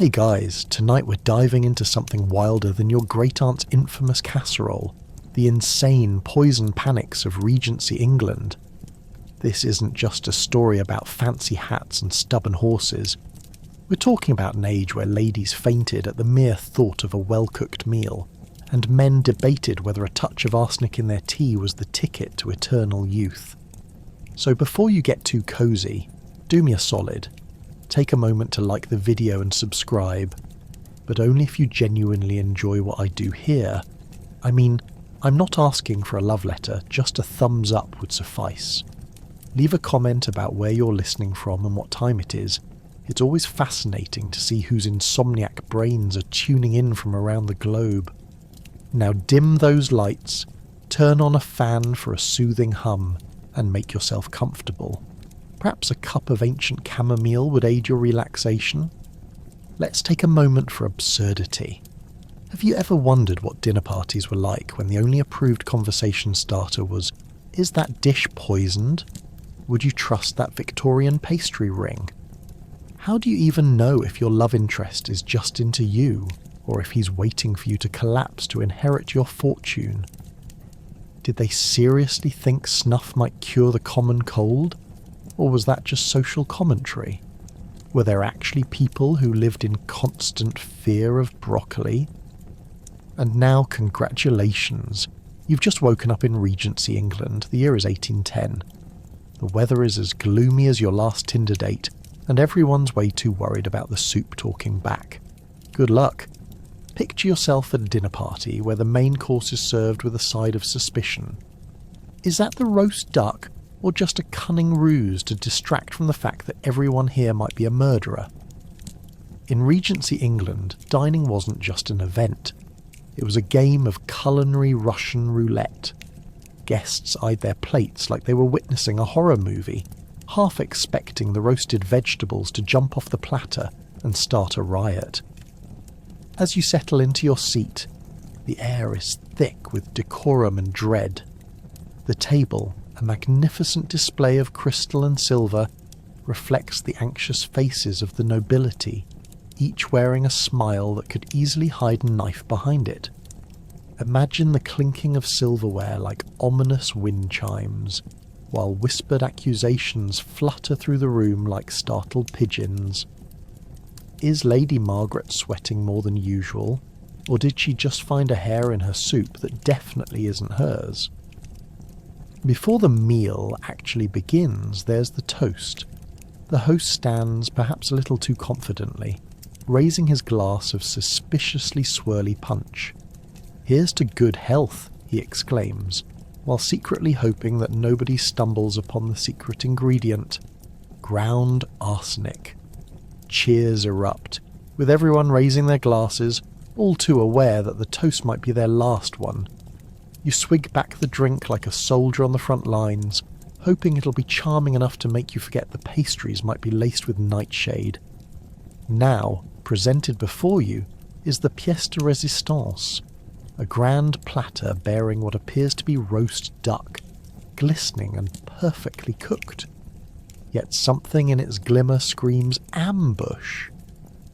Hey guys, tonight we're diving into something wilder than your great-aunt's infamous casserole, the insane poison panics of Regency England. This isn't just a story about fancy hats and stubborn horses. We're talking about an age where ladies fainted at the mere thought of a well-cooked meal, and men debated whether a touch of arsenic in their tea was the ticket to eternal youth. So before you get too cozy, do me a solid. Take a moment to like the video and subscribe, but only if you genuinely enjoy what I do here. I mean, I'm not asking for a love letter, just a thumbs up would suffice. Leave a comment about where you're listening from and what time it is. It's always fascinating to see whose insomniac brains are tuning in from around the globe. Now dim those lights, turn on a fan for a soothing hum, and make yourself comfortable. Perhaps a cup of ancient chamomile would aid your relaxation. Let's take a moment for absurdity. Have you ever wondered what dinner parties were like when the only approved conversation starter was, "Is that dish poisoned?" Would you trust that Victorian pastry ring? How do you even know if your love interest is just into you, or if he's waiting for you to collapse to inherit your fortune? Did they seriously think snuff might cure the common cold? Or was that just social commentary? Were there actually people who lived in constant fear of broccoli? And now, congratulations. You've just woken up in Regency England. The year is 1810. The weather is as gloomy as your last Tinder date, and everyone's way too worried about the soup talking back. Good luck. Picture yourself at a dinner party where the main course is served with a side of suspicion. Is that the roast duck, or just a cunning ruse to distract from the fact that everyone here might be a murderer? In Regency England, dining wasn't just an event. It was a game of culinary Russian roulette. Guests eyed their plates like they were witnessing a horror movie, half expecting the roasted vegetables to jump off the platter and start a riot. As you settle into your seat, the air is thick with decorum and dread. The table, a magnificent display of crystal and silver, reflects the anxious faces of the nobility, each wearing a smile that could easily hide a knife behind it. Imagine the clinking of silverware like ominous wind chimes, while whispered accusations flutter through the room like startled pigeons. Is Lady Margaret sweating more than usual, or did she just find a hair in her soup that definitely isn't hers? Before the meal actually begins, there's the toast. The host stands, perhaps a little too confidently, raising his glass of suspiciously swirly punch. "Here's to good health," he exclaims, while secretly hoping that nobody stumbles upon the secret ingredient: ground arsenic. Cheers erupt, with everyone raising their glasses, all too aware that the toast might be their last one. You swig back the drink like a soldier on the front lines, hoping it'll be charming enough to make you forget the pastries might be laced with nightshade. Now, presented before you, is the pièce de résistance, a grand platter bearing what appears to be roast duck, glistening and perfectly cooked. Yet something in its glimmer screams ambush.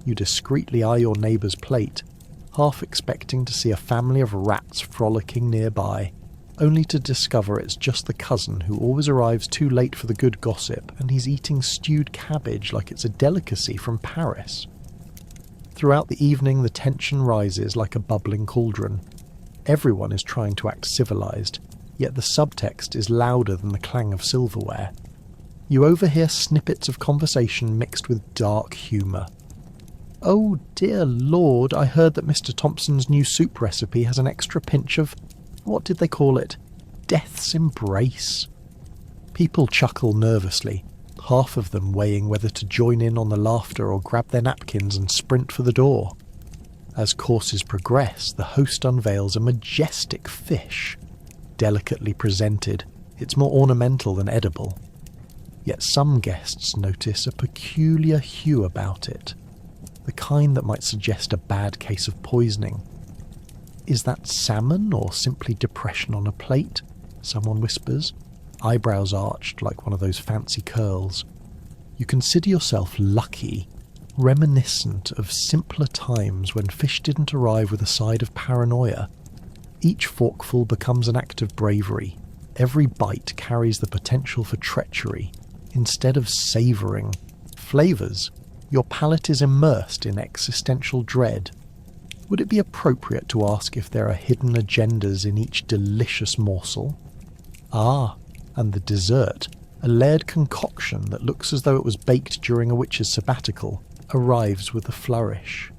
You discreetly eye your neighbour's plate, half expecting to see a family of rats frolicking nearby, only to discover it's just the cousin who always arrives too late for the good gossip, and he's eating stewed cabbage like it's a delicacy from Paris. Throughout the evening, the tension rises like a bubbling cauldron. Everyone is trying to act civilized, yet the subtext is louder than the clang of silverware. You overhear snippets of conversation mixed with dark humour. "Oh dear Lord, I heard that Mr. Thompson's new soup recipe has an extra pinch of, what did they call it? Death's embrace." People chuckle nervously, half of them weighing whether to join in on the laughter or grab their napkins and sprint for the door. As courses progress, the host unveils a majestic fish. Delicately presented, it's more ornamental than edible. Yet some guests notice a peculiar hue about it, the kind that might suggest a bad case of poisoning. "Is that salmon or simply depression on a plate?" someone whispers, eyebrows arched like one of those fancy curls. You consider yourself lucky, reminiscent of simpler times when fish didn't arrive with a side of paranoia. Each forkful becomes an act of bravery. Every bite carries the potential for treachery. Instead of savouring flavours, your palate is immersed in existential dread. Would it be appropriate to ask if there are hidden agendas in each delicious morsel? Ah, and the dessert, a layered concoction that looks as though it was baked during a witch's sabbatical, arrives with a flourish.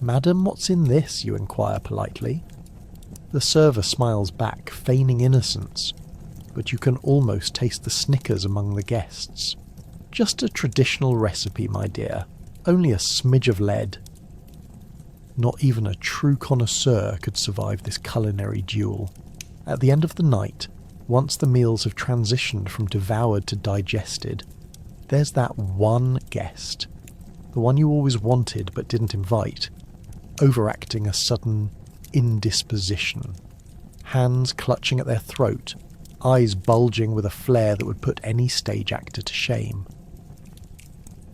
"Madam, what's in this?" you inquire politely. The server smiles back, feigning innocence, but you can almost taste the snickers among the guests. "Just a traditional recipe, my dear. Only a smidge of lead." Not even a true connoisseur could survive this culinary duel. At the end of the night, once the meals have transitioned from devoured to digested, there's that one guest, the one you always wanted but didn't invite, overacting a sudden indisposition. Hands clutching at their throat, eyes bulging with a flare that would put any stage actor to shame.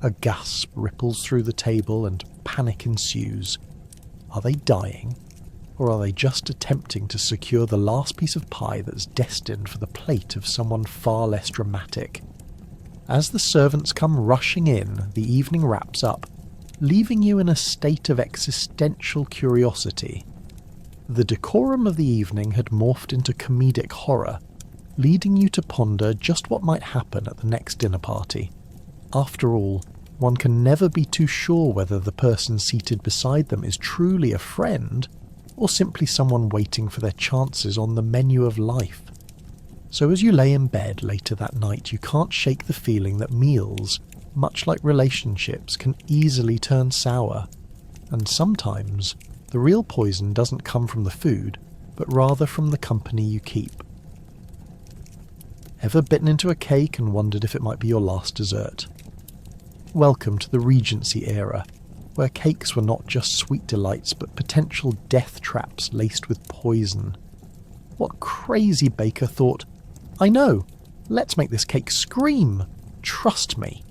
A gasp ripples through the table and panic ensues. Are they dying? Or are they just attempting to secure the last piece of pie that's destined for the plate of someone far less dramatic? As the servants come rushing in, the evening wraps up, leaving you in a state of existential curiosity. The decorum of the evening had morphed into comedic horror, leading you to ponder just what might happen at the next dinner party. After all, one can never be too sure whether the person seated beside them is truly a friend, or simply someone waiting for their chances on the menu of life. So as you lay in bed later that night, you can't shake the feeling that meals, much like relationships, can easily turn sour. And sometimes, the real poison doesn't come from the food, but rather from the company you keep. Ever bitten into a cake and wondered if it might be your last dessert? Welcome to the Regency era, where cakes were not just sweet delights but potential death traps laced with poison. What crazy baker thought, "I know, let's make this cake scream, trust me."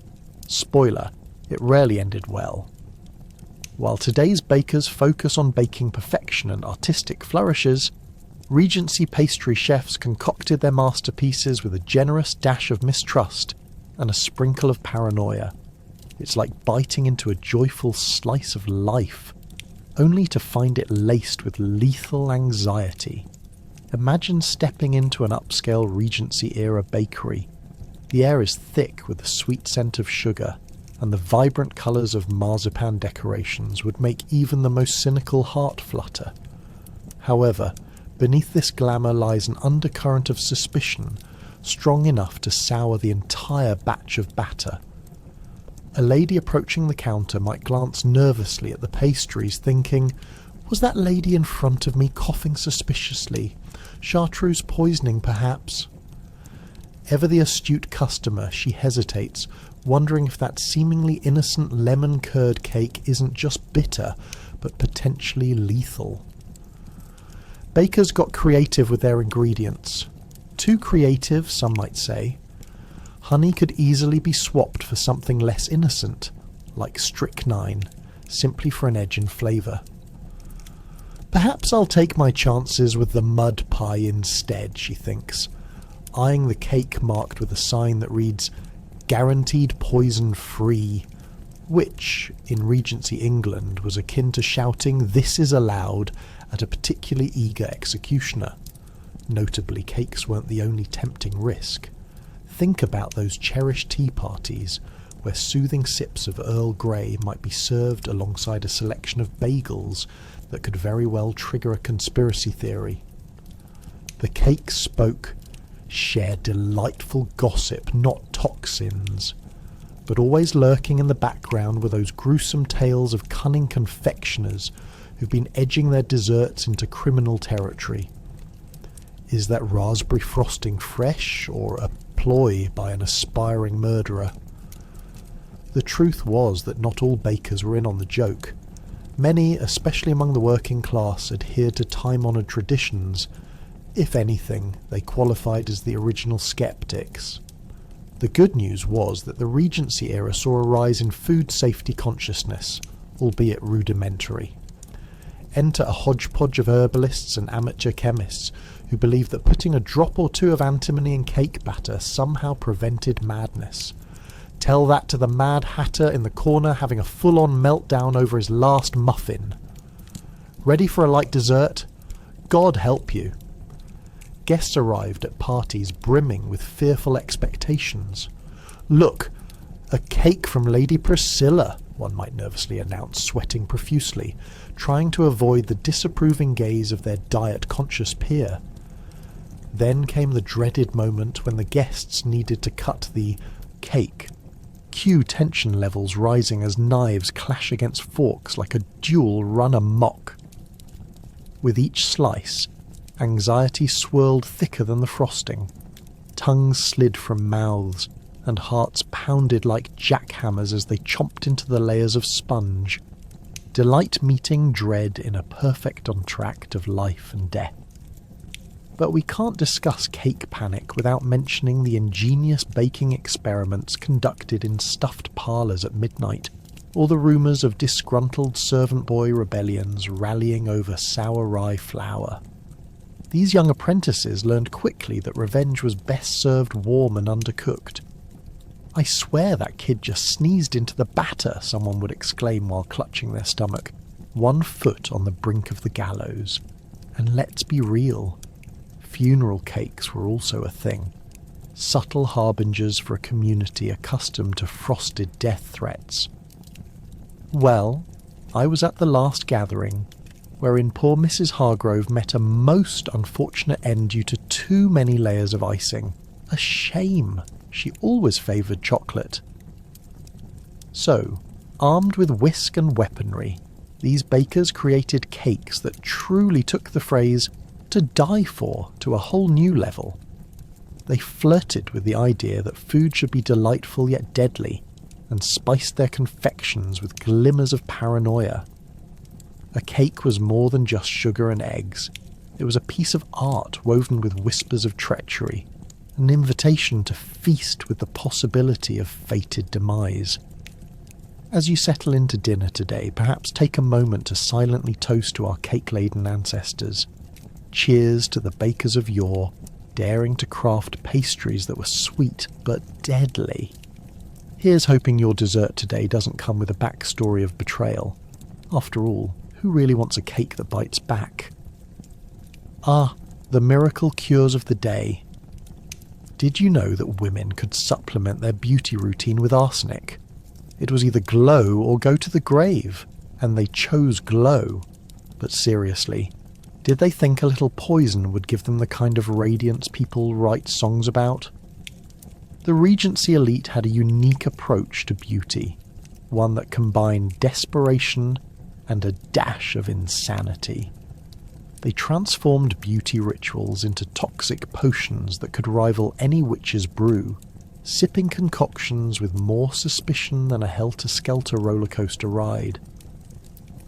Spoiler, it rarely ended well. While today's bakers focus on baking perfection and artistic flourishes, Regency pastry chefs concocted their masterpieces with a generous dash of mistrust and a sprinkle of paranoia. It's like biting into a joyful slice of life, only to find it laced with lethal anxiety. Imagine stepping into an upscale Regency-era bakery. The air is thick with the sweet scent of sugar, and the vibrant colours of marzipan decorations would make even the most cynical heart flutter. However, beneath this glamour lies an undercurrent of suspicion, strong enough to sour the entire batch of batter. A lady approaching the counter might glance nervously at the pastries, thinking, "Was that lady in front of me coughing suspiciously? Chartreuse poisoning, perhaps?" Ever the astute customer, she hesitates, wondering if that seemingly innocent lemon curd cake isn't just bitter, but potentially lethal. Bakers got creative with their ingredients. Too creative, some might say. Honey could easily be swapped for something less innocent, like strychnine, simply for an edge in flavour. "Perhaps I'll take my chances with the mud pie instead," she thinks, eyeing the cake marked with a sign that reads, "Guaranteed poison-free," which, in Regency England, was akin to shouting "This is allowed" at a particularly eager executioner. Notably, cakes weren't the only tempting risk. Think about those cherished tea parties where soothing sips of Earl Grey might be served alongside a selection of bagels that could very well trigger a conspiracy theory. The cake spoke, shared delightful gossip, not toxins. But always lurking in the background were those gruesome tales of cunning confectioners who've been edging their desserts into criminal territory. Is that raspberry frosting fresh, or a ploy by an aspiring murderer? The truth was that not all bakers were in on the joke. Many, especially among the working class, adhered to time-honoured traditions. If anything, they qualified as the original skeptics. The good news was that the Regency era saw a rise in food safety consciousness, albeit rudimentary. Enter a hodgepodge of herbalists and amateur chemists who believed that putting a drop or two of antimony in cake batter somehow prevented madness. Tell that to the Mad Hatter in the corner having a full-on meltdown over his last muffin. Ready for a light dessert? God help you. Guests arrived at parties brimming with fearful expectations. "Look, a cake from Lady Priscilla," one might nervously announce, sweating profusely, trying to avoid the disapproving gaze of their diet-conscious peer. Then came the dreaded moment when the guests needed to cut the cake. Cue tension levels rising as knives clash against forks like a duel run amok. With each slice, anxiety swirled thicker than the frosting. Tongues slid from mouths, and hearts pounded like jackhammers as they chomped into the layers of sponge. Delight meeting dread in a perfect entr'acte of life and death. But we can't discuss cake panic without mentioning the ingenious baking experiments conducted in stuffed parlours at midnight, or the rumours of disgruntled servant boy rebellions rallying over sour rye flour. These young apprentices learned quickly that revenge was best served warm and undercooked. "I swear that kid just sneezed into the batter," someone would exclaim while clutching their stomach, 1 foot on the brink of the gallows. And let's be real, funeral cakes were also a thing, subtle harbingers for a community accustomed to frosted death threats. Well, I was at the last gathering, wherein poor Mrs. Hargrove met a most unfortunate end due to too many layers of icing. A shame. She always favoured chocolate. So, armed with whisk and weaponry, these bakers created cakes that truly took the phrase "to die for" to a whole new level. They flirted with the idea that food should be delightful yet deadly, and spiced their confections with glimmers of paranoia. A cake was more than just sugar and eggs. It was a piece of art woven with whispers of treachery, an invitation to feast with the possibility of fated demise. As you settle into dinner today, perhaps take a moment to silently toast to our cake-laden ancestors. Cheers to the bakers of yore, daring to craft pastries that were sweet but deadly. Here's hoping your dessert today doesn't come with a backstory of betrayal. After all, who really wants a cake that bites back? The miracle cures of the day. Did you know that women could supplement their beauty routine with arsenic? It was either glow or go to the grave, and they chose glow. But seriously, did they think a little poison would give them the kind of radiance people write songs about? The Regency elite had a unique approach to beauty, one that combined desperation and a dash of insanity. They transformed beauty rituals into toxic potions that could rival any witch's brew, sipping concoctions with more suspicion than a helter-skelter rollercoaster ride.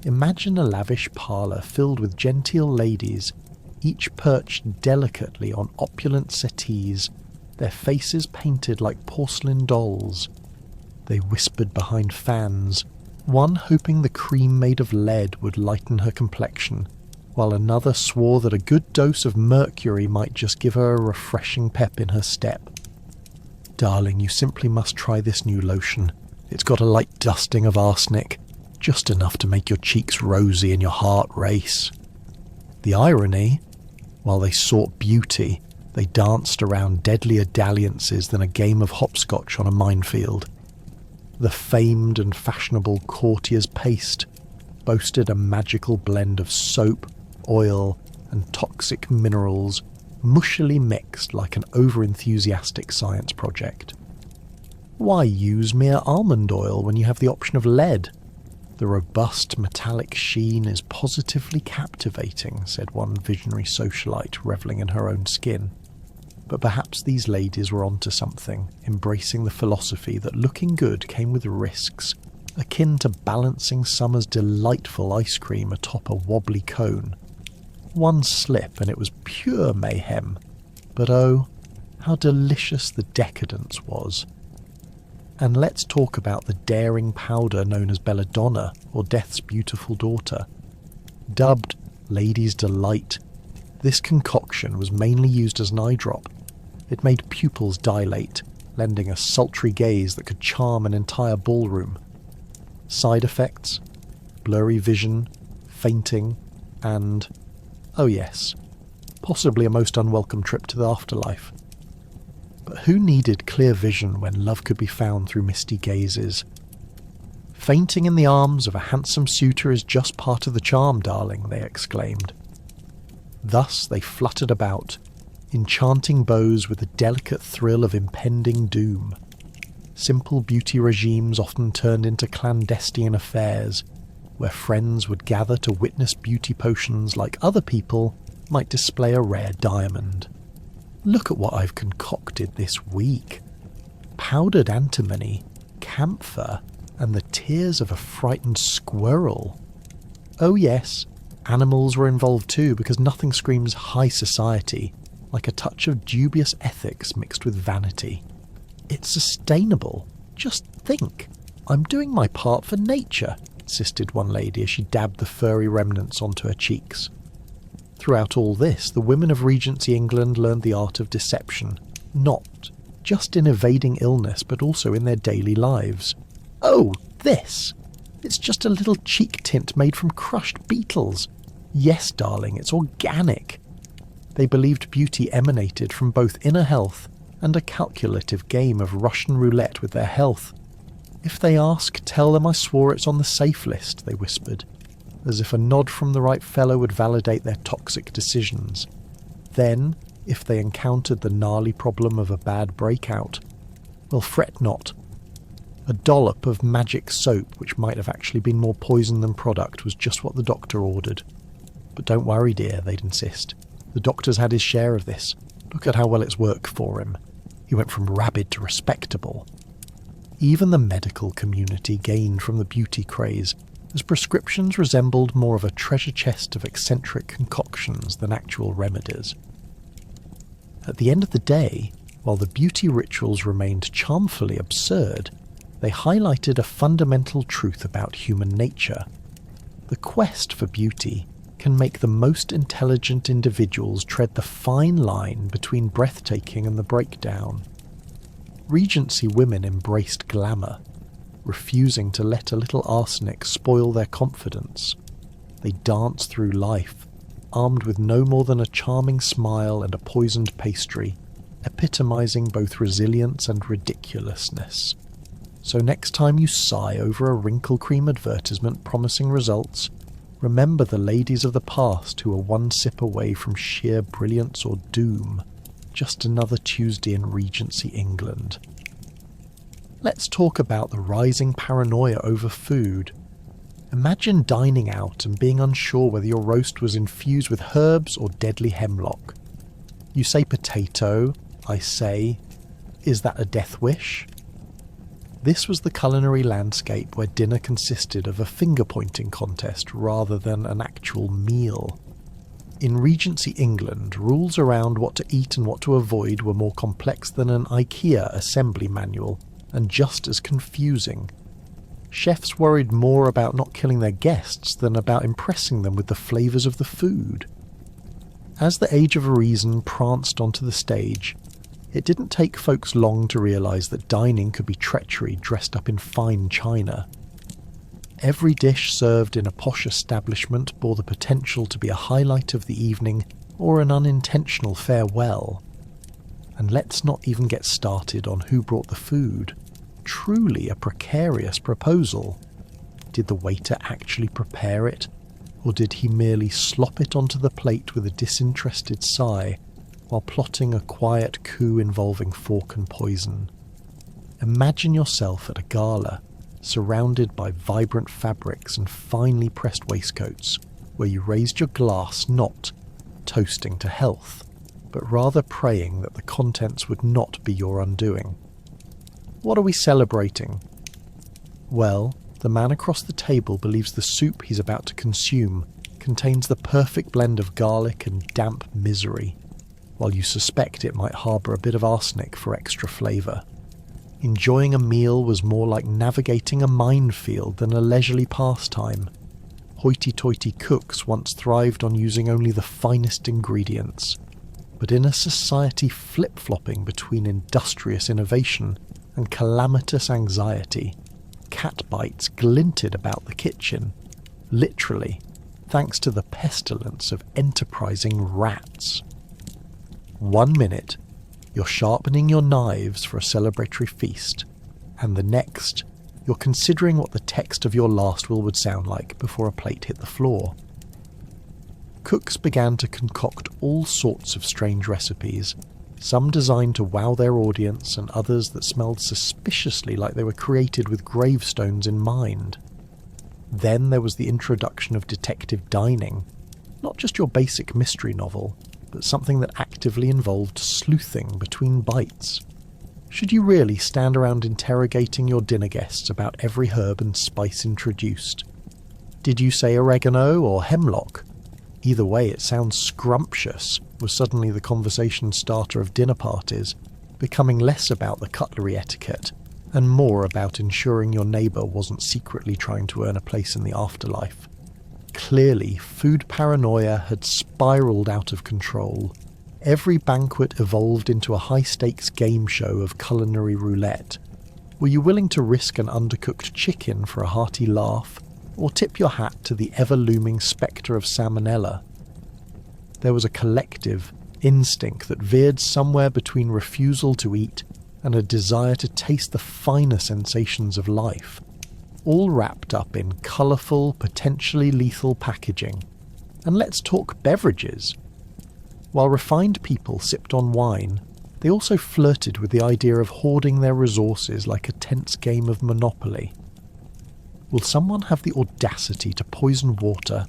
Imagine a lavish parlour filled with genteel ladies, each perched delicately on opulent settees, their faces painted like porcelain dolls. They whispered behind fans, one hoping the cream made of lead would lighten her complexion, while another swore that a good dose of mercury might just give her a refreshing pep in her step. "Darling, you simply must try this new lotion. It's got a light dusting of arsenic, just enough to make your cheeks rosy and your heart race." The irony, while they sought beauty, they danced around deadlier dalliances than a game of hopscotch on a minefield. The famed and fashionable courtier's paste boasted a magical blend of soap, oil, and toxic minerals, mushily mixed like an over-enthusiastic science project. Why use mere almond oil when you have the option of lead? "The robust metallic sheen is positively captivating," said one visionary socialite, revelling in her own skin. But perhaps these ladies were onto something, embracing the philosophy that looking good came with risks, akin to balancing summer's delightful ice cream atop a wobbly cone. One slip and it was pure mayhem. But oh, How delicious the decadence was. And let's talk about the daring powder known as belladonna, or Death's beautiful daughter. Dubbed Lady's Delight, this concoction was mainly used as an eye drop. It made pupils dilate, lending a sultry gaze that could charm an entire ballroom. Side effects: blurry vision, fainting, and, oh yes, possibly a most unwelcome trip to the afterlife. But who needed clear vision when love could be found through misty gazes? Fainting in the arms of a handsome suitor is just part of the charm, darling, they exclaimed. Thus they fluttered about, enchanting beaux with the delicate thrill of impending doom. Simple beauty regimes often turned into clandestine affairs, where friends would gather to witness beauty potions like other people might display a rare diamond. Look at what I've concocted this week. Powdered antimony, camphor, and the tears of a frightened squirrel. Oh yes, animals were involved too, because nothing screams high society like a touch of dubious ethics mixed with vanity. It's sustainable. Just think. I'm doing my part for nature, insisted one lady as she dabbed the furry remnants onto her cheeks. Throughout all this, the women of Regency England learned the art of deception, not just in evading illness, but also in their daily lives. Oh, this! It's just a little cheek tint made from crushed beetles. Yes, darling, it's organic. They believed beauty emanated from both inner health and a calculative game of Russian roulette with their health. If they ask, tell them I swore it's on the safe list, they whispered, as if a nod from the right fellow would validate their toxic decisions. Then, if they encountered the gnarly problem of a bad breakout, well, fret not. A dollop of magic soap, which might have actually been more poison than product, was just what the doctor ordered. But don't worry, dear, they'd insist. The doctor's had his share of this. Look at how well it's worked for him. He went from rabid to respectable. Even the medical community gained from the beauty craze, as prescriptions resembled more of a treasure chest of eccentric concoctions than actual remedies. At the end of the day, while the beauty rituals remained charmfully absurd, they highlighted a fundamental truth about human nature. The quest for beauty can make the most intelligent individuals tread the fine line between breathtaking and the breakdown. Regency women embraced glamour, refusing to let a little arsenic spoil their confidence. They danced through life, armed with no more than a charming smile and a poisoned pastry, epitomizing both resilience and ridiculousness. So next time you sigh over a wrinkle cream advertisement promising results, remember the ladies of the past who were one sip away from sheer brilliance or doom. Just another Tuesday in Regency England. Let's talk about the rising paranoia over food. Imagine dining out and being unsure whether your roast was infused with herbs or deadly hemlock. You say potato, I say, is that a death wish? This was the culinary landscape where dinner consisted of a finger-pointing contest rather than an actual meal. In Regency England, rules around what to eat and what to avoid were more complex than an IKEA assembly manual, and just as confusing. Chefs worried more about not killing their guests than about impressing them with the flavours of the food. As the Age of Reason pranced onto the stage, it didn't take folks long to realise that dining could be treachery dressed up in fine china. Every dish served in a posh establishment bore the potential to be a highlight of the evening or an unintentional farewell. And let's not even get started on who brought the food. Truly a precarious proposal. Did the waiter actually prepare it, or did he merely slop it onto the plate with a disinterested sigh while plotting a quiet coup involving fork and poison? Imagine yourself at a gala, surrounded by vibrant fabrics and finely pressed waistcoats, where you raised your glass not toasting to health, but rather praying that the contents would not be your undoing. What are we celebrating? Well, the man across the table believes the soup he's about to consume contains the perfect blend of garlic and damp misery. while you suspect it might harbour a bit of arsenic for extra flavour. Enjoying a meal was more like navigating a minefield than a leisurely pastime. Hoity-toity cooks once thrived on using only the finest ingredients, but in a society flip-flopping between industrious innovation and calamitous anxiety, cat bites glinted about the kitchen, literally, thanks to the pestilence of enterprising rats. 1 minute, you're sharpening your knives for a celebratory feast, and the next, you're considering what the text of your last will would sound like before a plate hit the floor. Cooks began to concoct all sorts of strange recipes, some designed to wow their audience and others that smelled suspiciously like they were created with gravestones in mind. Then there was the introduction of detective dining, not just your basic mystery novel, but something that actively involved sleuthing between bites. Should you really stand around interrogating your dinner guests about every herb and spice introduced? Did you say oregano or hemlock? Either way, it sounds scrumptious, was suddenly the conversation starter of dinner parties, becoming less about the cutlery etiquette and more about ensuring your neighbour wasn't secretly trying to earn a place in the afterlife. Clearly, food paranoia had spiralled out of control. Every banquet evolved into a high-stakes game show of culinary roulette. Were you willing to risk an undercooked chicken for a hearty laugh, or tip your hat to the ever-looming spectre of salmonella? There was a collective instinct that veered somewhere between refusal to eat and a desire to taste the finer sensations of life, all wrapped up in colourful, potentially lethal packaging. And let's talk beverages. While refined people sipped on wine, they also flirted with the idea of hoarding their resources like a tense game of Monopoly. Will someone have the audacity to poison water?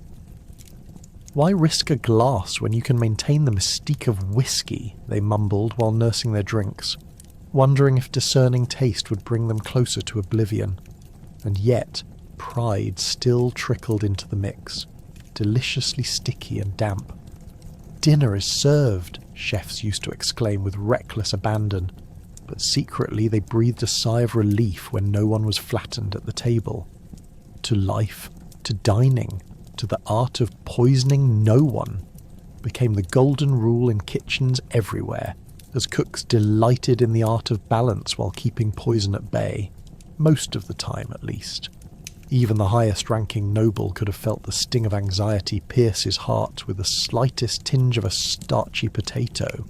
Why risk a glass when you can maintain the mystique of whiskey? They mumbled while nursing their drinks, wondering if discerning taste would bring them closer to oblivion. And yet, pride still trickled into the mix, deliciously sticky and damp. "Dinner is served," chefs used to exclaim with reckless abandon, but secretly they breathed a sigh of relief when no one was flattened at the table. To life, to dining, to the art of poisoning no one, became the golden rule in kitchens everywhere, as cooks delighted in the art of balance while keeping poison at bay, most of the time at least. Even the highest-ranking noble could have felt the sting of anxiety pierce his heart with the slightest tinge of a starchy potato.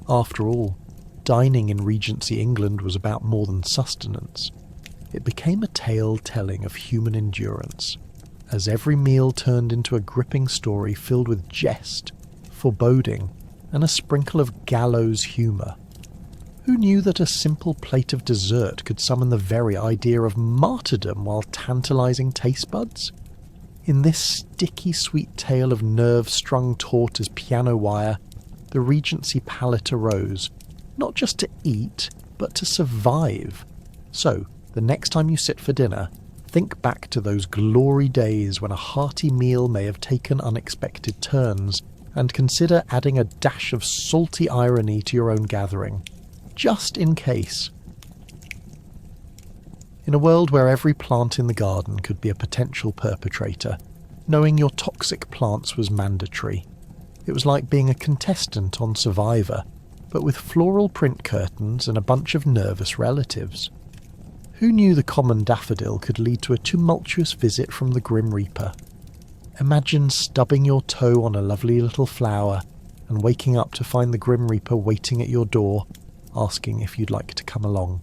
After all, dining in Regency England was about more than sustenance. It became a tale telling of human endurance, as every meal turned into a gripping story filled with jest, foreboding, and a sprinkle of gallows humour. Who knew that a simple plate of dessert could summon the very idea of martyrdom while tantalising taste buds? In this sticky sweet tale of nerves strung taut as piano wire, the Regency palate arose, not just to eat, but to survive. So, the next time you sit for dinner, think back to those glory days when a hearty meal may have taken unexpected turns, and consider adding a dash of salty irony to your own gathering, just in case. In a world where every plant in the garden could be a potential perpetrator, knowing your toxic plants was mandatory. It was like being a contestant on Survivor, but with floral print curtains and a bunch of nervous relatives. Who knew the common daffodil could lead to a tumultuous visit from the Grim Reaper? Imagine stubbing your toe on a lovely little flower and waking up to find the Grim Reaper waiting at your door, asking if you'd like to come along.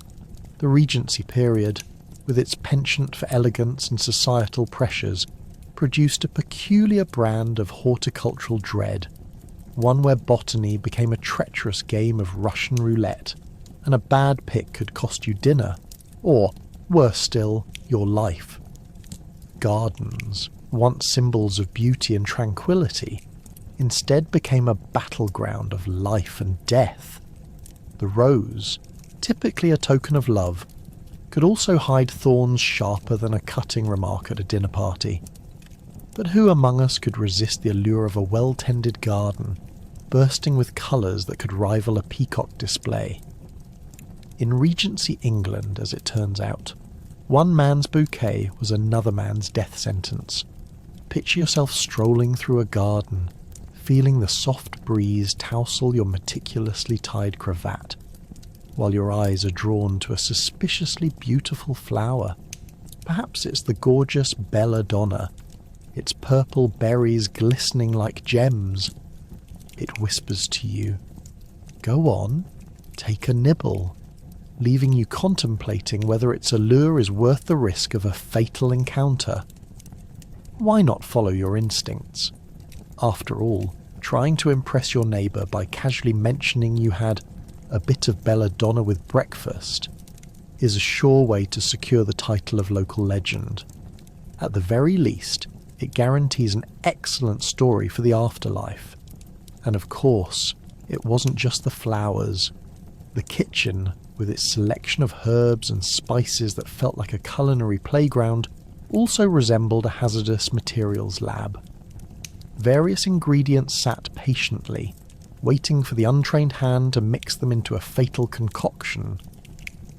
The Regency period, with its penchant for elegance and societal pressures, produced a peculiar brand of horticultural dread, one where botany became a treacherous game of Russian roulette, and a bad pick could cost you dinner, or, worse still, your life. Gardens, once symbols of beauty and tranquility, instead became a battleground of life and death. The rose, typically a token of love, could also hide thorns sharper than a cutting remark at a dinner party. But who among us could resist the allure of a well-tended garden, bursting with colours that could rival a peacock display. In Regency England, as it turns out, one man's bouquet was another man's death sentence. Picture yourself strolling through a garden, feeling the soft breeze tousle your meticulously tied cravat, while your eyes are drawn to a suspiciously beautiful flower. Perhaps it's the gorgeous belladonna, its purple berries glistening like gems. It whispers to you, "Go on, take a nibble," leaving you contemplating whether its allure is worth the risk of a fatal encounter. Why not follow your instincts? After all, trying to impress your neighbour by casually mentioning you had a bit of belladonna with breakfast is a sure way to secure the title of local legend. At the very least, it guarantees an excellent story for the afterlife. And of course, it wasn't just the flowers. The kitchen, with its selection of herbs and spices that felt like a culinary playground, also resembled a hazardous materials lab. Various ingredients sat patiently, waiting for the untrained hand to mix them into a fatal concoction.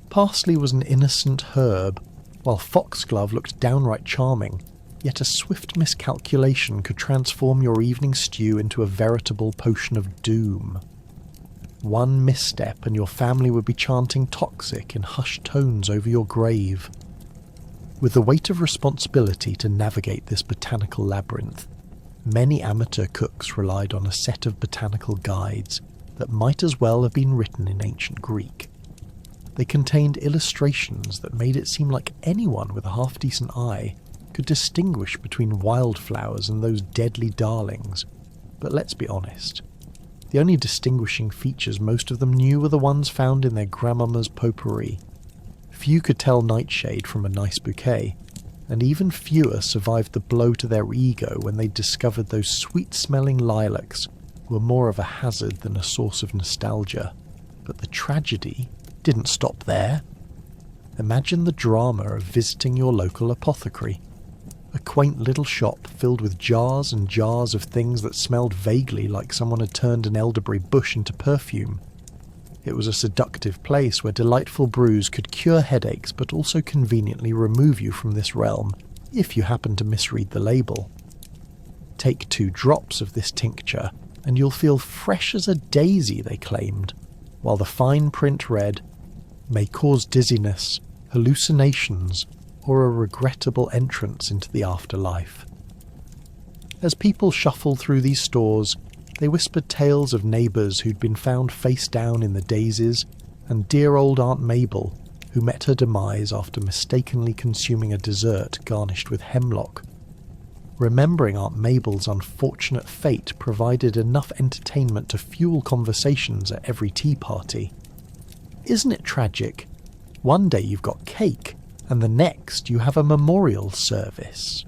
Parsley was an innocent herb, while foxglove looked downright charming, yet a swift miscalculation could transform your evening stew into a veritable potion of doom. One misstep and your family would be chanting toxic in hushed tones over your grave. With the weight of responsibility to navigate this botanical labyrinth, many amateur cooks relied on a set of botanical guides that might as well have been written in ancient Greek. They contained illustrations that made it seem like anyone with a half-decent eye could distinguish between wildflowers and those deadly darlings. But let's be honest, the only distinguishing features most of them knew were the ones found in their grandmama's potpourri. Few could tell nightshade from a nice bouquet, and even fewer survived the blow to their ego when they discovered those sweet-smelling lilacs were more of a hazard than a source of nostalgia. But the tragedy didn't stop there. Imagine the drama of visiting your local apothecary, a quaint little shop filled with jars and jars of things that smelled vaguely like someone had turned an elderberry bush into perfume. It was a seductive place where delightful brews could cure headaches but also conveniently remove you from this realm, if you happen to misread the label. Take 2 drops of this tincture, and you'll feel fresh as a daisy, they claimed, while the fine print read, "May cause dizziness, hallucinations, or a regrettable entrance into the afterlife." As people shuffled through these stores, they whispered tales of neighbours who'd been found face down in the daisies, and dear old Aunt Mabel, who met her demise after mistakenly consuming a dessert garnished with hemlock. Remembering Aunt Mabel's unfortunate fate provided enough entertainment to fuel conversations at every tea party. Isn't it tragic? One day you've got cake, and the next you have a memorial service.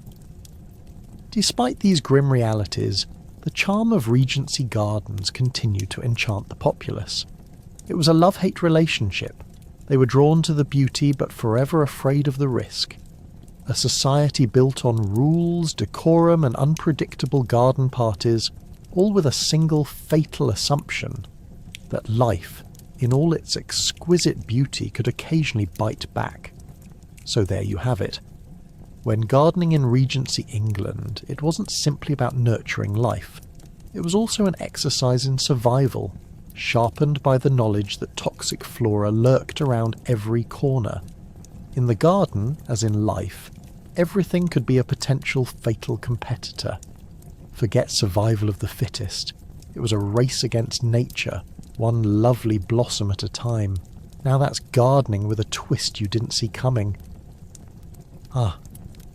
Despite these grim realities, the charm of Regency Gardens continued to enchant the populace. It was a love-hate relationship. They were drawn to the beauty but forever afraid of the risk. A society built on rules, decorum, and unpredictable garden parties, all with a single fatal assumption that life, in all its exquisite beauty, could occasionally bite back. So there you have it. When gardening in Regency England, it wasn't simply about nurturing life. It was also an exercise in survival, sharpened by the knowledge that toxic flora lurked around every corner. In the garden, as in life, everything could be a potential fatal competitor. Forget survival of the fittest. It was a race against nature, one lovely blossom at a time. Now that's gardening with a twist you didn't see coming.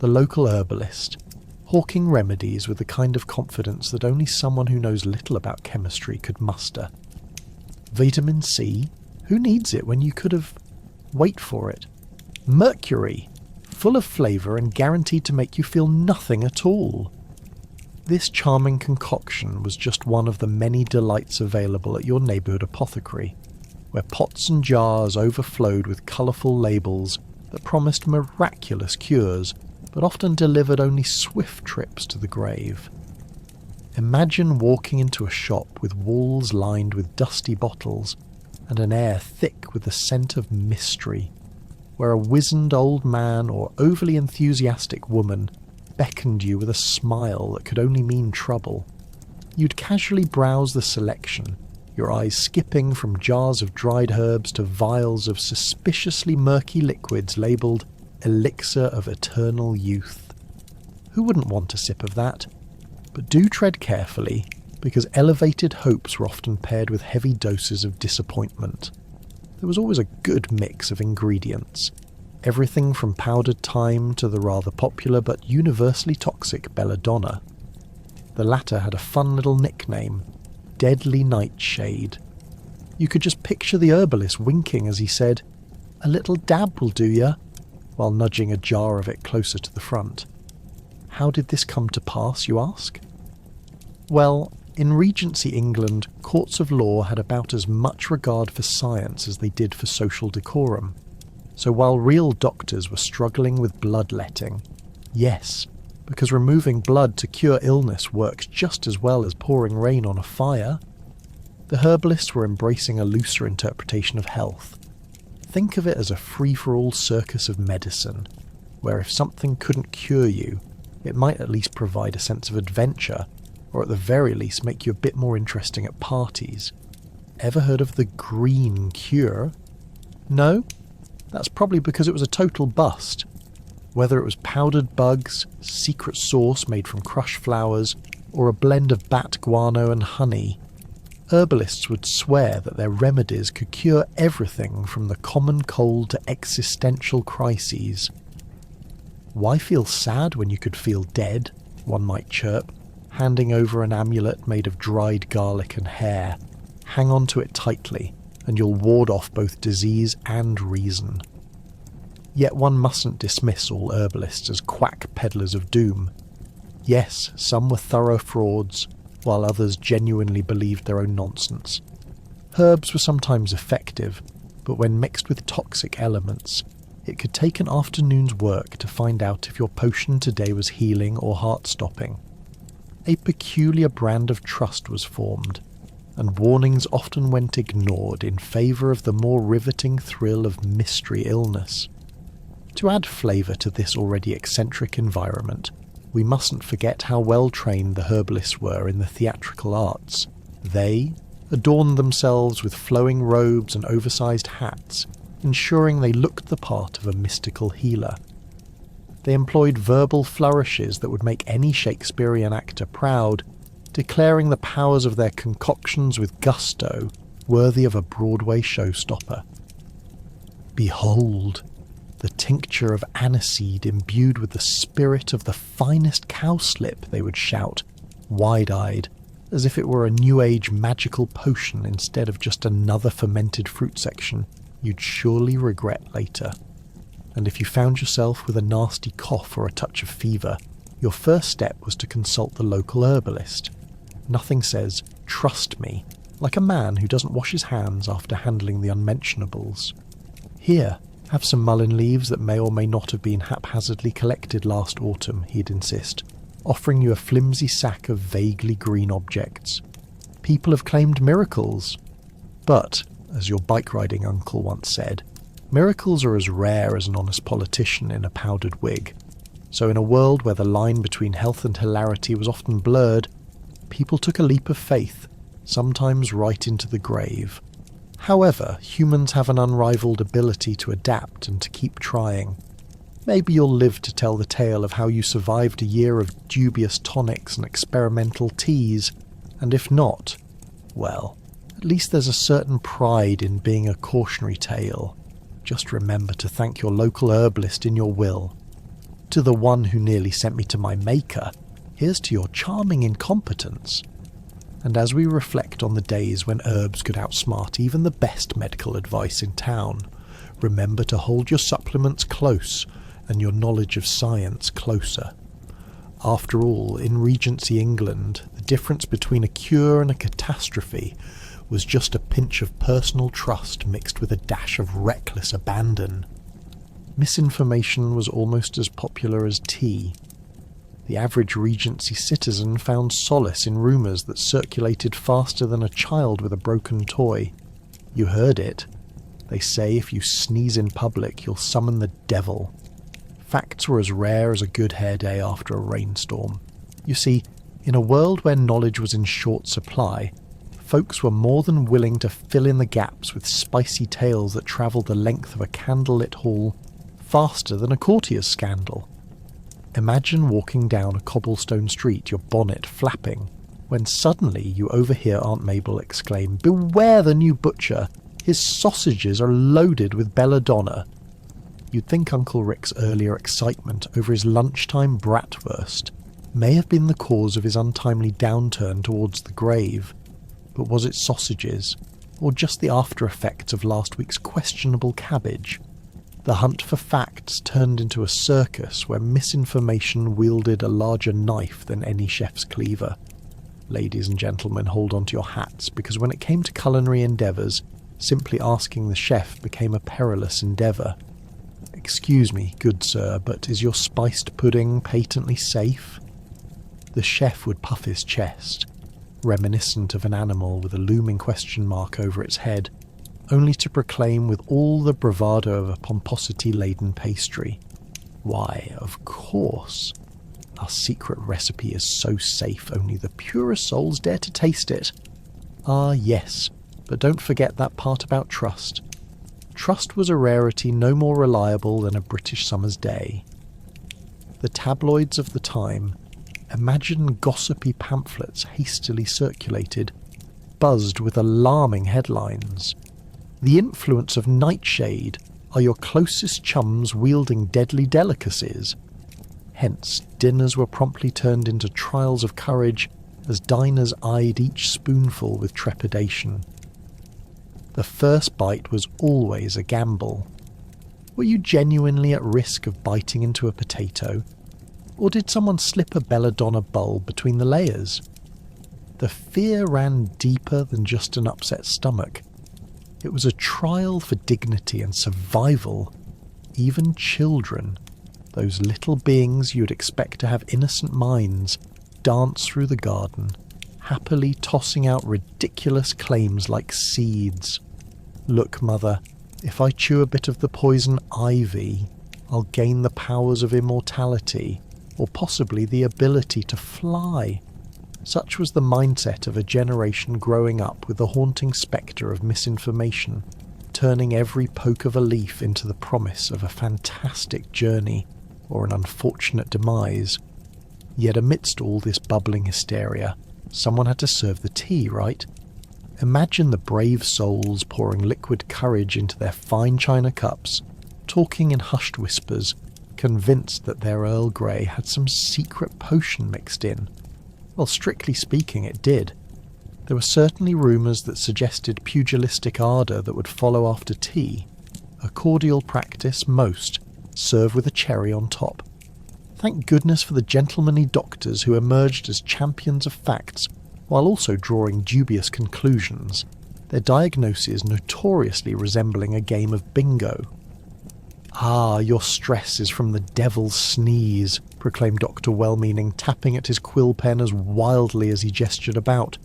The local herbalist, hawking remedies with the kind of confidence that only someone who knows little about chemistry could muster. Vitamin C? Who needs it when you could have... Wait for it. Mercury! Full of flavour and guaranteed to make you feel nothing at all. This charming concoction was just one of the many delights available at your neighbourhood apothecary, where pots and jars overflowed with colourful labels that promised miraculous cures, but often delivered only swift trips to the grave. Imagine walking into a shop with walls lined with dusty bottles and an air thick with the scent of mystery, where a wizened old man or overly enthusiastic woman beckoned you with a smile that could only mean trouble. You'd casually browse the selection, your eyes skipping from jars of dried herbs to vials of suspiciously murky liquids labelled elixir of eternal youth. Who wouldn't want a sip of that? But do tread carefully, because elevated hopes were often paired with heavy doses of disappointment. There was always a good mix of ingredients, everything from powdered thyme to the rather popular but universally toxic belladonna. The latter had a fun little nickname, Deadly Nightshade. You could just picture the herbalist winking as he said, "A little dab will do ya," while nudging a jar of it closer to the front. How did this come to pass, you ask? Well, in Regency England, courts of law had about as much regard for science as they did for social decorum. So while real doctors were struggling with bloodletting, yes, because removing blood to cure illness works just as well as pouring rain on a fire, the herbalists were embracing a looser interpretation of health. Think of it as a free-for-all circus of medicine, where if something couldn't cure you, it might at least provide a sense of adventure, or at the very least make you a bit more interesting at parties. Ever heard of the green cure? No? That's probably because it was a total bust. Whether it was powdered bugs, secret sauce made from crushed flowers, or a blend of bat guano and honey, herbalists would swear that their remedies could cure everything from the common cold to existential crises. Why feel sad when you could feel dead, one might chirp, handing over an amulet made of dried garlic and hair. Hang on to it tightly, and you'll ward off both disease and reason. Yet one mustn't dismiss all herbalists as quack peddlers of doom. Yes, some were thorough frauds, while others genuinely believed their own nonsense. Herbs were sometimes effective, but when mixed with toxic elements, it could take an afternoon's work to find out if your potion today was healing or heart-stopping. A peculiar brand of trust was formed, and warnings often went ignored in favour of the more riveting thrill of mystery illness. To add flavour to this already eccentric environment, we mustn't forget how well trained the herbalists were in the theatrical arts. They adorned themselves with flowing robes and oversized hats, ensuring they looked the part of a mystical healer. They employed verbal flourishes that would make any Shakespearean actor proud, declaring the powers of their concoctions with gusto, worthy of a Broadway showstopper. Behold, the tincture of aniseed imbued with the spirit of the finest cowslip, they would shout, wide-eyed, as if it were a New Age magical potion instead of just another fermented fruit section you'd surely regret later. And if you found yourself with a nasty cough or a touch of fever, your first step was to consult the local herbalist. Nothing says, "Trust me," like a man who doesn't wash his hands after handling the unmentionables. Here, have some mullein leaves that may or may not have been haphazardly collected last autumn, he'd insist, offering you a flimsy sack of vaguely green objects. People have claimed miracles. But, as your bike-riding uncle once said, miracles are as rare as an honest politician in a powdered wig. So in a world where the line between health and hilarity was often blurred, people took a leap of faith, sometimes right into the grave. However, humans have an unrivaled ability to adapt and to keep trying. Maybe you'll live to tell the tale of how you survived a year of dubious tonics and experimental teas, and if not, well, at least there's a certain pride in being a cautionary tale. Just remember to thank your local herbalist in your will. To the one who nearly sent me to my maker, here's to your charming incompetence. And as we reflect on the days when herbs could outsmart even the best medical advice in town, remember to hold your supplements close and your knowledge of science closer. After all, in Regency England, the difference between a cure and a catastrophe was just a pinch of personal trust mixed with a dash of reckless abandon. Misinformation was almost as popular as tea. The average Regency citizen found solace in rumours that circulated faster than a child with a broken toy. You heard it. They say if you sneeze in public, you'll summon the devil. Facts were as rare as a good hair day after a rainstorm. You see, in a world where knowledge was in short supply, folks were more than willing to fill in the gaps with spicy tales that travelled the length of a candlelit hall faster than a courtier's scandal. Imagine walking down a cobblestone street, your bonnet flapping, when suddenly you overhear Aunt Mabel exclaim, "Beware the new butcher! His sausages are loaded with belladonna." You'd think Uncle Rick's earlier excitement over his lunchtime bratwurst may have been the cause of his untimely downturn towards the grave, but was it sausages, or just the after effects of last week's questionable cabbage? The hunt for facts turned into a circus where misinformation wielded a larger knife than any chef's cleaver. Ladies and gentlemen, hold on to your hats, because when it came to culinary endeavours, simply asking the chef became a perilous endeavour. "Excuse me, good sir, but is your spiced pudding patently safe?" The chef would puff his chest, reminiscent of an animal with a looming question mark over its head, only to proclaim with all the bravado of a pomposity-laden pastry, "Why, of course. Our secret recipe is so safe only the purest souls dare to taste it. Ah, yes, but don't forget that part about trust. Trust was a rarity no more reliable than a British summer's day." The tabloids of the time, imagine gossipy pamphlets hastily circulated, buzzed with alarming headlines. The influence of nightshade are your closest chums wielding deadly delicacies. Hence, dinners were promptly turned into trials of courage as diners eyed each spoonful with trepidation. The first bite was always a gamble. Were you genuinely at risk of biting into a potato, or did someone slip a belladonna bulb between the layers? The fear ran deeper than just an upset stomach. It was a trial for dignity and survival. Even children, those little beings you'd expect to have innocent minds, danced through the garden, happily tossing out ridiculous claims like seeds. "Look, mother, if I chew a bit of the poison ivy, I'll gain the powers of immortality, or possibly the ability to fly." Such was the mindset of a generation growing up with the haunting spectre of misinformation, turning every poke of a leaf into the promise of a fantastic journey or an unfortunate demise. Yet amidst all this bubbling hysteria, someone had to serve the tea, right? Imagine the brave souls pouring liquid courage into their fine china cups, talking in hushed whispers, convinced that their Earl Grey had some secret potion mixed in. Well, strictly speaking, it did. There were certainly rumours that suggested pugilistic ardour that would follow after tea, a cordial practice most serve with a cherry on top. Thank goodness for the gentlemanly doctors who emerged as champions of facts while also drawing dubious conclusions, their diagnoses notoriously resembling a game of bingo. "Ah, your stress is from the devil's sneeze," proclaimed Dr. Wellmeaning, tapping at his quill pen as wildly as he gestured about.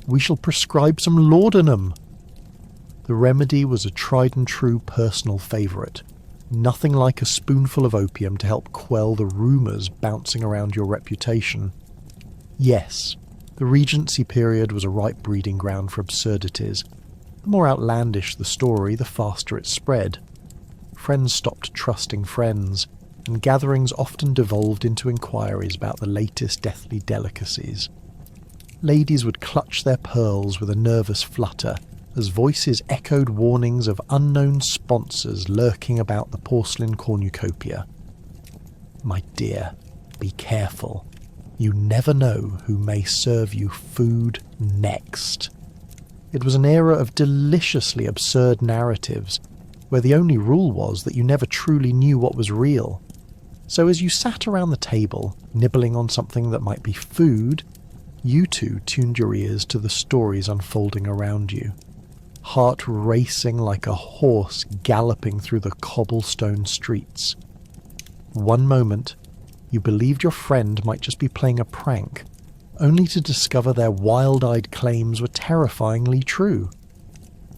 "We shall prescribe some laudanum." The remedy was a tried-and-true personal favourite. Nothing like a spoonful of opium to help quell the rumours bouncing around your reputation. Yes, the Regency period was a ripe breeding ground for absurdities. The more outlandish the story, the faster it spread. Friends stopped trusting friends, and gatherings often devolved into inquiries about the latest deathly delicacies. Ladies would clutch their pearls with a nervous flutter as voices echoed warnings of unknown sponsors lurking about the porcelain cornucopia. My dear, be careful. You never know who may serve you food next. It was an era of deliciously absurd narratives, where the only rule was that you never truly knew what was real. So as you sat around the table, nibbling on something that might be food, you too tuned your ears to the stories unfolding around you, heart racing like a horse galloping through the cobblestone streets. One moment, You believed your friend might just be playing a prank, only to discover their wild-eyed claims were terrifyingly true.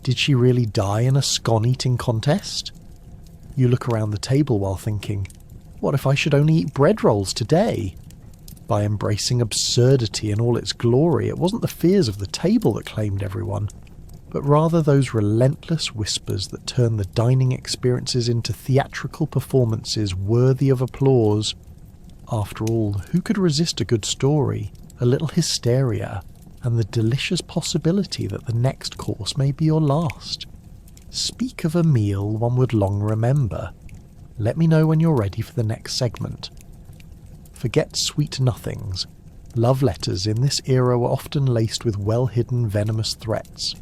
Did she really die in a scone-eating contest? You look around the table while thinking, what if I should only eat bread rolls today? By embracing absurdity in all its glory, it wasn't the fears of the table that claimed everyone, but rather those relentless whispers that turn the dining experiences into theatrical performances worthy of applause. After all, who could resist a good story, a little hysteria, and the delicious possibility that the next course may be your last? Speak of a meal one would long remember. Let me know when you're ready for the next segment. Forget sweet nothings. Love letters in this era were often laced with well-hidden venomous threats.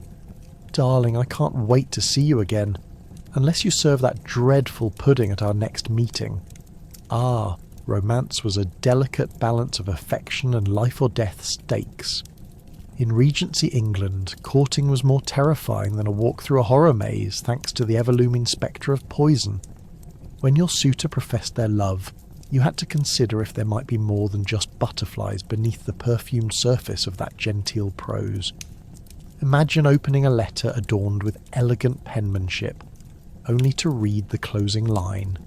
Darling, I can't wait to see you again, unless you serve that dreadful pudding at our next meeting. Ah, romance was a delicate balance of affection and life-or-death stakes. In Regency England, courting was more terrifying than a walk through a horror maze thanks to the ever-looming spectre of poison. When your suitor professed their love, you had to consider if there might be more than just butterflies beneath the perfumed surface of that genteel prose. Imagine opening a letter adorned with elegant penmanship, only to read the closing line.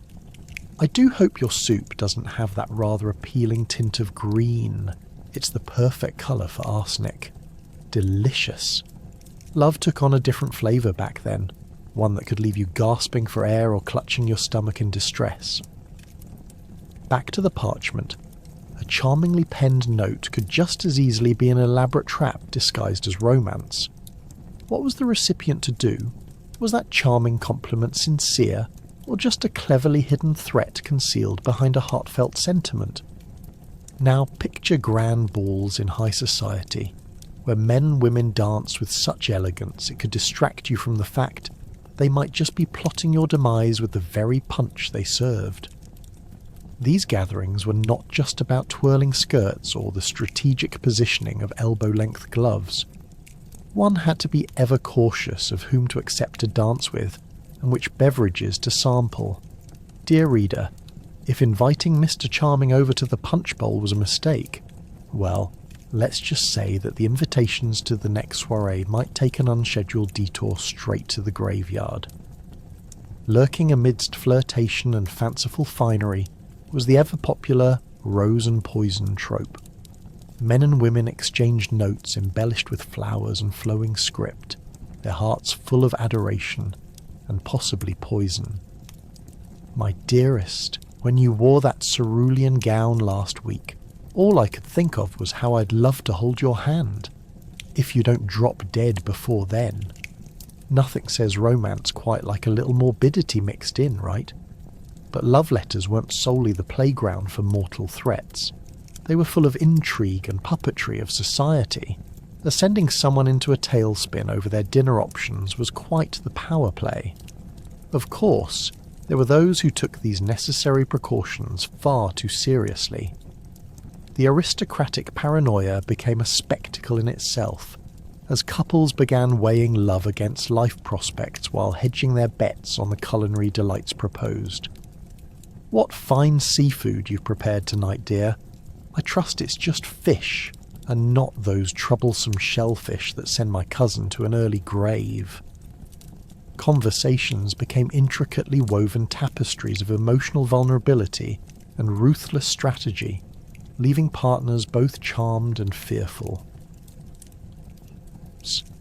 I do hope your soup doesn't have that rather appealing tint of green. It's the perfect colour for arsenic. Delicious. Love took on a different flavour back then, one that could leave you gasping for air or clutching your stomach in distress. Back to the parchment. A charmingly penned note could just as easily be an elaborate trap disguised as romance. What was the recipient to do? Was that charming compliment sincere, or just a cleverly hidden threat concealed behind a heartfelt sentiment? Now picture grand balls in high society, where men and women danced with such elegance it could distract you from the fact that they might just be plotting your demise with the very punch they served. These gatherings were not just about twirling skirts or the strategic positioning of elbow-length gloves. One had to be ever cautious of whom to accept to dance with and which beverages to sample. Dear reader, if inviting Mr. Charming over to the punch bowl was a mistake, well, let's just say that the invitations to the next soiree might take an unscheduled detour straight to the graveyard. Lurking amidst flirtation and fanciful finery was the ever-popular rose and poison trope. Men and women exchanged notes embellished with flowers and flowing script, their hearts full of adoration and possibly poison. My dearest, when you wore that cerulean gown last week, all I could think of was how I'd love to hold your hand. If you don't drop dead before then. Nothing says romance quite like a little morbidity mixed in, right? But love letters weren't solely the playground for mortal threats. They were full of intrigue and puppetry of society. Sending someone into a tailspin over their dinner options was quite the power play. Of course, there were those who took these necessary precautions far too seriously. The aristocratic paranoia became a spectacle in itself, as couples began weighing love against life prospects while hedging their bets on the culinary delights proposed. What fine seafood you've prepared tonight, dear. I trust it's just fish, and not those troublesome shellfish that send my cousin to an early grave. Conversations became intricately woven tapestries of emotional vulnerability and ruthless strategy, leaving partners both charmed and fearful.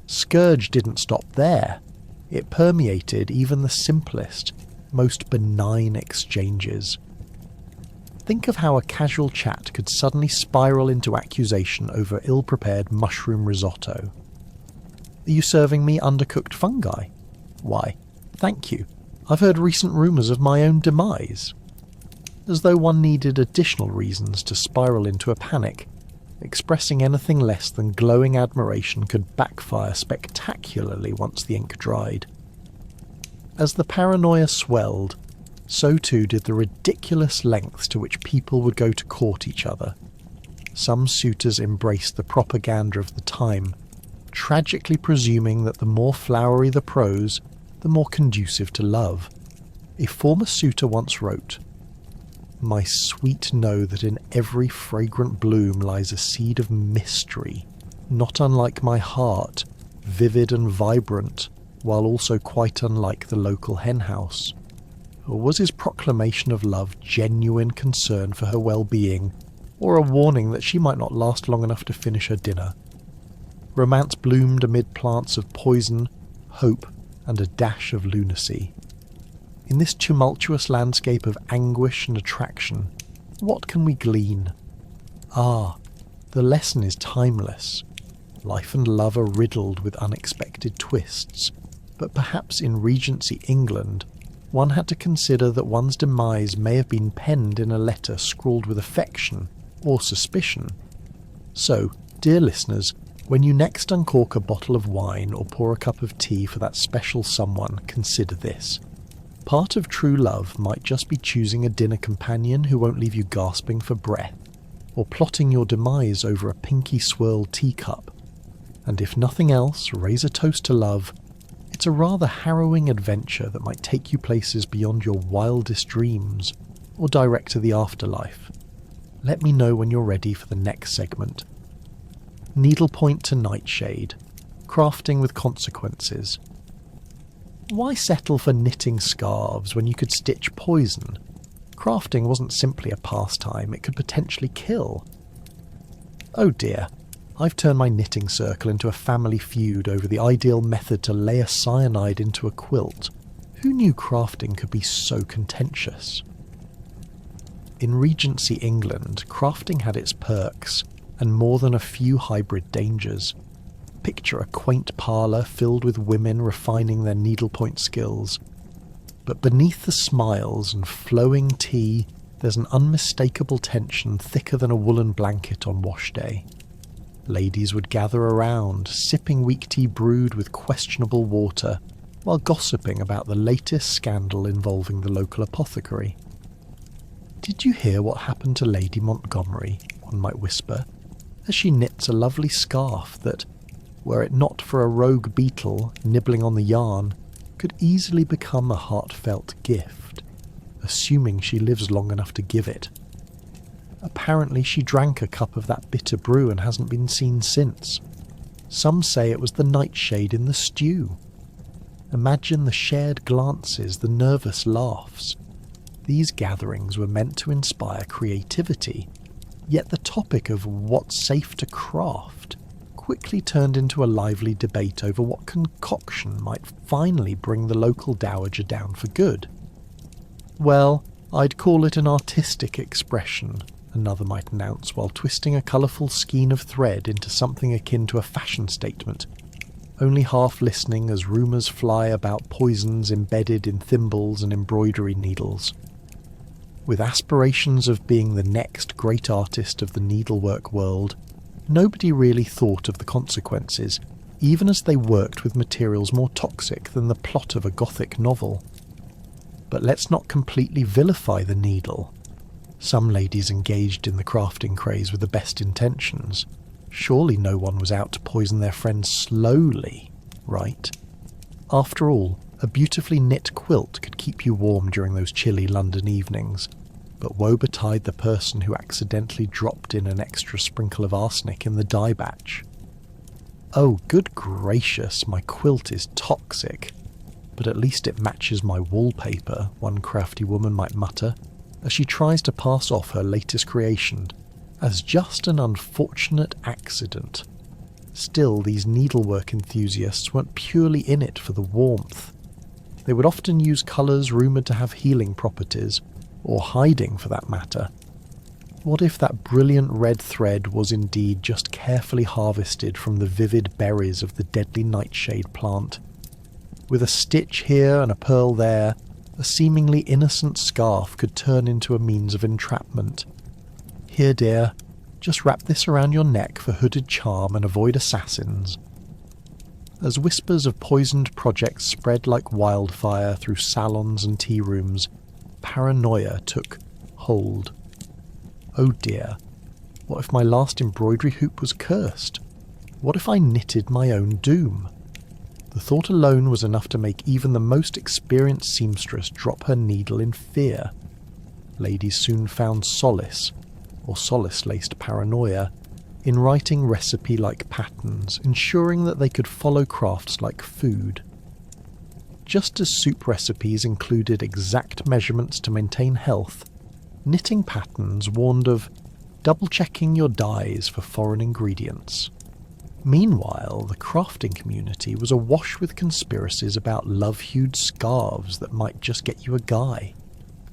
Scourge didn't stop there. It permeated even the simplest, most benign exchanges. Think of how a casual chat could suddenly spiral into accusation over ill-prepared mushroom risotto. Are you serving me undercooked fungi? Why, thank you. I've heard recent rumours of my own demise. As though one needed additional reasons to spiral into a panic, expressing anything less than glowing admiration could backfire spectacularly once the ink dried. As the paranoia swelled, so too did the ridiculous lengths to which people would go to court each other. Some suitors embraced the propaganda of the time, tragically presuming that the more flowery the prose, the more conducive to love. A former suitor once wrote, My sweet know that in every fragrant bloom lies a seed of mystery, not unlike my heart, vivid and vibrant, while also quite unlike the local henhouse. Or was his proclamation of love genuine concern for her well-being, or a warning that she might not last long enough to finish her dinner? Romance bloomed amid plants of poison, hope, and a dash of lunacy. In this tumultuous landscape of anguish and attraction, what can we glean? Ah, the lesson is timeless. Life and love are riddled with unexpected twists, but perhaps in Regency England, one had to consider that one's demise may have been penned in a letter scrawled with affection or suspicion. So, dear listeners, when you next uncork a bottle of wine or pour a cup of tea for that special someone, consider this. Part of true love might just be choosing a dinner companion who won't leave you gasping for breath, or plotting your demise over a pinky swirled teacup. And if nothing else, raise a toast to love. It's a rather harrowing adventure that might take you places beyond your wildest dreams, or direct to the afterlife. Let me know when you're ready for the next segment. Needlepoint to nightshade. Crafting with consequences. Why settle for knitting scarves when you could stitch poison? Crafting wasn't simply a pastime, it could potentially kill. Oh dear, I've turned my knitting circle into a family feud over the ideal method to layer cyanide into a quilt. Who knew crafting could be so contentious? In Regency England, crafting had its perks, and more than a few hybrid dangers. Picture a quaint parlour filled with women refining their needlepoint skills. But beneath the smiles and flowing tea, there's an unmistakable tension thicker than a woolen blanket on wash day. Ladies would gather around, sipping weak tea brewed with questionable water, while gossiping about the latest scandal involving the local apothecary. "Did you hear what happened to Lady Montgomery?" one might whisper, as she knits a lovely scarf that, were it not for a rogue beetle nibbling on the yarn, could easily become a heartfelt gift, assuming she lives long enough to give it. Apparently she drank a cup of that bitter brew and hasn't been seen since. Some say it was the nightshade in the stew. Imagine the shared glances, the nervous laughs. These gatherings were meant to inspire creativity, yet the topic of what's safe to craft quickly turned into a lively debate over what concoction might finally bring the local dowager down for good. "Well, I'd call it an artistic expression," another might announce while twisting a colourful skein of thread into something akin to a fashion statement, only half listening as rumours fly about poisons embedded in thimbles and embroidery needles. With aspirations of being the next great artist of the needlework world, nobody really thought of the consequences, even as they worked with materials more toxic than the plot of a Gothic novel. But let's not completely vilify the needle. Some ladies engaged in the crafting craze with the best intentions. Surely no one was out to poison their friends slowly, right? After all, a beautifully knit quilt could keep you warm during those chilly London evenings, but woe betide the person who accidentally dropped in an extra sprinkle of arsenic in the dye batch. "Oh, good gracious, my quilt is toxic, but at least it matches my wallpaper," one crafty woman might mutter, as she tries to pass off her latest creation as just an unfortunate accident. Still, these needlework enthusiasts weren't purely in it for the warmth. They would often use colours rumoured to have healing properties, or hiding for that matter. What if that brilliant red thread was indeed just carefully harvested from the vivid berries of the deadly nightshade plant? With a stitch here and a pearl there, a seemingly innocent scarf could turn into a means of entrapment. "Here, dear, just wrap this around your neck for hooded charm and avoid assassins." As whispers of poisoned projects spread like wildfire through salons and tea rooms, paranoia took hold. Oh dear, what if my last embroidery hoop was cursed? What if I knitted my own doom? The thought alone was enough to make even the most experienced seamstress drop her needle in fear. ladies soon found solace, or solace-laced paranoia, in writing recipe-like patterns, ensuring that they could follow crafts like food. Just as soup recipes included exact measurements to maintain health, knitting patterns warned of double-checking your dyes for foreign ingredients. Meanwhile, the crafting community was awash with conspiracies about love-hued scarves that might just get you a guy,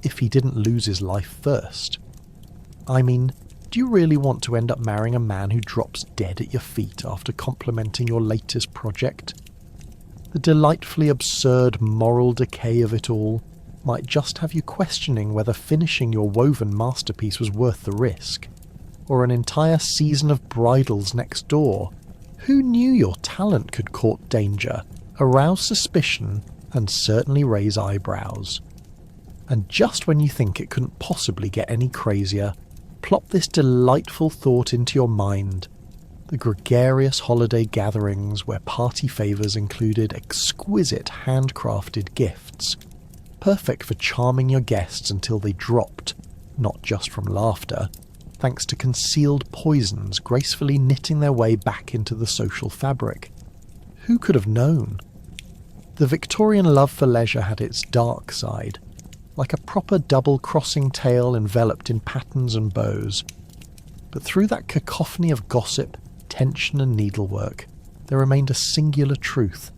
if he didn't lose his life first. I mean, do you really want to end up marrying a man who drops dead at your feet after complimenting your latest project? The delightfully absurd moral decay of it all might just have you questioning whether finishing your woven masterpiece was worth the risk, or an entire season of bridals next door. Who knew your talent could court danger, arouse suspicion, and certainly raise eyebrows? And just when you think it couldn't possibly get any crazier, plop this delightful thought into your mind. The gregarious holiday gatherings where party favours included exquisite handcrafted gifts, perfect for charming your guests until they dropped, not just from laughter, thanks to concealed poisons gracefully knitting their way back into the social fabric. Who could have known? The Victorian love for leisure had its dark side, like a proper double-crossing tale enveloped in patterns and bows. But through that cacophony of gossip, tension and needlework, there remained a singular truth.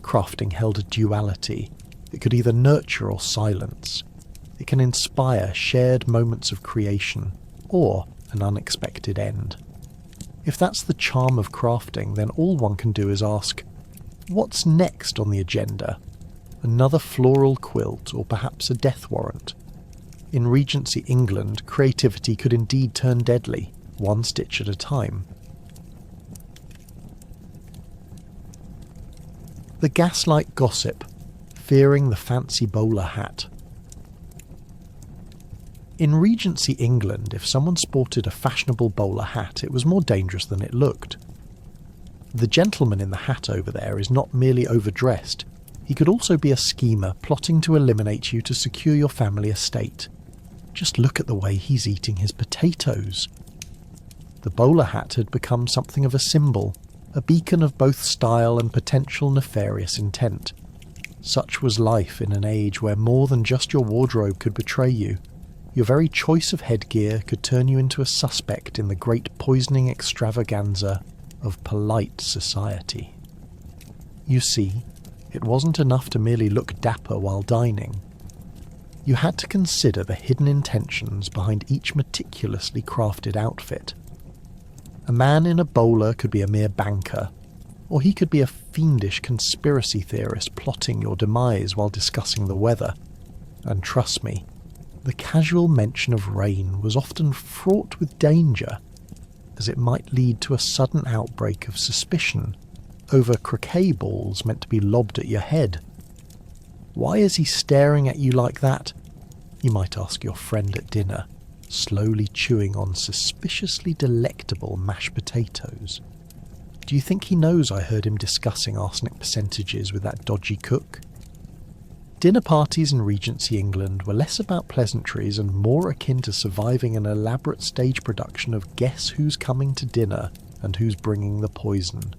Crafting held a duality. It could either nurture or silence. It can inspire shared moments of creation, or an unexpected end. If that's the charm of crafting, then all one can do is ask, what's next on the agenda? Another floral quilt, or perhaps a death warrant? In Regency England, creativity could indeed turn deadly, one stitch at a time. The gaslight gossip, fearing the fancy bowler hat. In Regency England, if someone sported a fashionable bowler hat, it was more dangerous than it looked. The gentleman in the hat over there is not merely overdressed, he could also be a schemer plotting to eliminate you to secure your family estate. Just look at the way he's eating his potatoes. The bowler hat had become something of a symbol, a beacon of both style and potential nefarious intent. Such was life in an age where more than just your wardrobe could betray you. Your very choice of headgear could turn you into a suspect in the great poisoning extravaganza of polite society. You see, it wasn't enough to merely look dapper while dining. You had to consider the hidden intentions behind each meticulously crafted outfit. A man in a bowler could be a mere banker, or he could be a fiendish conspiracy theorist plotting your demise while discussing the weather. And trust me, the casual mention of rain was often fraught with danger, as it might lead to a sudden outbreak of suspicion over croquet balls meant to be lobbed at your head. Why is he staring at you like that? You might ask your friend at dinner, slowly chewing on suspiciously delectable mashed potatoes. Do you think he knows I heard him discussing arsenic percentages with that dodgy cook? Dinner parties in Regency England were less about pleasantries and more akin to surviving an elaborate stage production of Guess Who's Coming to Dinner and Who's Bringing the Poison.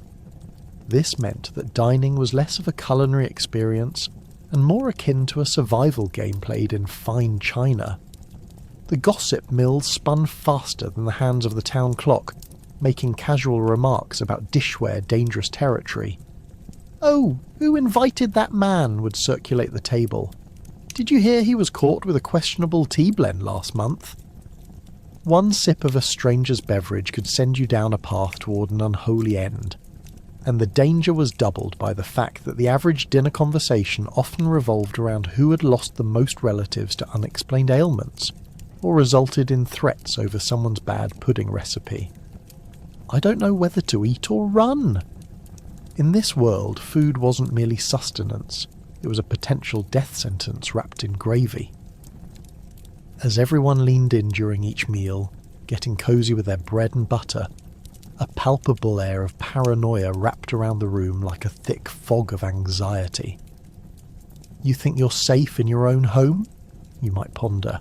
This meant that dining was less of a culinary experience and more akin to a survival game played in fine china. The gossip mill spun faster than the hands of the town clock, making casual remarks about dishware dangerous territory. "Oh, who invited that man?" would circulate the table. "Did you hear he was caught with a questionable tea blend last month?" One sip of a stranger's beverage could send you down a path toward an unholy end, and the danger was doubled by the fact that the average dinner conversation often revolved around who had lost the most relatives to unexplained ailments, or resulted in threats over someone's bad pudding recipe. I don't know whether to eat or run. In this world, food wasn't merely sustenance, it was a potential death sentence wrapped in gravy. As everyone leaned in during each meal, getting cosy with their bread and butter, a palpable air of paranoia wrapped around the room like a thick fog of anxiety. You think you're safe in your own home? You might ponder,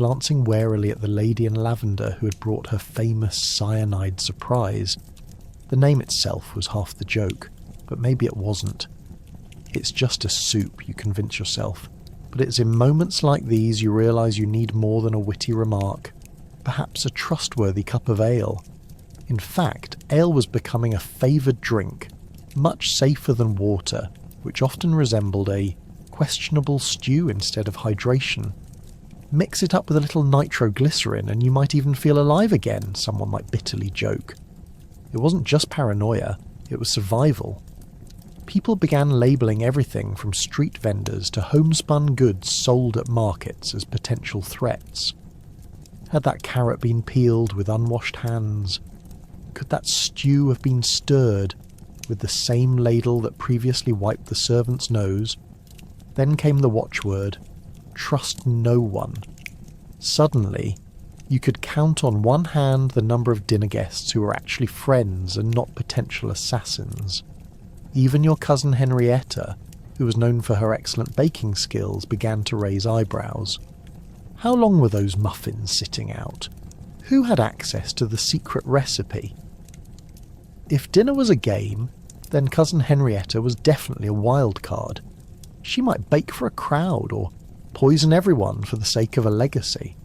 glancing warily at the lady in lavender who had brought her famous cyanide surprise. The name itself was half the joke, but maybe it wasn't. It's just a soup, you convince yourself, but it's in moments like these you realise you need more than a witty remark, perhaps a trustworthy cup of ale. In fact, ale was becoming a favoured drink, much safer than water, which often resembled a questionable stew instead of hydration. Mix it up with a little nitroglycerin and you might even feel alive again, someone might bitterly joke. It wasn't just paranoia, it was survival. People began labelling everything from street vendors to homespun goods sold at markets as potential threats. Had that carrot been peeled with unwashed hands? Could that stew have been stirred with the same ladle that previously wiped the servant's nose? Then came the watchword, trust no one. Suddenly, you could count on one hand the number of dinner guests who were actually friends and not potential assassins. Even your cousin Henrietta, who was known for her excellent baking skills, began to raise eyebrows. How long were those muffins sitting out? Who had access to the secret recipe? If dinner was a game, then cousin Henrietta was definitely a wild card. She might bake for a crowd or poison everyone for the sake of a legacy.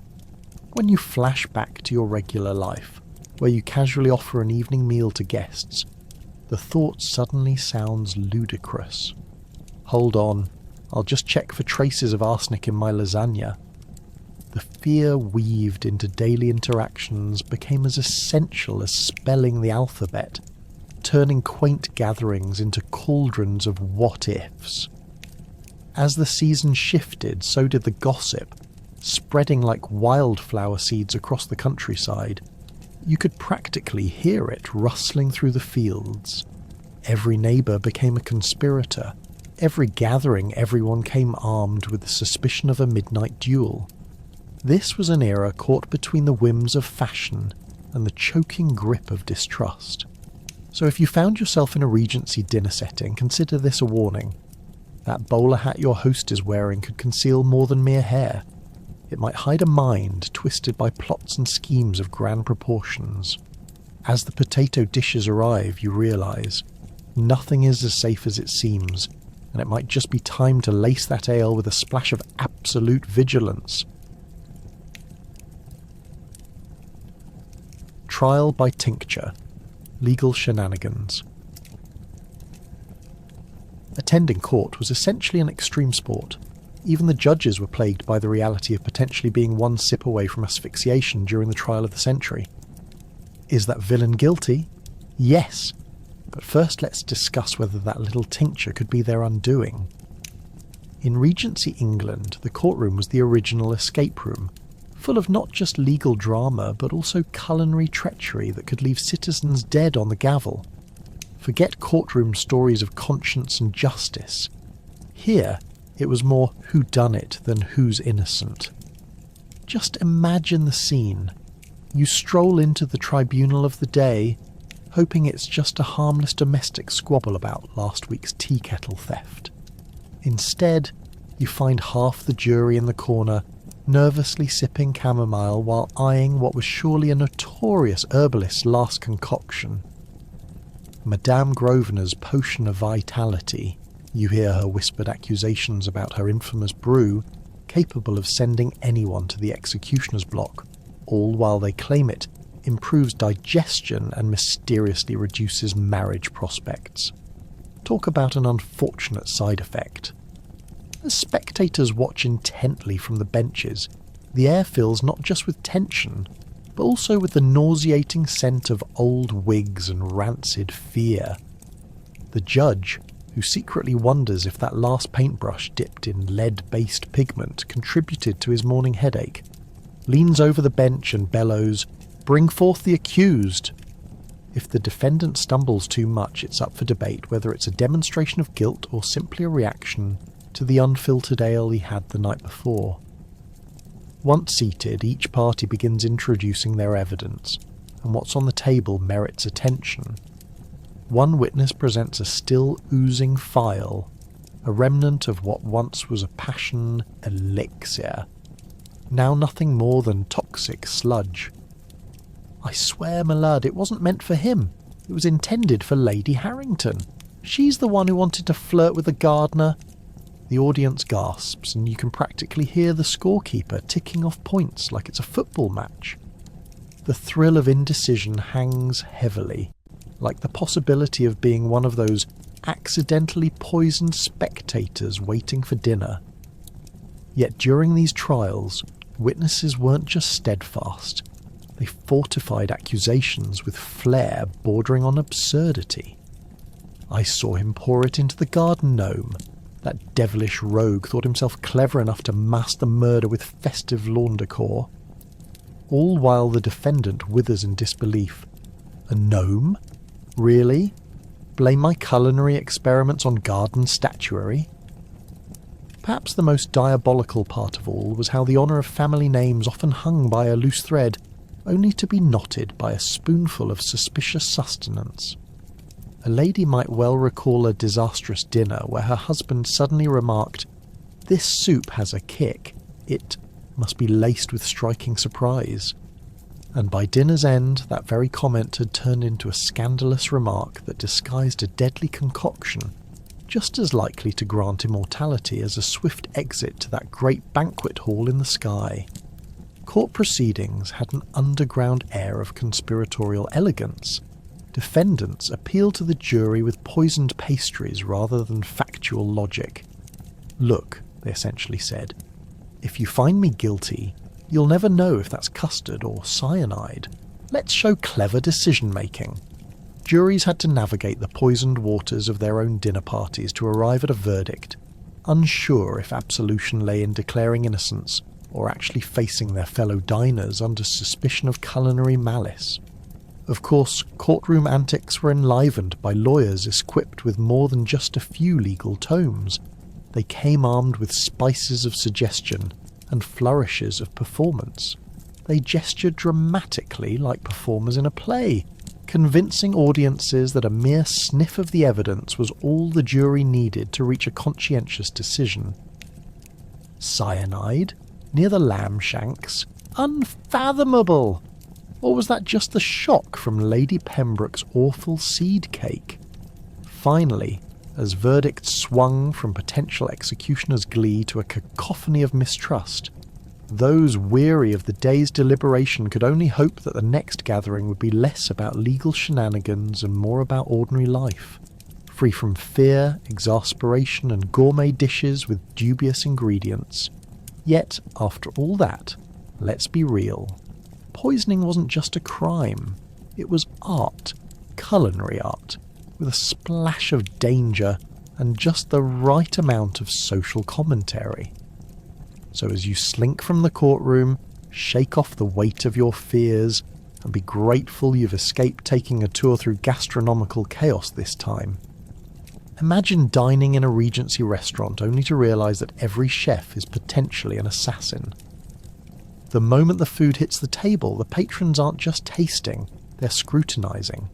When you flash back to your regular life, where you casually offer an evening meal to guests, the thought suddenly sounds ludicrous. Hold on, I'll just check for traces of arsenic in my lasagna. The fear weaved into daily interactions became as essential as spelling the alphabet, turning quaint gatherings into cauldrons of what-ifs. As the season shifted, so did the gossip, spreading like wildflower seeds across the countryside. You could practically hear it rustling through the fields. Every neighbour became a conspirator. Every gathering, everyone came armed with the suspicion of a midnight duel. This was an era caught between the whims of fashion and the choking grip of distrust. So if you found yourself in a Regency dinner setting, consider this a warning. That bowler hat your host is wearing could conceal more than mere hair. It might hide a mind twisted by plots and schemes of grand proportions. As the potato dishes arrive, you realise nothing is as safe as it seems, and it might just be time to lace that ale with a splash of absolute vigilance. Trial by tincture. Legal shenanigans. Attending court was essentially an extreme sport. Even the judges were plagued by the reality of potentially being one sip away from asphyxiation during the trial of the century. Is that villain guilty? Yes. But first let's discuss whether that little tincture could be their undoing. In Regency England, the courtroom was the original escape room, full of not just legal drama but also culinary treachery that could leave citizens dead on the gavel. Forget courtroom stories of conscience and justice. Here, it was more whodunit than who's innocent. Just imagine the scene. You stroll into the tribunal of the day, hoping it's just a harmless domestic squabble about last week's tea kettle theft. Instead, you find half the jury in the corner, nervously sipping chamomile while eyeing what was surely a notorious herbalist's last concoction. Madame Grosvenor's potion of vitality. You hear her whispered accusations about her infamous brew, capable of sending anyone to the executioner's block, all while they claim it improves digestion and mysteriously reduces marriage prospects. Talk about an unfortunate side effect. As spectators watch intently from the benches, the air fills not just with tension, but also with the nauseating scent of old wigs and rancid fear. The judge, who secretly wonders if that last paintbrush dipped in lead-based pigment contributed to his morning headache, leans over the bench and bellows, "Bring forth the accused!" If the defendant stumbles too much, it's up for debate whether it's a demonstration of guilt or simply a reaction to the unfiltered ale he had the night before. Once seated, each party begins introducing their evidence, and what's on the table merits attention. One witness presents a still oozing phial, a remnant of what once was a passion elixir. now nothing more than toxic sludge. "I swear, my lad, it wasn't meant for him. It was intended for Lady Harrington. She's the one who wanted to flirt with the gardener." The audience gasps, and you can practically hear the scorekeeper ticking off points like it's a football match. The thrill of indecision hangs heavily, like the possibility of being one of those accidentally poisoned spectators waiting for dinner. Yet during these trials, witnesses weren't just steadfast. They fortified accusations with flair bordering on absurdity. "I saw him pour it into the garden gnome. That devilish rogue thought himself clever enough to mask the murder with festive lawn decor." All while the defendant withers in disbelief. "A gnome? Really? Blame my culinary experiments on garden statuary?" Perhaps the most diabolical part of all was how the honour of family names often hung by a loose thread, only to be knotted by a spoonful of suspicious sustenance. A lady might well recall a disastrous dinner where her husband suddenly remarked, "This soup has a kick. It must be laced with striking surprise." And by dinner's end, that very comment had turned into a scandalous remark that disguised a deadly concoction, just as likely to grant immortality as a swift exit to that great banquet hall in the sky. Court proceedings had an underground air of conspiratorial elegance. Defendants appealed to the jury with poisoned pastries rather than factual logic. "Look," they essentially said, "if you find me guilty, you'll never know if that's custard or cyanide. Let's show clever decision-making." Juries had to navigate the poisoned waters of their own dinner parties to arrive at a verdict, unsure if absolution lay in declaring innocence or actually facing their fellow diners under suspicion of culinary malice. Of course, courtroom antics were enlivened by lawyers equipped with more than just a few legal tomes. They came armed with spices of suggestion and flourishes of performance. They gestured dramatically like performers in a play, convincing audiences that a mere sniff of the evidence was all the jury needed to reach a conscientious decision. Cyanide? Near the lamb shanks? Unfathomable! Or was that just the shock from Lady Pembroke's awful seed cake? Finally, as verdicts swung from potential executioner's glee to a cacophony of mistrust, those weary of the day's deliberation could only hope that the next gathering would be less about legal shenanigans and more about ordinary life, free from fear, exasperation, and gourmet dishes with dubious ingredients. Yet, after all that, let's be real. Poisoning wasn't just a crime. It was art, culinary art, with a splash of danger and just the right amount of social commentary. So as you slink from the courtroom, shake off the weight of your fears, and be grateful you've escaped taking a tour through gastronomical chaos this time. Imagine dining in a Regency restaurant only to realise that every chef is potentially an assassin. The moment the food hits the table, the patrons aren't just tasting, they're scrutinising.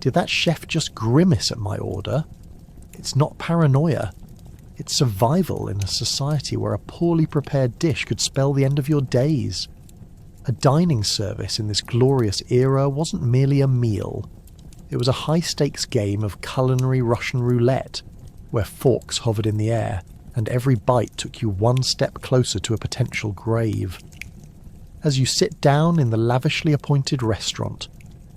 Did that chef just grimace at my order? It's not paranoia. It's survival in a society where a poorly prepared dish could spell the end of your days. A dining service in this glorious era wasn't merely a meal. It was a high-stakes game of culinary Russian roulette, where forks hovered in the air, and every bite took you one step closer to a potential grave. As you sit down in the lavishly appointed restaurant,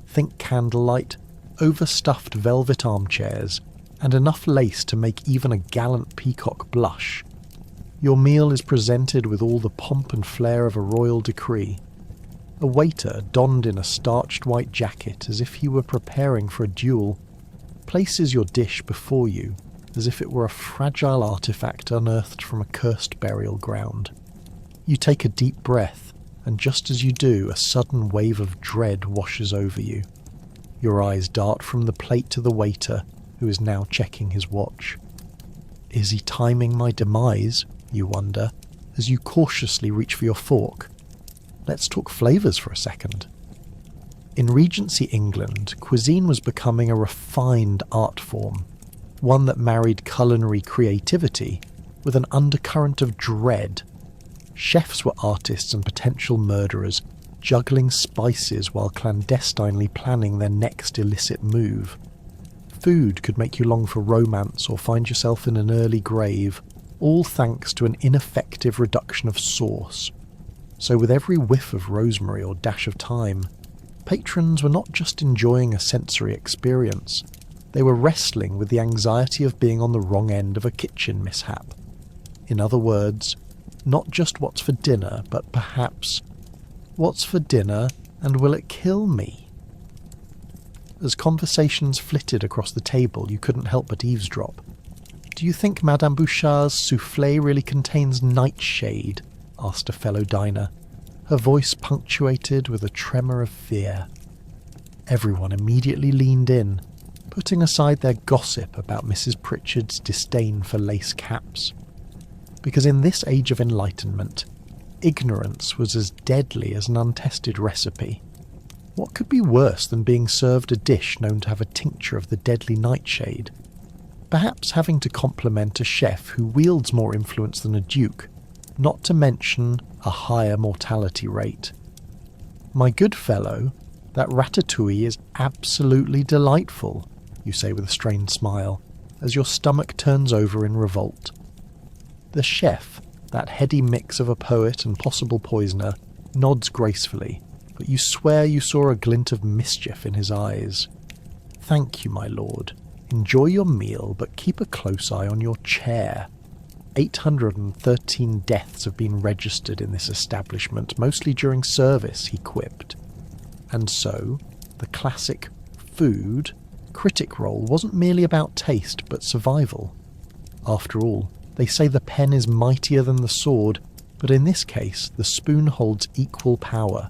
think candlelight, overstuffed velvet armchairs, and enough lace to make even a gallant peacock blush. Your meal is presented with all the pomp and flair of a royal decree. A waiter, donned in a starched white jacket as if he were preparing for a duel, places your dish before you as if it were a fragile artifact unearthed from a cursed burial ground. You take a deep breath, and just as you do, a sudden wave of dread washes over you. Your eyes dart from the plate to the waiter, who is now checking his watch. Is he timing my demise, you wonder, as you cautiously reach for your fork? Let's talk flavours for a second. In Regency England, cuisine was becoming a refined art form, one that married culinary creativity with an undercurrent of dread. Chefs were artists and potential murderers, juggling spices while clandestinely planning their next illicit move. Food could make you long for romance or find yourself in an early grave, all thanks to an ineffective reduction of sauce. So with every whiff of rosemary or dash of thyme, patrons were not just enjoying a sensory experience, they were wrestling with the anxiety of being on the wrong end of a kitchen mishap. In other words, not just what's for dinner, but perhaps, what's for dinner and will it kill me? As conversations flitted across the table, you couldn't help but eavesdrop. Do you think Madame Bouchard's soufflé really contains nightshade? Asked a fellow diner, her voice punctuated with a tremor of fear. Everyone immediately leaned in, putting aside their gossip about Mrs. Pritchard's disdain for lace caps. Because in this age of enlightenment, ignorance was as deadly as an untested recipe. What could be worse than being served a dish known to have a tincture of the deadly nightshade? Perhaps having to compliment a chef who wields more influence than a duke, not to mention a higher mortality rate. My good fellow, that ratatouille is absolutely delightful, you say with a strained smile, as your stomach turns over in revolt. The chef, that heady mix of a poet and possible poisoner, nods gracefully, but you swear you saw a glint of mischief in his eyes. Thank you, my lord. Enjoy your meal, but keep a close eye on your chair. 813 deaths have been registered in this establishment, mostly during service, he quipped. And so, the classic food critic role wasn't merely about taste, but survival. After all, they say the pen is mightier than the sword, but in this case, the spoon holds equal power.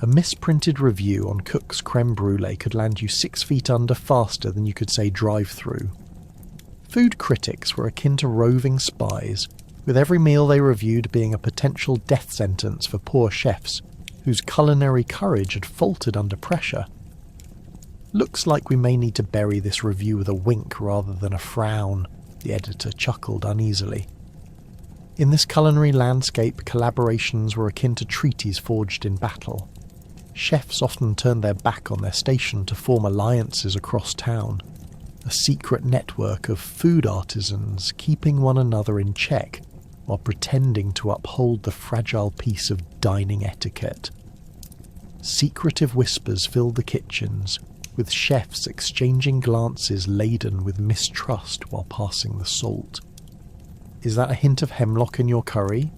A misprinted review on Cook's creme brulee could land you 6 feet under faster than you could say drive-through. Food critics were akin to roving spies, with every meal they reviewed being a potential death sentence for poor chefs, whose culinary courage had faltered under pressure. Looks like we may need to bury this review with a wink rather than a frown, the editor chuckled uneasily. In this culinary landscape, collaborations were akin to treaties forged in battle. Chefs often turned their back on their station to form alliances across town, a secret network of food artisans keeping one another in check while pretending to uphold the fragile piece of dining etiquette. Secretive whispers filled the kitchens, with chefs exchanging glances laden with mistrust while passing the salt. Is that a hint of hemlock in your curry?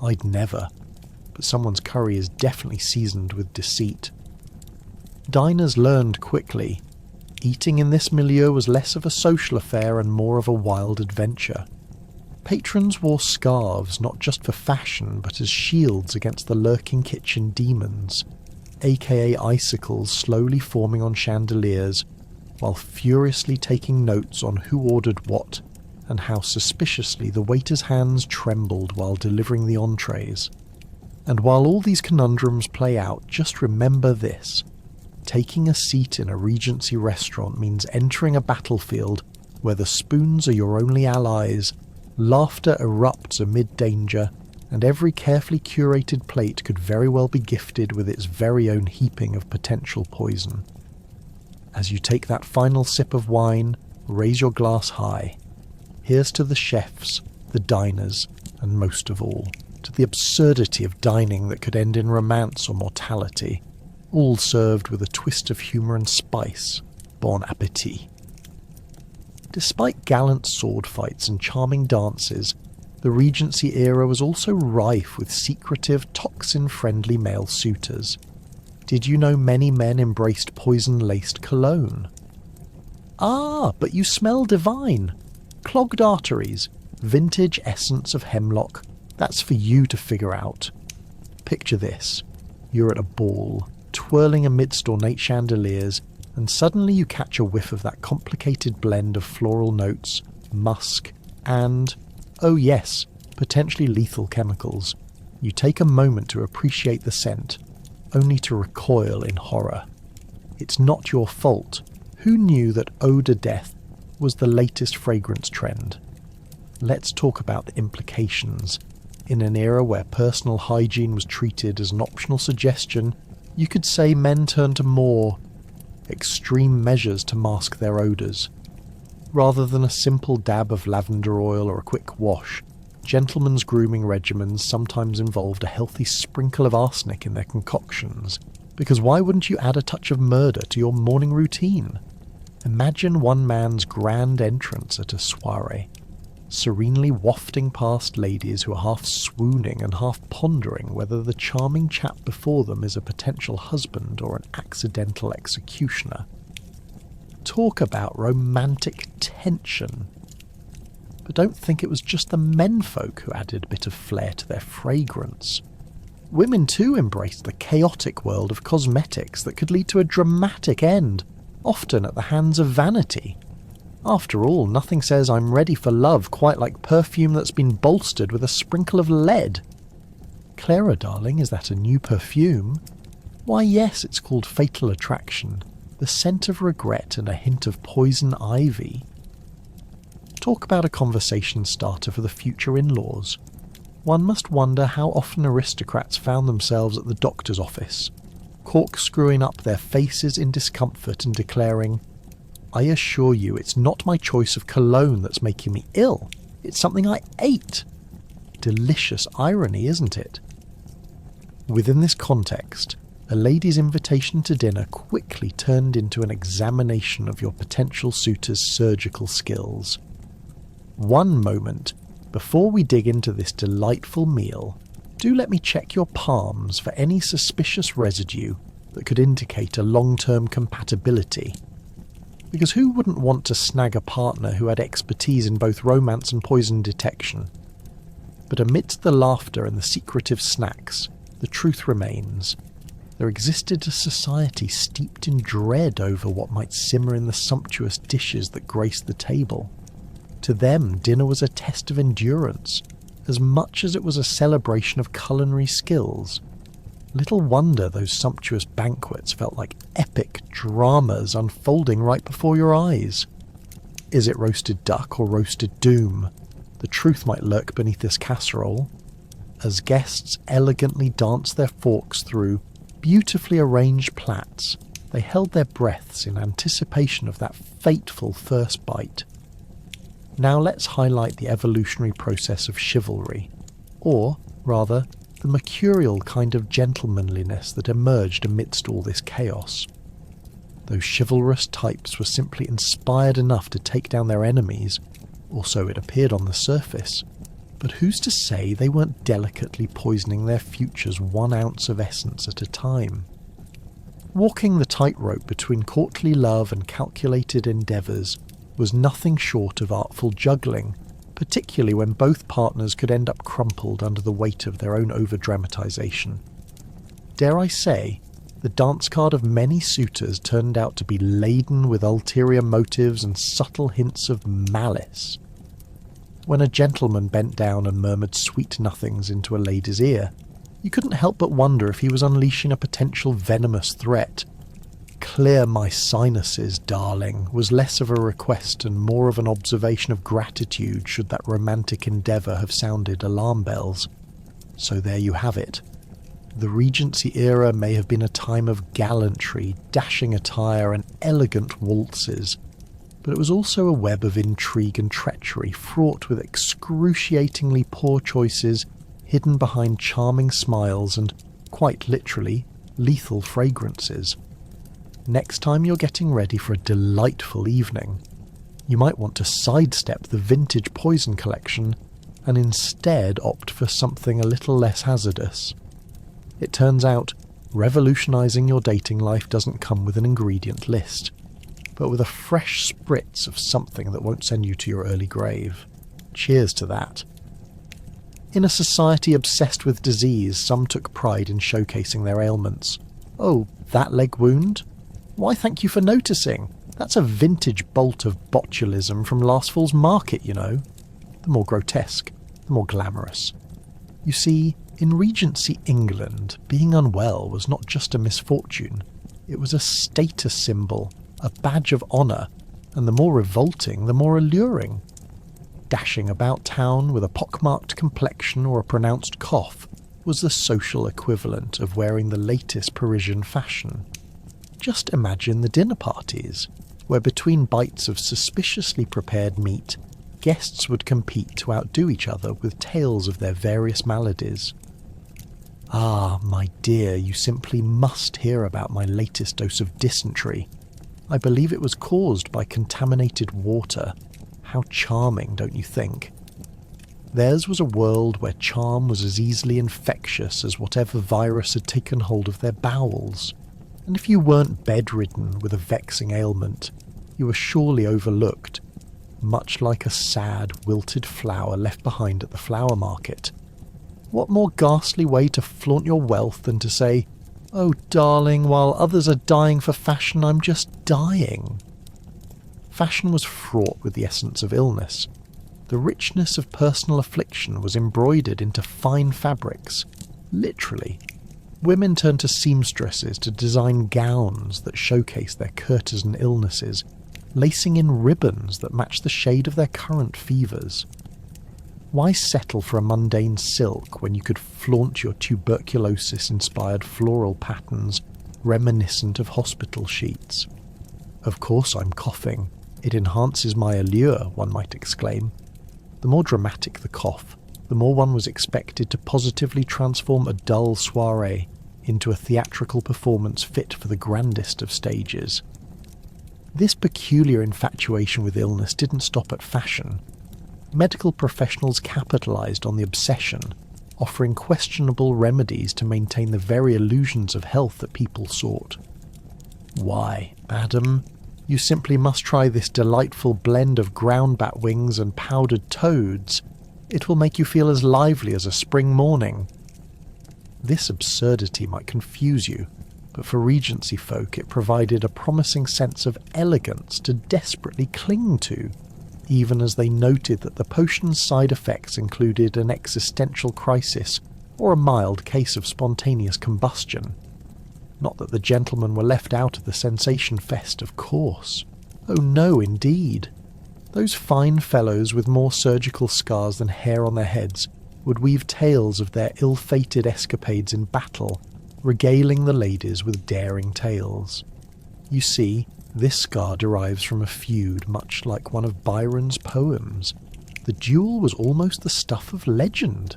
I'd never. But someone's curry is definitely seasoned with deceit. Diners learned quickly. Eating in this milieu was less of a social affair and more of a wild adventure. Patrons wore scarves not just for fashion but as shields against the lurking kitchen demons, aka icicles slowly forming on chandeliers, while furiously taking notes on who ordered what and how suspiciously the waiter's hands trembled while delivering the entrees. And while all these conundrums play out, just remember this. Taking a seat in a Regency restaurant means entering a battlefield where the spoons are your only allies, laughter erupts amid danger, and every carefully curated plate could very well be gifted with its very own heaping of potential poison. As you take that final sip of wine, raise your glass high. Here's to the chefs, the diners, and most of all, to the absurdity of dining that could end in romance or mortality, all served with a twist of humour and spice. Bon appétit. Despite gallant sword fights and charming dances, the Regency era was also rife with secretive, toxin-friendly male suitors. Did you know many men embraced poison-laced cologne? Ah, but you smell divine. Clogged arteries, vintage essence of hemlock, that's for you to figure out. Picture this. You're at a ball, twirling amidst ornate chandeliers, and suddenly you catch a whiff of that complicated blend of floral notes, musk, and, oh yes, potentially lethal chemicals. You take a moment to appreciate the scent, only to recoil in horror. It's not your fault. Who knew that odour death was the latest fragrance trend? Let's talk about the implications. In an era where personal hygiene was treated as an optional suggestion, you could say men turned to more extreme measures to mask their odours. Rather than a simple dab of lavender oil or a quick wash, gentlemen's grooming regimens sometimes involved a healthy sprinkle of arsenic in their concoctions, because why wouldn't you add a touch of murder to your morning routine? Imagine one man's grand entrance at a soiree, serenely wafting past ladies who are half swooning and half pondering whether the charming chap before them is a potential husband or an accidental executioner. Talk about romantic tension. But don't think it was just the menfolk who added a bit of flair to their fragrance. Women too embraced the chaotic world of cosmetics that could lead to a dramatic end, often at the hands of vanity. After all, nothing says I'm ready for love quite like perfume that's been bolstered with a sprinkle of lead. Clara, darling, is that a new perfume? Why yes, it's called Fatal Attraction, the scent of regret and a hint of poison ivy. Talk about a conversation starter for the future in-laws. One must wonder how often aristocrats found themselves at the doctor's office, corkscrewing up their faces in discomfort and declaring, I assure you it's not my choice of cologne that's making me ill, it's something I ate. Delicious irony, isn't it? Within this context, a lady's invitation to dinner quickly turned into an examination of your potential suitor's surgical skills. One moment, before we dig into this delightful meal, do let me check your palms for any suspicious residue that could indicate a long-term compatibility. Because who wouldn't want to snag a partner who had expertise in both romance and poison detection? But amidst the laughter and the secretive snacks, the truth remains. There existed a society steeped in dread over what might simmer in the sumptuous dishes that graced the table. To them, dinner was a test of endurance, as much as it was a celebration of culinary skills. Little wonder those sumptuous banquets felt like epic dramas unfolding right before your eyes. Is it roasted duck or roasted doom? The truth might lurk beneath this casserole. As guests elegantly danced their forks through beautifully arranged plats, they held their breaths in anticipation of that fateful first bite. Now let's highlight the evolutionary process of chivalry, or, rather, the mercurial kind of gentlemanliness that emerged amidst all this chaos. Those chivalrous types were simply inspired enough to take down their enemies, or so it appeared on the surface, but who's to say they weren't delicately poisoning their futures 1 ounce of essence at a time? Walking the tightrope between courtly love and calculated endeavours was nothing short of artful juggling, particularly when both partners could end up crumpled under the weight of their own over-dramatisation. Dare I say, the dance card of many suitors turned out to be laden with ulterior motives and subtle hints of malice. When a gentleman bent down and murmured sweet nothings into a lady's ear, you couldn't help but wonder if he was unleashing a potential venomous threat. Clear my sinuses, darling, was less of a request and more of an observation of gratitude should that romantic endeavour have sounded alarm bells. So there you have it. The Regency era may have been a time of gallantry, dashing attire and elegant waltzes, but it was also a web of intrigue and treachery fraught with excruciatingly poor choices hidden behind charming smiles and, quite literally, lethal fragrances. Next time you're getting ready for a delightful evening, you might want to sidestep the vintage poison collection and instead opt for something a little less hazardous. It turns out, revolutionising your dating life doesn't come with an ingredient list, but with a fresh spritz of something that won't send you to your early grave. Cheers to that. In a society obsessed with disease, some took pride in showcasing their ailments. Oh, that leg wound? Why, thank you for noticing. That's a vintage bolt of botulism from last fall's market, you know. The more grotesque, the more glamorous. You see, in Regency England, being unwell was not just a misfortune. It was a status symbol, a badge of honour, and the more revolting, the more alluring. Dashing about town with a pockmarked complexion or a pronounced cough was the social equivalent of wearing the latest Parisian fashion. Just imagine the dinner parties, where between bites of suspiciously prepared meat, guests would compete to outdo each other with tales of their various maladies. "Ah, my dear, you simply must hear about my latest dose of dysentery. I believe it was caused by contaminated water. How charming, don't you think?" Theirs was a world where charm was as easily infectious as whatever virus had taken hold of their bowels. And if you weren't bedridden with a vexing ailment, you were surely overlooked, much like a sad, wilted flower left behind at the flower market. What more ghastly way to flaunt your wealth than to say, "Oh, darling, while others are dying for fashion, I'm just dying." Fashion was fraught with the essence of illness. The richness of personal affliction was embroidered into fine fabrics, literally. Women turned to seamstresses to design gowns that showcase their courtesan illnesses, lacing in ribbons that match the shade of their current fevers. Why settle for a mundane silk when you could flaunt your tuberculosis-inspired floral patterns reminiscent of hospital sheets? Of course I'm coughing. It enhances my allure, one might exclaim. The more dramatic the cough, the more one was expected to positively transform a dull soirée into a theatrical performance fit for the grandest of stages. This peculiar infatuation with illness didn't stop at fashion. Medical professionals capitalized on the obsession, offering questionable remedies to maintain the very illusions of health that people sought. "Why, madam, you simply must try this delightful blend of ground bat wings and powdered toads. It will make you feel as lively as a spring morning." This absurdity might confuse you, but for Regency folk it provided a promising sense of elegance to desperately cling to, even as they noted that the potion's side effects included an existential crisis or a mild case of spontaneous combustion. Not that the gentlemen were left out of the sensation fest, of course. Oh no, indeed. Those fine fellows with more surgical scars than hair on their heads would weave tales of their ill-fated escapades in battle, regaling the ladies with daring tales. You see, this scar derives from a feud much like one of Byron's poems. The duel was almost the stuff of legend.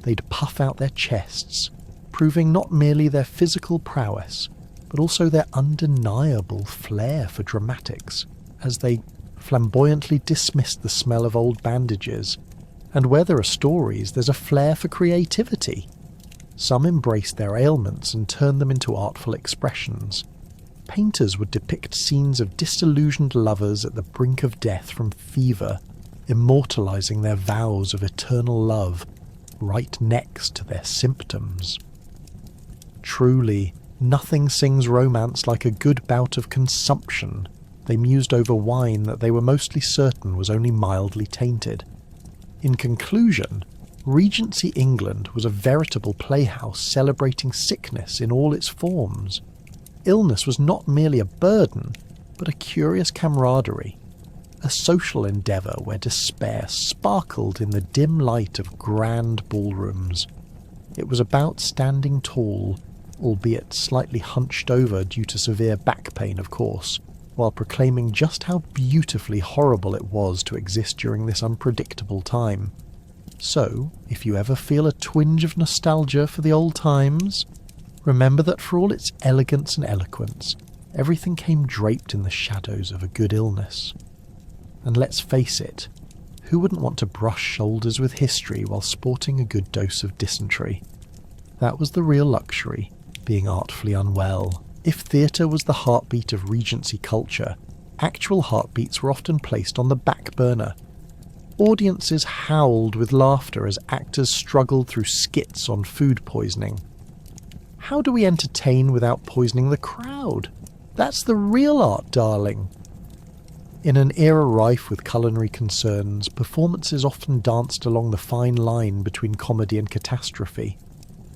They'd puff out their chests, proving not merely their physical prowess, but also their undeniable flair for dramatics, as they flamboyantly dismissed the smell of old bandages. And where there are stories, there's a flair for creativity. Some embraced their ailments and turned them into artful expressions. Painters would depict scenes of disillusioned lovers at the brink of death from fever, immortalizing their vows of eternal love right next to their symptoms. Truly, nothing sings romance like a good bout of consumption. They mused over wine that they were mostly certain was only mildly tainted. In conclusion, Regency England was a veritable playhouse celebrating sickness in all its forms. Illness was not merely a burden, but a curious camaraderie, a social endeavour where despair sparkled in the dim light of grand ballrooms. It was about standing tall, albeit slightly hunched over due to severe back pain, of course, while proclaiming just how beautifully horrible it was to exist during this unpredictable time. So, if you ever feel a twinge of nostalgia for the old times, remember that for all its elegance and eloquence, everything came draped in the shadows of a good illness. And let's face it, who wouldn't want to brush shoulders with history while sporting a good dose of dysentery? That was the real luxury, being artfully unwell. If theatre was the heartbeat of Regency culture, actual heartbeats were often placed on the back burner. Audiences howled with laughter as actors struggled through skits on food poisoning. How do we entertain without poisoning the crowd? That's the real art, darling. In an era rife with culinary concerns, performances often danced along the fine line between comedy and catastrophe,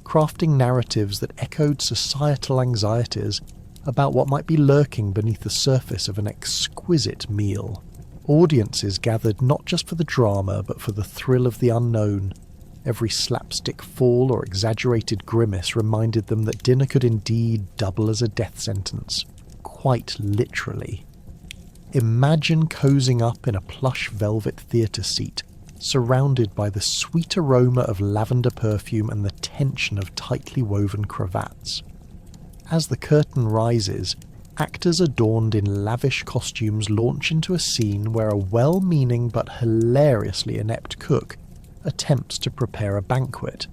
crafting narratives that echoed societal anxieties about what might be lurking beneath the surface of an exquisite meal. Audiences gathered not just for the drama, but for the thrill of the unknown. Every slapstick fall or exaggerated grimace reminded them that dinner could indeed double as a death sentence. Quite literally. Imagine cozing up in a plush velvet theatre seat, surrounded by the sweet aroma of lavender perfume and the tension of tightly woven cravats. As the curtain rises, actors adorned in lavish costumes launch into a scene where a well-meaning but hilariously inept cook attempts to prepare a banquet.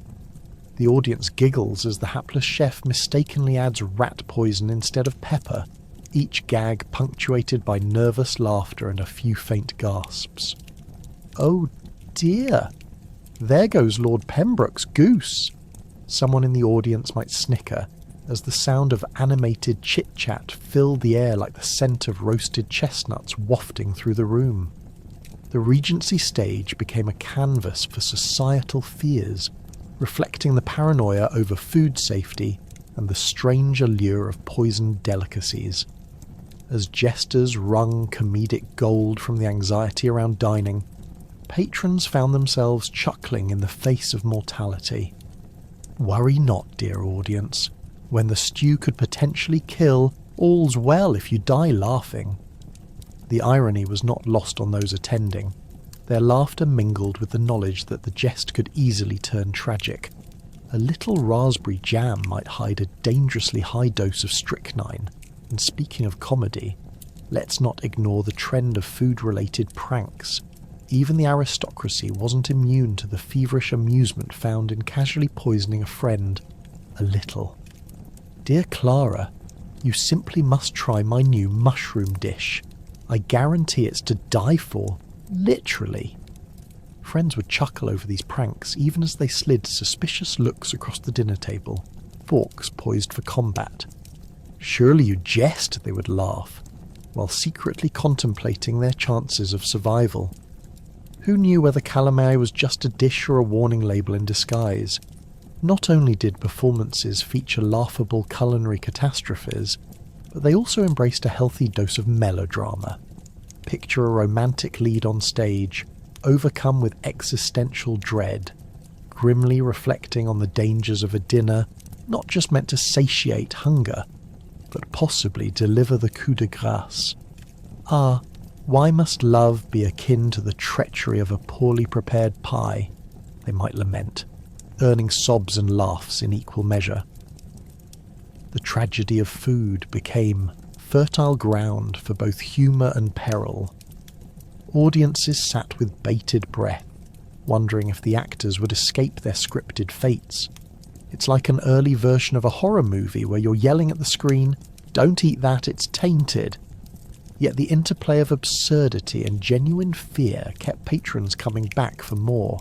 The audience giggles as the hapless chef mistakenly adds rat poison instead of pepper, each gag punctuated by nervous laughter and a few faint gasps. "Oh dear, there goes Lord Pembroke's goose," someone in the audience might snicker, as the sound of animated chit-chat filled the air like the scent of roasted chestnuts wafting through the room. The Regency stage became a canvas for societal fears, reflecting the paranoia over food safety and the strange allure of poisoned delicacies. As jesters wrung comedic gold from the anxiety around dining, patrons found themselves chuckling in the face of mortality. Worry not, dear audience. When the stew could potentially kill, all's well if you die laughing. The irony was not lost on those attending. Their laughter mingled with the knowledge that the jest could easily turn tragic. A little raspberry jam might hide a dangerously high dose of strychnine. And speaking of comedy, let's not ignore the trend of food-related pranks. Even the aristocracy wasn't immune to the feverish amusement found in casually poisoning a friend. A little. "Dear Clara, you simply must try my new mushroom dish. I guarantee it's to die for. Literally." Friends would chuckle over these pranks even as they slid suspicious looks across the dinner table, forks poised for combat. "Surely you jest," they would laugh, while secretly contemplating their chances of survival. Who knew whether calamari was just a dish or a warning label in disguise? Not only did performances feature laughable culinary catastrophes, but they also embraced a healthy dose of melodrama. Picture a romantic lead on stage, overcome with existential dread, grimly reflecting on the dangers of a dinner not just meant to satiate hunger, but possibly deliver the coup de grace. Ah, why must love be akin to the treachery of a poorly prepared pie? They might lament, earning sobs and laughs in equal measure. The tragedy of food became fertile ground for both humour and peril. Audiences sat with bated breath, wondering if the actors would escape their scripted fates. It's like an early version of a horror movie where you're yelling at the screen, "Don't eat that, it's tainted." Yet the interplay of absurdity and genuine fear kept patrons coming back for more.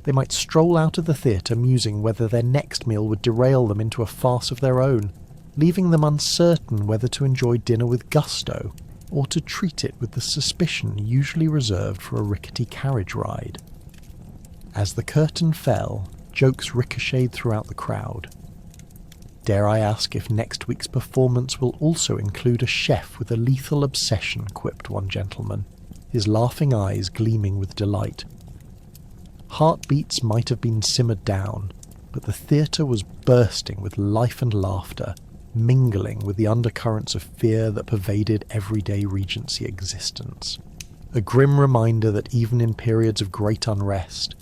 They might stroll out of the theatre musing whether their next meal would derail them into a farce of their own, leaving them uncertain whether to enjoy dinner with gusto or to treat it with the suspicion usually reserved for a rickety carriage ride. As the curtain fell, jokes ricocheted throughout the crowd. "Dare I ask if next week's performance will also include a chef with a lethal obsession?" quipped one gentleman, his laughing eyes gleaming with delight. Heartbeats might have been simmered down, but the theatre was bursting with life and laughter, mingling with the undercurrents of fear that pervaded everyday Regency existence. A grim reminder that even in periods of great unrest,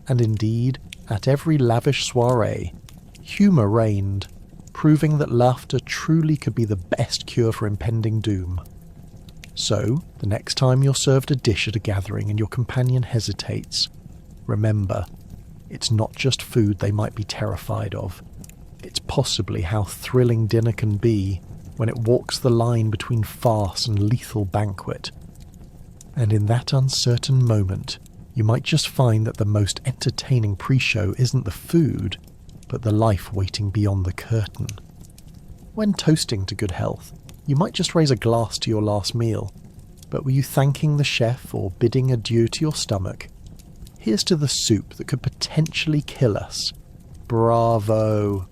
and indeed at every lavish soiree, humour reigned, proving that laughter truly could be the best cure for impending doom. So, the next time you're served a dish at a gathering and your companion hesitates, remember, it's not just food they might be terrified of. It's possibly how thrilling dinner can be when it walks the line between farce and lethal banquet. And in that uncertain moment, you might just find that the most entertaining pre-show isn't the food, but the life waiting beyond the curtain. When toasting to good health, you might just raise a glass to your last meal, but were you thanking the chef or bidding adieu to your stomach? Here's to the soup that could potentially kill us. Bravo!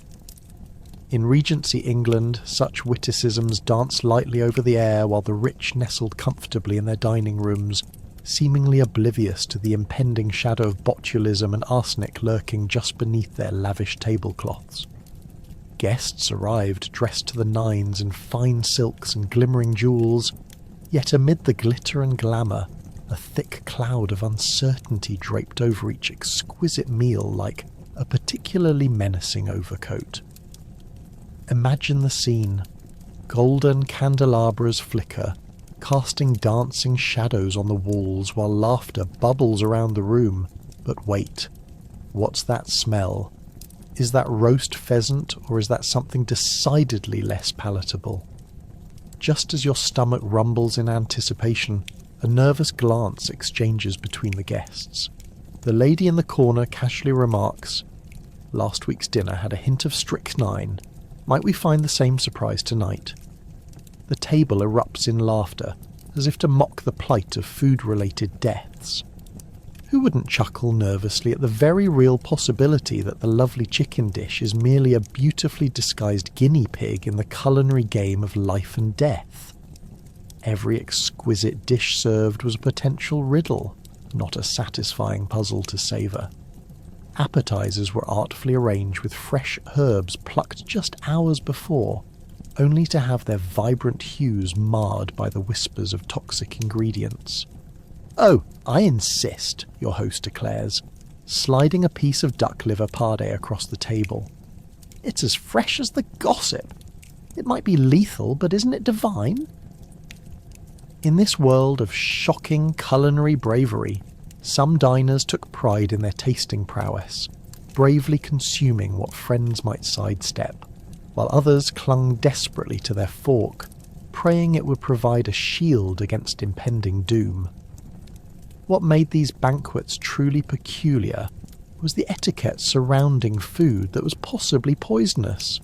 In Regency England, such witticisms danced lightly over the air while the rich nestled comfortably in their dining rooms, seemingly oblivious to the impending shadow of botulism and arsenic lurking just beneath their lavish tablecloths. Guests arrived dressed to the nines in fine silks and glimmering jewels, yet amid the glitter and glamour, a thick cloud of uncertainty draped over each exquisite meal like a particularly menacing overcoat. Imagine the scene. Golden candelabras flicker, casting dancing shadows on the walls while laughter bubbles around the room. But wait, what's that smell? Is that roast pheasant, or is that something decidedly less palatable? Just as your stomach rumbles in anticipation, a nervous glance exchanges between the guests. The lady in the corner casually remarks, "Last week's dinner had a hint of strychnine. Might we find the same surprise tonight?" The table erupts in laughter, as if to mock the plight of food-related deaths. Who wouldn't chuckle nervously at the very real possibility that the lovely chicken dish is merely a beautifully disguised guinea pig in the culinary game of life and death? Every exquisite dish served was a potential riddle, not a satisfying puzzle to savour. Appetizers were artfully arranged with fresh herbs plucked just hours before, only to have their vibrant hues marred by the whispers of toxic ingredients. "Oh, I insist," your host declares, sliding a piece of duck liver pade across the table. "It's as fresh as the gossip. It might be lethal, but isn't it divine?" In this world of shocking culinary bravery, some diners took pride in their tasting prowess, bravely consuming what friends might sidestep, while others clung desperately to their fork, praying it would provide a shield against impending doom. What made these banquets truly peculiar was the etiquette surrounding food that was possibly poisonous.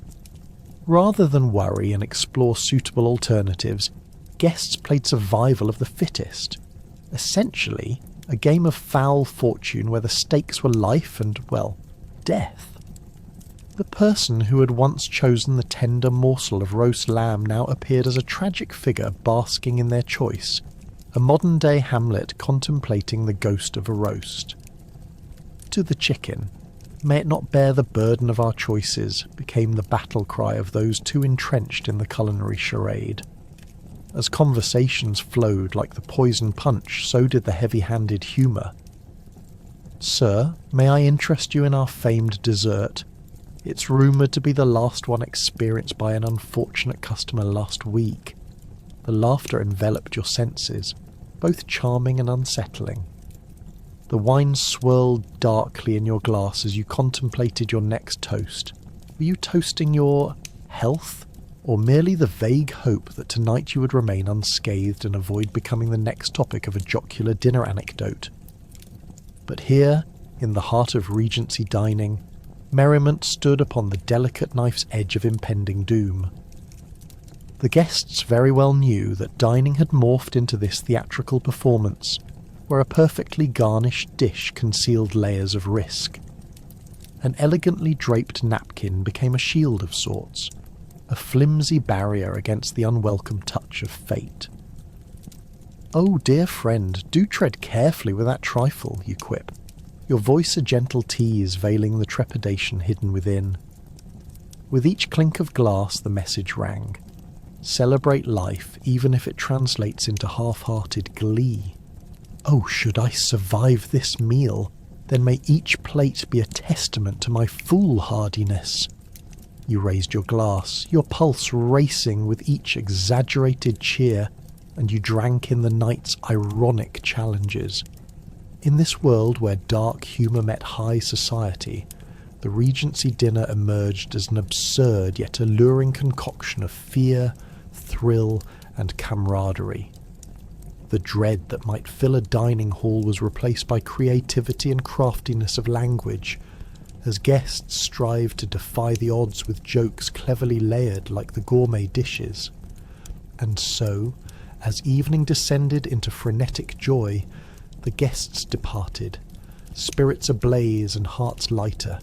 Rather than worry and explore suitable alternatives, guests played survival of the fittest, essentially a game of foul fortune where the stakes were life and, well, death. The person who had once chosen the tender morsel of roast lamb now appeared as a tragic figure basking in their choice, a modern-day Hamlet contemplating the ghost of a roast. To the chicken, "May it not bear the burden of our choices," became the battle cry of those too entrenched in the culinary charade. As conversations flowed like the poison punch, so did the heavy-handed humour. "Sir, may I interest you in our famed dessert? It's rumoured to be the last one experienced by an unfortunate customer last week." The laughter enveloped your senses, both charming and unsettling. The wine swirled darkly in your glass as you contemplated your next toast. Were you toasting your health, or merely the vague hope that tonight you would remain unscathed and avoid becoming the next topic of a jocular dinner anecdote? But here, in the heart of Regency dining, merriment stood upon the delicate knife's edge of impending doom. The guests very well knew that dining had morphed into this theatrical performance, where a perfectly garnished dish concealed layers of risk. An elegantly draped napkin became a shield of sorts, a flimsy barrier against the unwelcome touch of fate. "Oh, dear friend, do tread carefully with that trifle," you quip, your voice a gentle tease veiling the trepidation hidden within. With each clink of glass the message rang. Celebrate life even if it translates into half-hearted glee. "Oh, should I survive this meal, then may each plate be a testament to my foolhardiness." You raised your glass, your pulse racing with each exaggerated cheer, and you drank in the night's ironic challenges. In this world where dark humour met high society, the Regency dinner emerged as an absurd yet alluring concoction of fear, thrill, and camaraderie. The dread that might fill a dining hall was replaced by creativity and craftiness of language, as guests strived to defy the odds with jokes cleverly layered like the gourmet dishes. And so, as evening descended into frenetic joy, the guests departed, spirits ablaze and hearts lighter,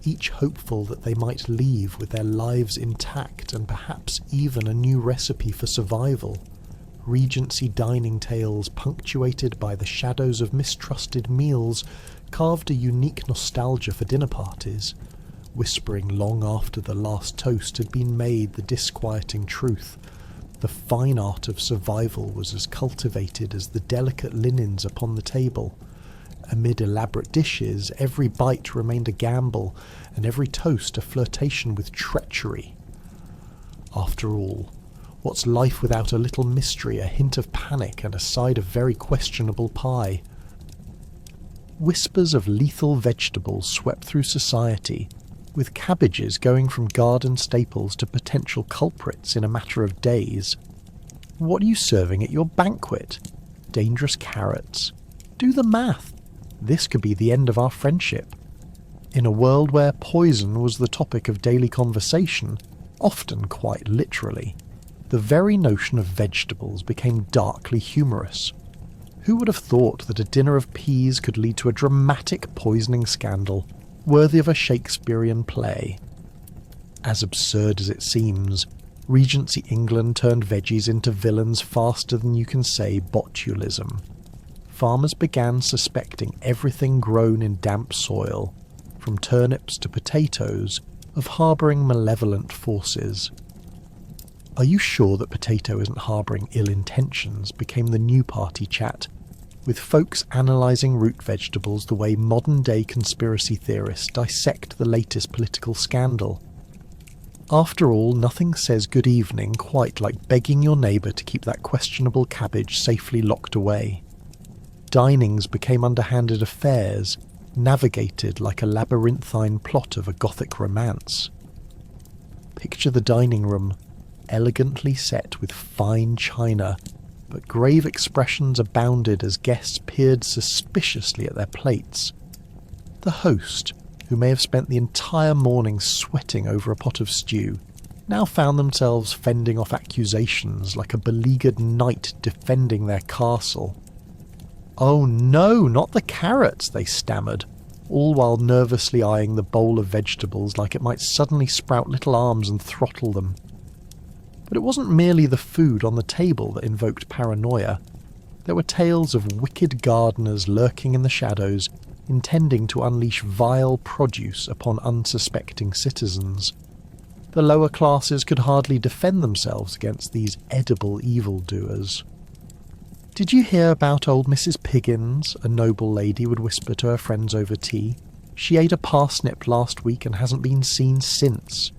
each hopeful that they might leave with their lives intact and perhaps even a new recipe for survival. Regency dining tales punctuated by the shadows of mistrusted meals carved a unique nostalgia for dinner parties, whispering long after the last toast had been made the disquieting truth. The fine art of survival was as cultivated as the delicate linens upon the table. Amid elaborate dishes, every bite remained a gamble, and every toast a flirtation with treachery. After all, what's life without a little mystery, a hint of panic, and a side of very questionable pie? Whispers of lethal vegetables swept through society, with cabbages going from garden staples to potential culprits in a matter of days. What are you serving at your banquet? Dangerous carrots? Do the math. This could be the end of our friendship. In a world where poison was the topic of daily conversation, often quite literally, the very notion of vegetables became darkly humorous. Who would have thought that a dinner of peas could lead to a dramatic poisoning scandal worthy of a Shakespearean play? As absurd as it seems, Regency England turned veggies into villains faster than you can say botulism. Farmers began suspecting everything grown in damp soil, from turnips to potatoes, of harbouring malevolent forces. "Are you sure that potato isn't harbouring ill intentions?" became the new party chat, with folks analysing root vegetables the way modern-day conspiracy theorists dissect the latest political scandal. After all, nothing says good evening quite like begging your neighbour to keep that questionable cabbage safely locked away. Dinings became underhanded affairs, navigated like a labyrinthine plot of a Gothic romance. Picture the dining room, elegantly set with fine china, but grave expressions abounded as guests peered suspiciously at their plates. The host, who may have spent the entire morning sweating over a pot of stew, now found themselves fending off accusations like a beleaguered knight defending their castle. "Oh no, not the carrots," they stammered, all while nervously eyeing the bowl of vegetables like it might suddenly sprout little arms and throttle them. But it wasn't merely the food on the table that invoked paranoia. There were tales of wicked gardeners lurking in the shadows, intending to unleash vile produce upon unsuspecting citizens. The lower classes could hardly defend themselves against these edible evildoers. "Did you hear about old Mrs. Piggins?" a noble lady would whisper to her friends over tea. "She ate a parsnip last week and hasn't been seen since."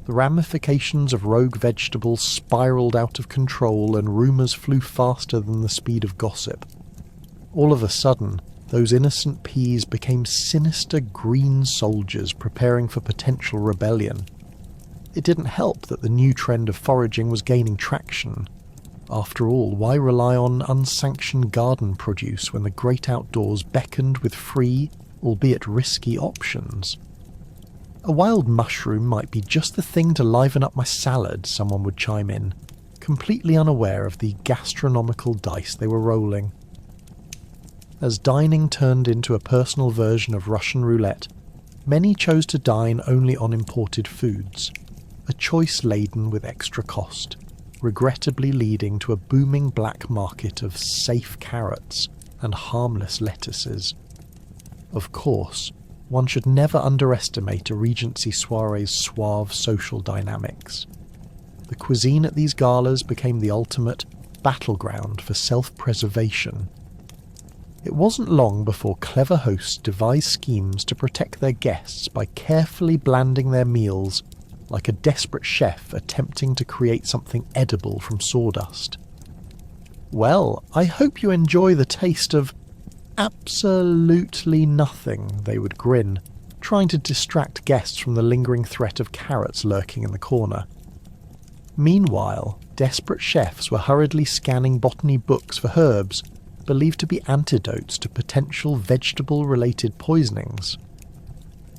The ramifications of rogue vegetables spiralled out of control, and rumours flew faster than the speed of gossip. All of a sudden, those innocent peas became sinister green soldiers preparing for potential rebellion. It didn't help that the new trend of foraging was gaining traction. After all, why rely on unsanctioned garden produce when the great outdoors beckoned with free, albeit risky, options? "A wild mushroom might be just the thing to liven up my salad," someone would chime in, completely unaware of the gastronomical dice they were rolling. As dining turned into a personal version of Russian roulette, many chose to dine only on imported foods, a choice laden with extra cost, regrettably leading to a booming black market of safe carrots and harmless lettuces. Of course, one should never underestimate a Regency soiree's suave social dynamics. The cuisine at these galas became the ultimate battleground for self-preservation. It wasn't long before clever hosts devised schemes to protect their guests by carefully blanding their meals like a desperate chef attempting to create something edible from sawdust. "Well, I hope you enjoy the taste of absolutely nothing," they would grin, trying to distract guests from the lingering threat of carrots lurking in the corner. Meanwhile, desperate chefs were hurriedly scanning botany books for herbs believed to be antidotes to potential vegetable-related poisonings.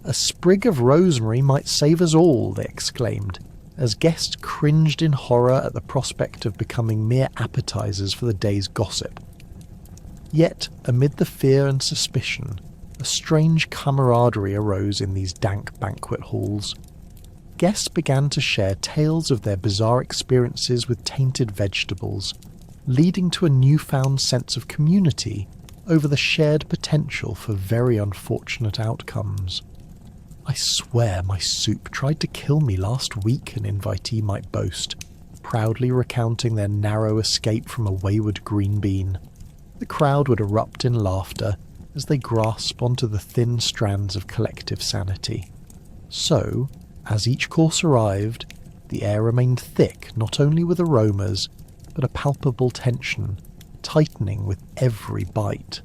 "A sprig of rosemary might save us all," they exclaimed, as guests cringed in horror at the prospect of becoming mere appetizers for the day's gossip. Yet, amid the fear and suspicion, A strange camaraderie arose in these dank banquet halls. Guests began to share tales of their bizarre experiences with tainted vegetables, leading to a newfound sense of community over the shared potential for very unfortunate outcomes. "I swear my soup tried to kill me last week," an invitee might boast, proudly recounting their narrow escape from a wayward green bean. The crowd would erupt in laughter as they grasp onto the thin strands of collective sanity. So, as each course arrived, the air remained thick not only with aromas, but a palpable tension, tightening with every bite.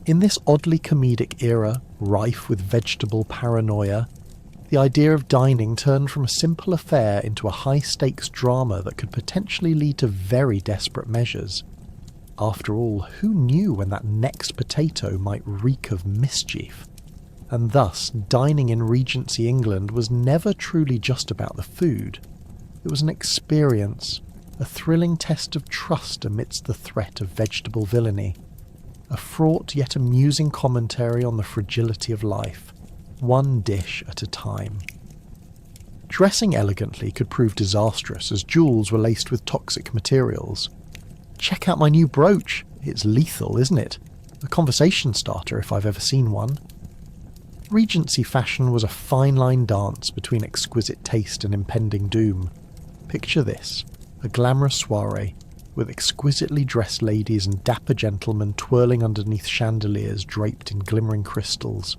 In this oddly comedic era, rife with vegetable paranoia, the idea of dining turned from a simple affair into a high-stakes drama that could potentially lead to very desperate measures. After all, who knew when that next potato might reek of mischief? And thus, dining in Regency England was never truly just about the food. It was an experience, a thrilling test of trust amidst the threat of vegetable villainy, a fraught yet amusing commentary on the fragility of life, one dish at a time. Dressing elegantly could prove disastrous as jewels were laced with toxic materials. "Check out my new brooch. It's lethal, isn't it? A conversation starter if I've ever seen one." Regency fashion was a fine line dance between exquisite taste and impending doom. Picture this, a glamorous soiree, with exquisitely dressed ladies and dapper gentlemen twirling underneath chandeliers draped in glimmering crystals.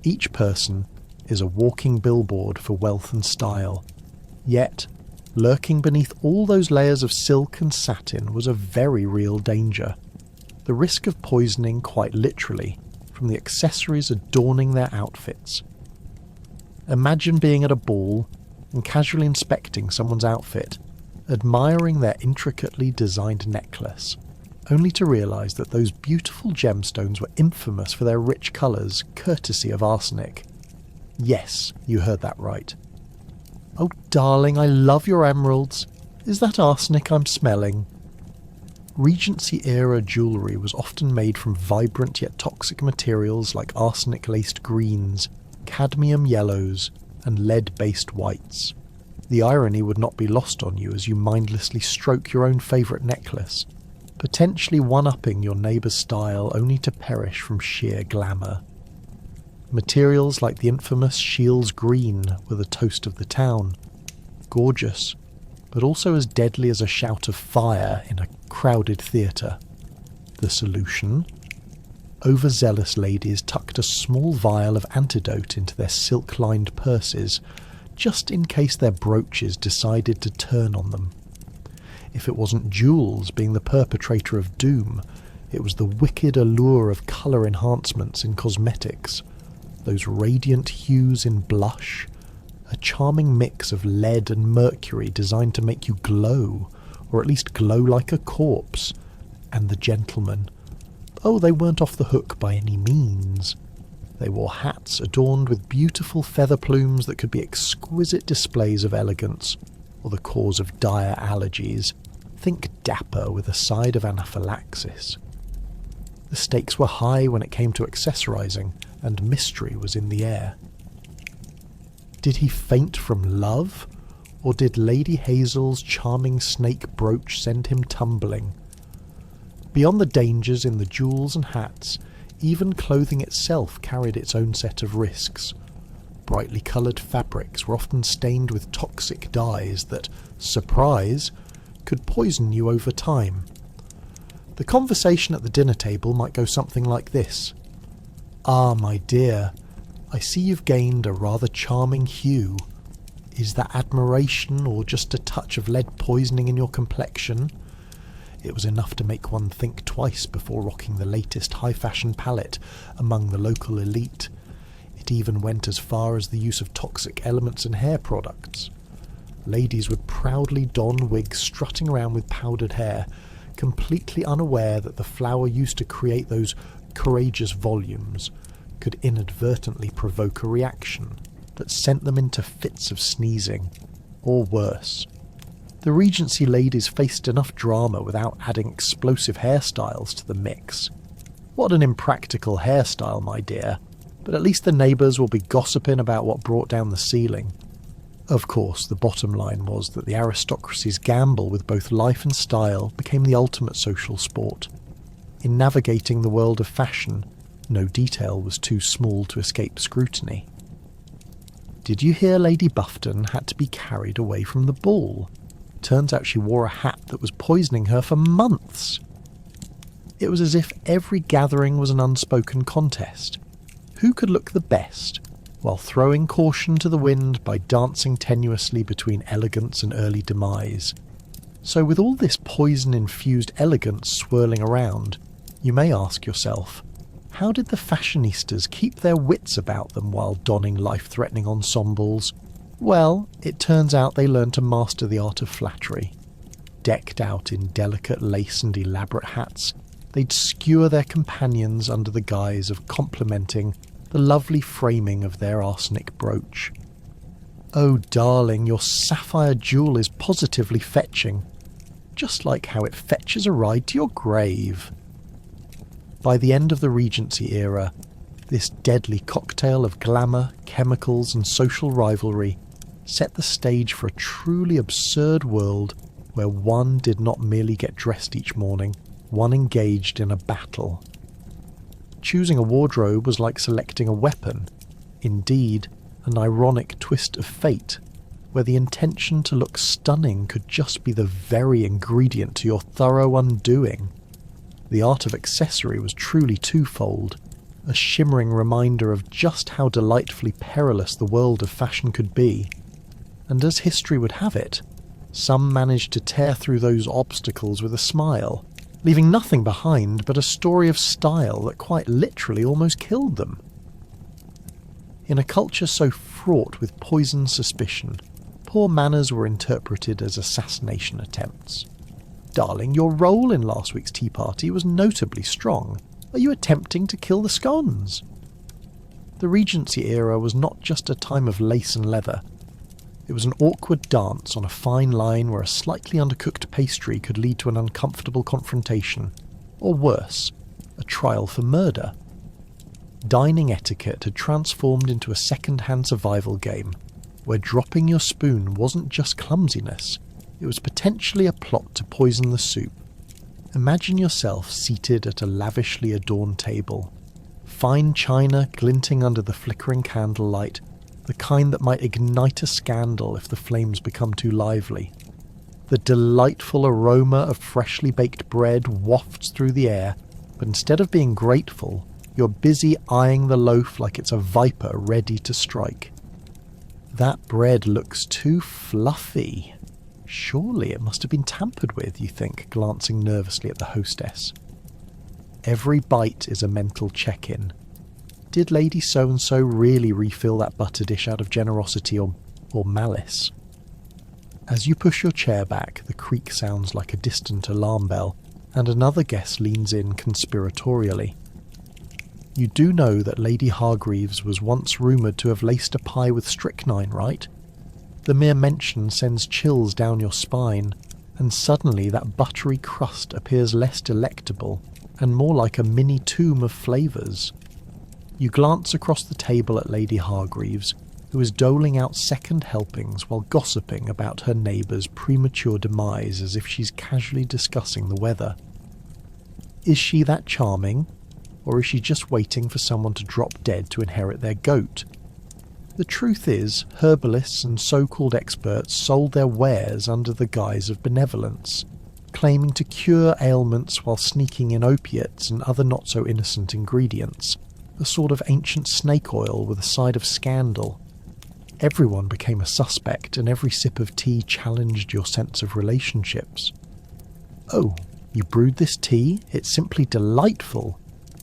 Each person is a walking billboard for wealth and style, yet lurking beneath all those layers of silk and satin was a very real danger. The risk of poisoning, quite literally, from the accessories adorning their outfits. Imagine being at a ball and casually inspecting someone's outfit, admiring their intricately designed necklace, only to realise that those beautiful gemstones were infamous for their rich colours, courtesy of arsenic. Yes, you heard that right. "Oh darling, I love your emeralds. Is that arsenic I'm smelling?" Regency-era jewellery was often made from vibrant yet toxic materials like arsenic-laced greens, cadmium yellows, and lead-based whites. The irony would not be lost on you as you mindlessly stroke your own favourite necklace, potentially one-upping your neighbour's style only to perish from sheer glamour. Materials like the infamous Shields green were the toast of the town. Gorgeous, but also as deadly as a shout of fire in a crowded theatre. The solution? Overzealous ladies tucked a small vial of antidote into their silk-lined purses, just in case their brooches decided to turn on them. If it wasn't jewels being the perpetrator of doom, it was the wicked allure of colour enhancements in cosmetics, those radiant hues in blush, a charming mix of lead and mercury designed to make you glow, or at least glow like a corpse. And the gentlemen, oh, they weren't off the hook by any means. They wore hats adorned with beautiful feather plumes that could be exquisite displays of elegance, or the cause of dire allergies. Think dapper with a side of anaphylaxis. The stakes were high when it came to accessorizing, and mystery was in the air. Did he faint from love, or did Lady Hazel's charming snake brooch send him tumbling? Beyond the dangers in the jewels and hats, even clothing itself carried its own set of risks. Brightly coloured fabrics were often stained with toxic dyes that, surprise, could poison you over time. The conversation at the dinner table might go something like this. "Ah, my dear, I see you've gained a rather charming hue. Is that admiration or just a touch of lead poisoning in your complexion?" It was enough to make one think twice before rocking the latest high-fashion palette among the local elite. It even went as far as the use of toxic elements in hair products. Ladies would proudly don wigs strutting around with powdered hair, completely unaware that the flour used to create those courageous volumes could inadvertently provoke a reaction that sent them into fits of sneezing, or worse. The Regency ladies faced enough drama without adding explosive hairstyles to the mix. What an impractical hairstyle, my dear, but at least the neighbours will be gossiping about what brought down the ceiling. Of course, the bottom line was that the aristocracy's gamble with both life and style became the ultimate social sport. In navigating the world of fashion, no detail was too small to escape scrutiny. Did you hear Lady Bufton had to be carried away from the ball? Turns out she wore a hat that was poisoning her for months. It was as if every gathering was an unspoken contest. Who could look the best, while throwing caution to the wind by dancing tenuously between elegance and early demise? So with all this poison-infused elegance swirling around, you may ask yourself, how did the fashionistas keep their wits about them while donning life-threatening ensembles? Well, it turns out they learned to master the art of flattery. Decked out in delicate lace and elaborate hats, they'd skewer their companions under the guise of complimenting the lovely framing of their arsenic brooch. "Oh, darling, your sapphire jewel is positively fetching, just like how it fetches a ride to your grave." By the end of the Regency era, this deadly cocktail of glamour, chemicals and social rivalry set the stage for a truly absurd world where one did not merely get dressed each morning, one engaged in a battle. Choosing a wardrobe was like selecting a weapon, indeed, an ironic twist of fate, where the intention to look stunning could just be the very ingredient to your thorough undoing. The art of accessory was truly twofold, a shimmering reminder of just how delightfully perilous the world of fashion could be. And as history would have it, some managed to tear through those obstacles with a smile, leaving nothing behind but a story of style that quite literally almost killed them. In a culture so fraught with poisoned suspicion, poor manners were interpreted as assassination attempts. "Darling, your role in last week's tea party was notably strong. Are you attempting to kill the scones?" The Regency era was not just a time of lace and leather. It was an awkward dance on a fine line where a slightly undercooked pastry could lead to an uncomfortable confrontation, or worse, a trial for murder. Dining etiquette had transformed into a second-hand survival game, where dropping your spoon wasn't just clumsiness, it was potentially a plot to poison the soup. Imagine yourself seated at a lavishly adorned table, fine china glinting under the flickering candlelight, the kind that might ignite a scandal if the flames become too lively. The delightful aroma of freshly baked bread wafts through the air, but instead of being grateful, you're busy eyeing the loaf like it's a viper ready to strike. That bread looks too fluffy. Surely it must have been tampered with, you think, glancing nervously at the hostess. Every bite is a mental check-in. Did Lady So-and-so really refill that butter dish out of generosity or malice? As you push your chair back, the creak sounds like a distant alarm bell, and another guest leans in conspiratorially. You do know that Lady Hargreaves was once rumoured to have laced a pie with strychnine, right? The mere mention sends chills down your spine, and suddenly that buttery crust appears less delectable and more like a mini tomb of flavours. You glance across the table at Lady Hargreaves, who is doling out second helpings while gossiping about her neighbour's premature demise as if she's casually discussing the weather. Is she that charming, or is she just waiting for someone to drop dead to inherit their goat? The truth is, herbalists and so-called experts sold their wares under the guise of benevolence, claiming to cure ailments while sneaking in opiates and other not-so-innocent ingredients, a sort of ancient snake oil with a side of scandal. Everyone became a suspect, and every sip of tea challenged your sense of relationships. "Oh, you brewed this tea? It's simply delightful.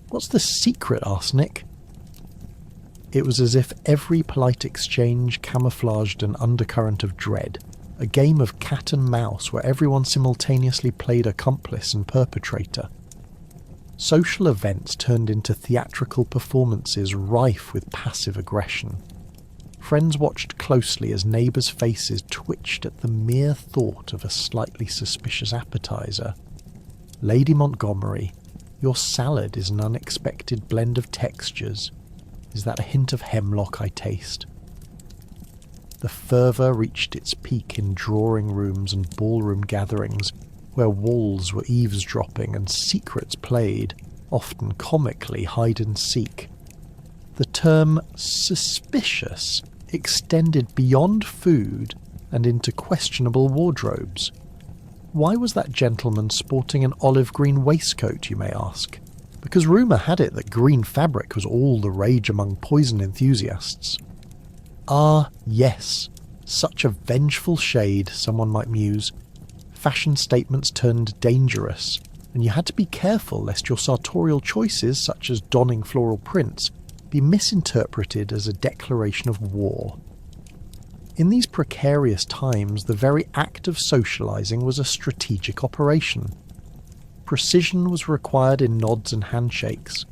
What's the secret, arsenic?" It was as if every polite exchange camouflaged an undercurrent of dread, a game of cat and mouse where everyone simultaneously played accomplice and perpetrator. Social events turned into theatrical performances rife with passive aggression. Friends watched closely as neighbours' faces twitched at the mere thought of a slightly suspicious appetizer. Lady Montgomery, Your salad is an unexpected blend of textures. Is that a hint of hemlock I taste? The fervour reached its peak in drawing rooms and ballroom gatherings, where walls were eavesdropping and secrets played, often comically hide-and-seek. The term suspicious extended beyond food and into questionable wardrobes. Why was that gentleman sporting an olive green waistcoat, you may ask? Because rumour had it that green fabric was all the rage among poison enthusiasts. Ah, yes, such a vengeful shade, someone might muse. Fashion statements turned dangerous, and you had to be careful lest your sartorial choices, such as donning floral prints, be misinterpreted as a declaration of war. In these precarious times, the very act of socialising was a strategic operation. Precision was required in nods and handshakes,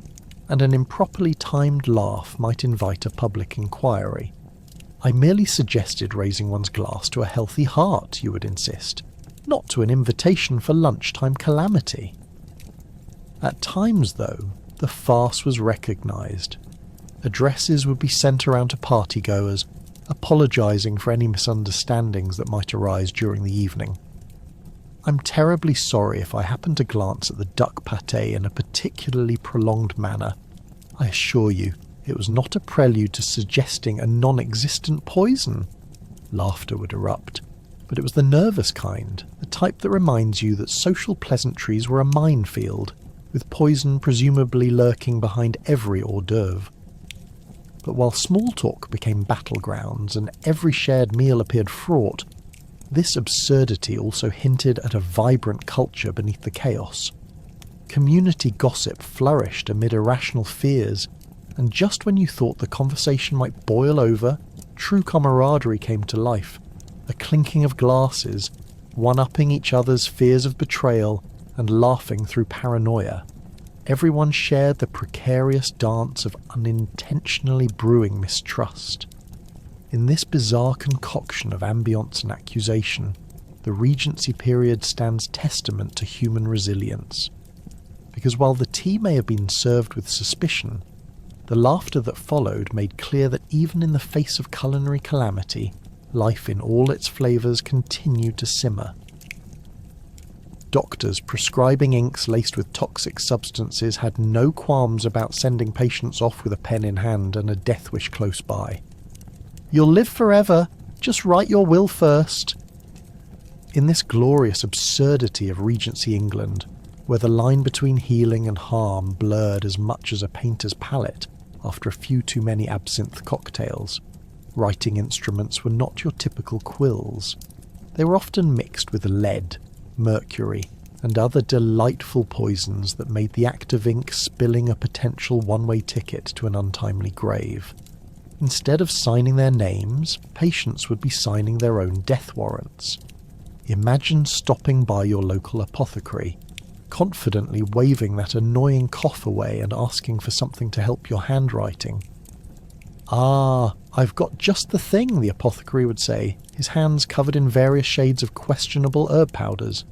and an improperly timed laugh might invite a public inquiry. I merely suggested raising one's glass to a healthy heart, you would insist, not to an invitation for lunchtime calamity. At times, though, the farce was recognised. Addresses would be sent around to partygoers, apologising for any misunderstandings that might arise during the evening. I'm terribly sorry if I happened to glance at the duck pâté in a particularly prolonged manner. I assure you, it was not a prelude to suggesting a non-existent poison. Laughter would erupt, but it was the nervous kind, the type that reminds you that social pleasantries were a minefield, with poison presumably lurking behind every hors d'oeuvre. But while small talk became battlegrounds and every shared meal appeared fraught, this absurdity also hinted at a vibrant culture beneath the chaos. Community gossip flourished amid irrational fears, and just when you thought the conversation might boil over, true camaraderie came to life, a clinking of glasses, one-upping each other's fears of betrayal and laughing through paranoia. Everyone shared the precarious dance of unintentionally brewing mistrust. In this bizarre concoction of ambience and accusation, the Regency period stands testament to human resilience. Because while the tea may have been served with suspicion, the laughter that followed made clear that even in the face of culinary calamity, life in all its flavours continued to simmer. Doctors prescribing inks laced with toxic substances had no qualms about sending patients off with a pen in hand and a death wish close by. "You'll live forever, just write your will first." In this glorious absurdity of Regency England, where the line between healing and harm blurred as much as a painter's palette after a few too many absinthe cocktails, writing instruments were not your typical quills. They were often mixed with lead, mercury, and other delightful poisons that made the act of ink spilling a potential one-way ticket to an untimely grave. Instead of signing their names, patients would be signing their own death warrants. Imagine stopping by your local apothecary, confidently waving that annoying cough away and asking for something to help your handwriting. "Ah, I've got just the thing," the apothecary would say, his hands covered in various shades of questionable herb powders.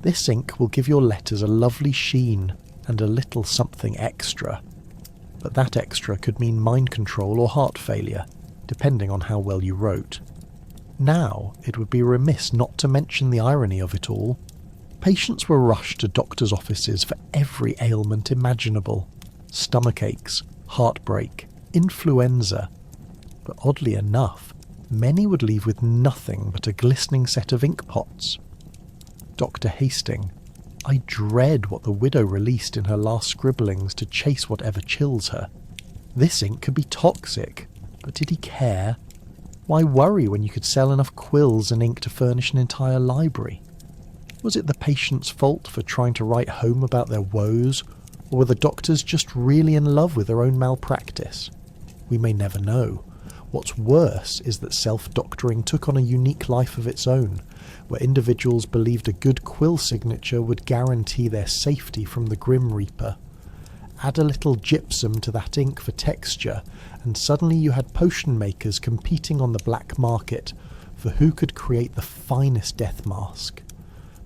"This ink will give your letters a lovely sheen and a little something extra." But that extra could mean mind control or heart failure, depending on how well you wrote. Now, it would be remiss not to mention the irony of it all. Patients were rushed to doctors' offices for every ailment imaginable. Stomach aches, heartbreak, influenza. But oddly enough, many would leave with nothing but a glistening set of ink pots. Dr. Hastings, I dread what the widow released in her last scribblings to chase whatever chills her. This ink could be toxic, but did he care? Why worry when you could sell enough quills and ink to furnish an entire library? Was it the patient's fault for trying to write home about their woes, or were the doctors just really in love with their own malpractice? We may never know. What's worse is that self-doctoring took on a unique life of its own, where individuals believed a good quill signature would guarantee their safety from the Grim Reaper. Add a little gypsum to that ink for texture, and suddenly you had potion makers competing on the black market for who could create the finest death mask.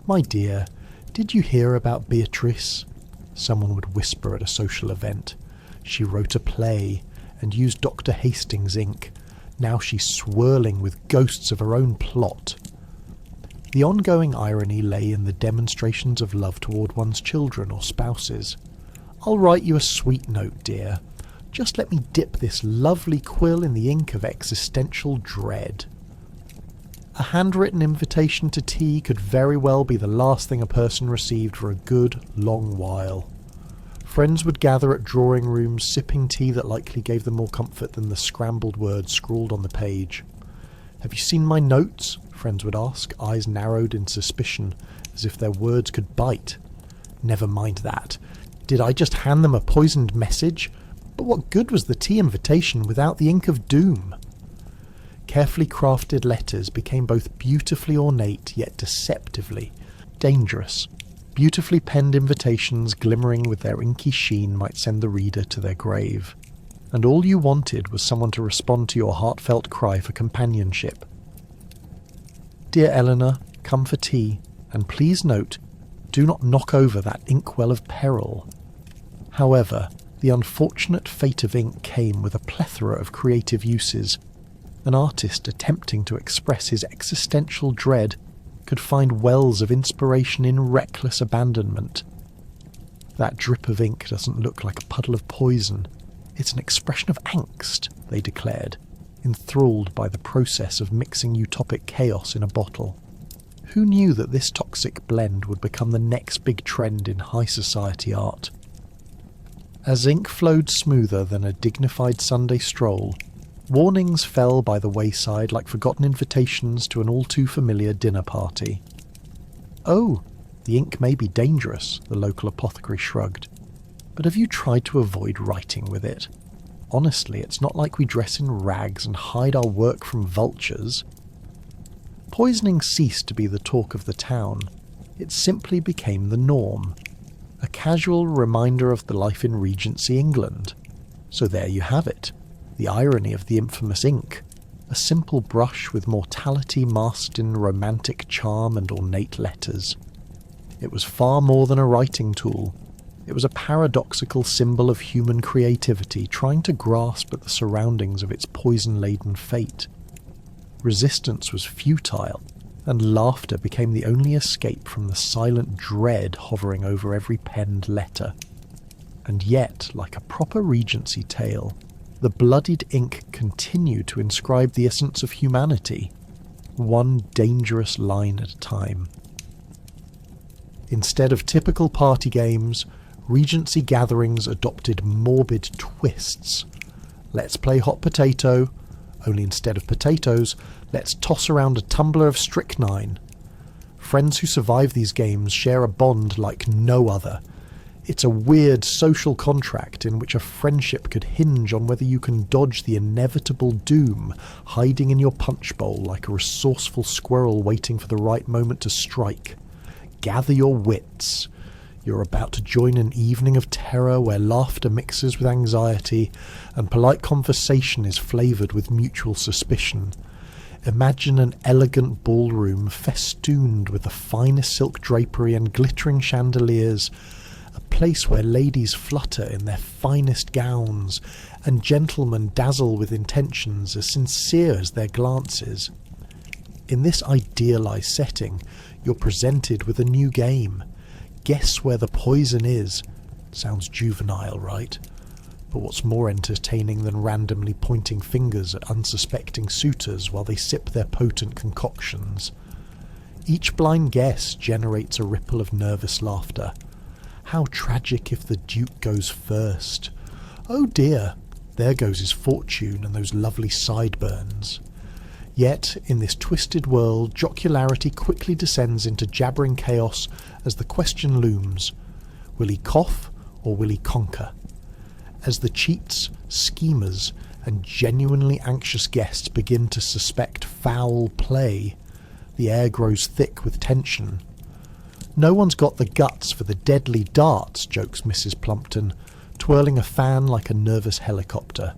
My dear, did you hear about Beatrice? someone would whisper at a social event. She wrote a play and used Dr. Hastings' ink. Now she's swirling with ghosts of her own plot. The ongoing irony lay in the demonstrations of love toward one's children or spouses. "I'll write you a sweet note, dear. Just let me dip this lovely quill in the ink of existential dread." A handwritten invitation to tea could very well be the last thing a person received for a good, long while. Friends would gather at drawing rooms, sipping tea that likely gave them more comfort than the scrambled words scrawled on the page. "Have you seen my notes?" friends would ask, eyes narrowed in suspicion, as if their words could bite. Never mind that. Did I just hand them a poisoned message? But what good was the tea invitation without the ink of doom? Carefully crafted letters became both beautifully ornate yet deceptively dangerous. Beautifully penned invitations glimmering with their inky sheen might send the reader to their grave. And all you wanted was someone to respond to your heartfelt cry for companionship. "Dear Eleanor, come for tea, and please note, do not knock over that inkwell of peril." However, the unfortunate fate of ink came with a plethora of creative uses. An artist attempting to express his existential dread could find wells of inspiration in reckless abandonment. "That drip of ink doesn't look like a puddle of poison. It's an expression of angst," they declared, enthralled by the process of mixing utopic chaos in a bottle. Who knew that this toxic blend would become the next big trend in high society art? As ink flowed smoother than a dignified Sunday stroll, warnings fell by the wayside like forgotten invitations to an all-too-familiar dinner party. "Oh, the ink may be dangerous," the local apothecary shrugged. "But have you tried to avoid writing with it? Honestly, it's not like we dress in rags and hide our work from vultures." Poisoning ceased to be the talk of the town. It simply became the norm. A casual reminder of the life in Regency England. So there you have it. The irony of the infamous ink, a simple brush with mortality masked in romantic charm and ornate letters. It was far more than a writing tool. It was a paradoxical symbol of human creativity trying to grasp at the surroundings of its poison-laden fate. Resistance was futile, and laughter became the only escape from the silent dread hovering over every penned letter. And yet, like a proper Regency tale, the bloodied ink continued to inscribe the essence of humanity, one dangerous line at a time. Instead of typical party games, Regency gatherings adopted morbid twists. Let's play hot potato, only instead of potatoes, let's toss around a tumbler of strychnine. Friends who survive these games share a bond like no other. It's a weird social contract in which a friendship could hinge on whether you can dodge the inevitable doom hiding in your punch bowl like a resourceful squirrel waiting for the right moment to strike. Gather your wits. You're about to join an evening of terror where laughter mixes with anxiety and polite conversation is flavoured with mutual suspicion. Imagine an elegant ballroom festooned with the finest silk drapery and glittering chandeliers, a place where ladies flutter in their finest gowns and gentlemen dazzle with intentions as sincere as their glances. In this idealised setting, you're presented with a new game. Guess where the poison is. Sounds juvenile, right? But what's more entertaining than randomly pointing fingers at unsuspecting suitors while they sip their potent concoctions? Each blind guess generates a ripple of nervous laughter. How tragic if the Duke goes first. Oh dear, there goes his fortune and those lovely sideburns. Yet, in this twisted world, jocularity quickly descends into jabbering chaos as the question looms. Will he cough or will he conquer? As the cheats, schemers, and genuinely anxious guests begin to suspect foul play, the air grows thick with tension. "No one's got the guts for the deadly darts," jokes Mrs. Plumpton, twirling a fan like a nervous helicopter.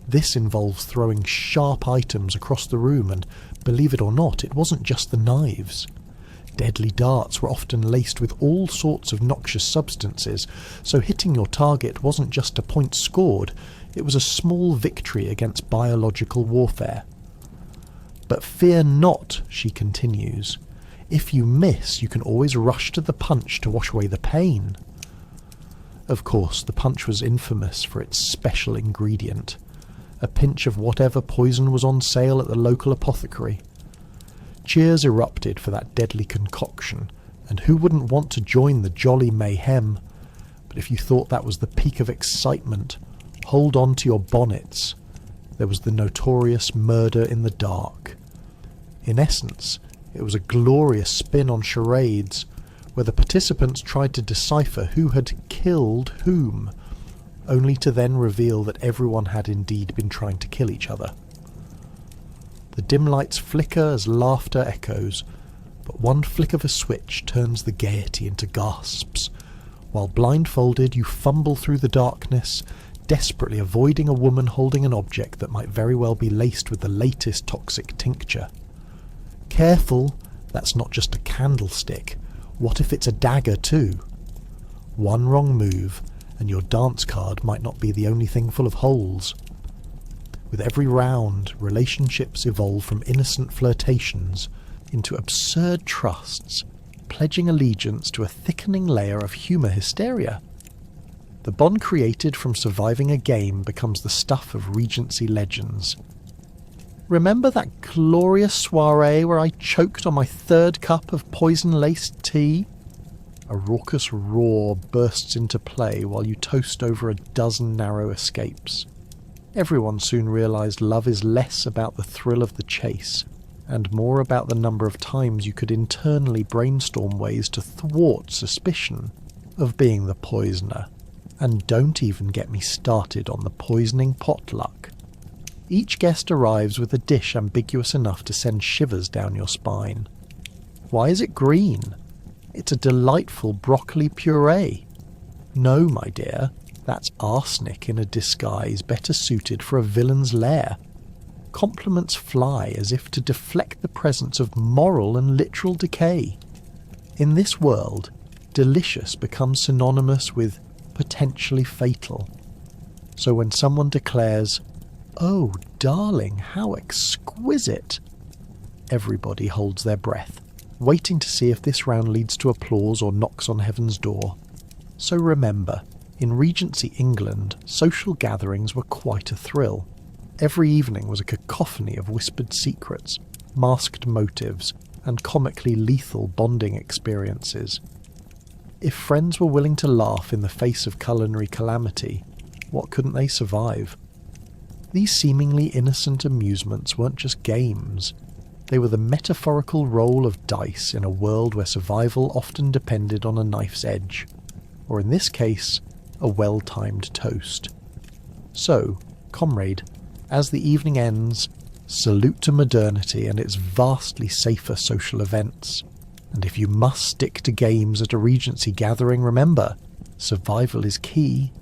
This involves throwing sharp items across the room, and, believe it or not, it wasn't just the knives. Deadly darts were often laced with all sorts of noxious substances, so hitting your target wasn't just a point scored, it was a small victory against biological warfare. But fear not, she continues. If you miss, you can always rush to the punch to wash away the pain. Of course, the punch was infamous for its special ingredient, a pinch of whatever poison was on sale at the local apothecary. Cheers erupted for that deadly concoction, and who wouldn't want to join the jolly mayhem? But if you thought that was the peak of excitement, hold on to your bonnets. There was the notorious murder in the dark. In essence, it was a glorious spin on charades, where the participants tried to decipher who had killed whom, only to then reveal that everyone had indeed been trying to kill each other. The dim lights flicker as laughter echoes, but one flick of a switch turns the gaiety into gasps, while blindfolded you fumble through the darkness, desperately avoiding a woman holding an object that might very well be laced with the latest toxic tincture. Careful, that's not just a candlestick. What if it's a dagger too? One wrong move, and your dance card might not be the only thing full of holes. With every round, relationships evolve from innocent flirtations into absurd trusts, pledging allegiance to a thickening layer of humour hysteria. The bond created from surviving a game becomes the stuff of Regency legends. Remember that glorious soiree where I choked on my third cup of poison-laced tea? A raucous roar bursts into play while you toast over a dozen narrow escapes. Everyone soon realised love is less about the thrill of the chase, and more about the number of times you could internally brainstorm ways to thwart suspicion of being the poisoner. And don't even get me started on the poisoning potluck. Each guest arrives with a dish ambiguous enough to send shivers down your spine. Why is it green? It's a delightful broccoli puree. No, my dear, that's arsenic in a disguise better suited for a villain's lair. Compliments fly as if to deflect the presence of moral and literal decay. In this world, delicious becomes synonymous with potentially fatal. So when someone declares, "Oh, darling, how exquisite," everybody holds their breath, waiting to see if this round leads to applause or knocks on heaven's door. So remember, in Regency England, social gatherings were quite a thrill. Every evening was a cacophony of whispered secrets, masked motives, and comically lethal bonding experiences. If friends were willing to laugh in the face of culinary calamity, what couldn't they survive? These seemingly innocent amusements weren't just games. They were the metaphorical roll of dice in a world where survival often depended on a knife's edge, or in this case, a well-timed toast. So, comrade, as the evening ends, salute to modernity and its vastly safer social events. And if you must stick to games at a Regency gathering, remember, survival is key,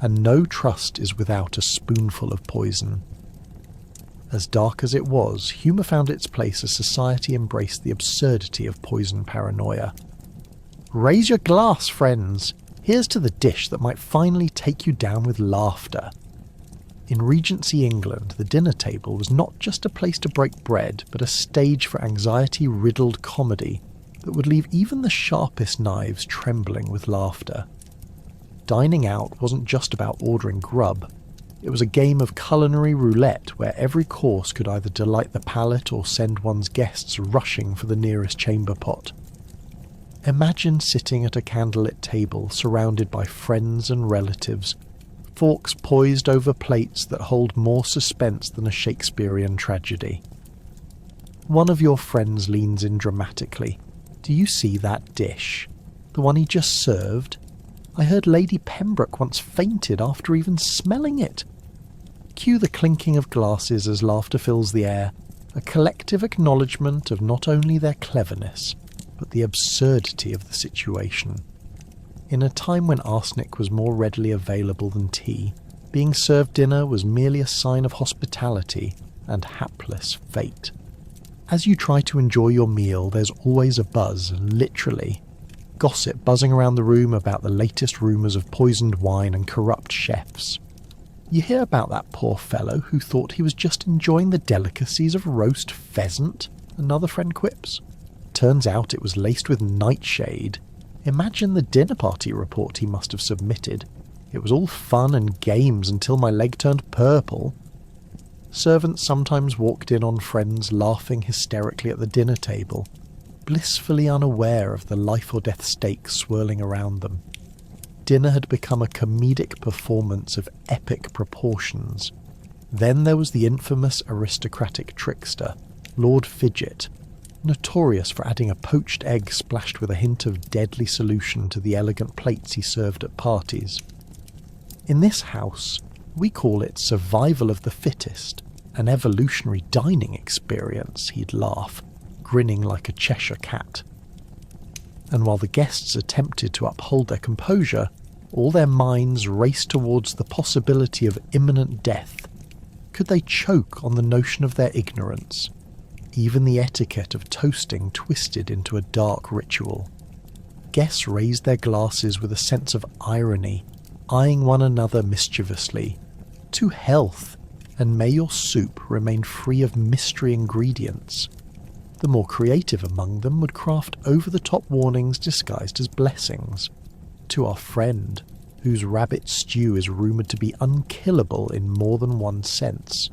and no trust is without a spoonful of poison. As dark as it was, humour found its place as society embraced the absurdity of poison paranoia. Raise your glass, friends! Here's to the dish that might finally take you down with laughter. In Regency England, the dinner table was not just a place to break bread, but a stage for anxiety-riddled comedy that would leave even the sharpest knives trembling with laughter. Dining out wasn't just about ordering grub. It was a game of culinary roulette where every course could either delight the palate or send one's guests rushing for the nearest chamber pot. Imagine sitting at a candlelit table surrounded by friends and relatives, forks poised over plates that hold more suspense than a Shakespearean tragedy. One of your friends leans in dramatically. Do you see that dish? The one he just served? I heard Lady Pembroke once fainted after even smelling it. Cue the clinking of glasses as laughter fills the air, a collective acknowledgement of not only their cleverness, but the absurdity of the situation. In a time when arsenic was more readily available than tea, being served dinner was merely a sign of hospitality and hapless fate. As you try to enjoy your meal, there's always a buzz, literally. Gossip buzzing around the room about the latest rumours of poisoned wine and corrupt chefs. You hear about that poor fellow who thought he was just enjoying the delicacies of roast pheasant, another friend quips. Turns out it was laced with nightshade. Imagine the dinner party report he must have submitted. It was all fun and games until my leg turned purple. Servants sometimes walked in on friends laughing hysterically at the dinner table, blissfully unaware of the life-or-death stakes swirling around them. Dinner had become a comedic performance of epic proportions. Then there was the infamous aristocratic trickster, Lord Fidget, notorious for adding a poached egg splashed with a hint of deadly solution to the elegant plates he served at parties. In this house, we call it survival of the fittest, an evolutionary dining experience, he'd laugh, grinning like a Cheshire cat. And while the guests attempted to uphold their composure, all their minds raced towards the possibility of imminent death. Could they choke on the notion of their ignorance? Even the etiquette of toasting twisted into a dark ritual. Guests raised their glasses with a sense of irony, eyeing one another mischievously. To health, and may your soup remain free of mystery ingredients. The more creative among them would craft over-the-top warnings disguised as blessings. To our friend, whose rabbit stew is rumoured to be unkillable in more than one sense.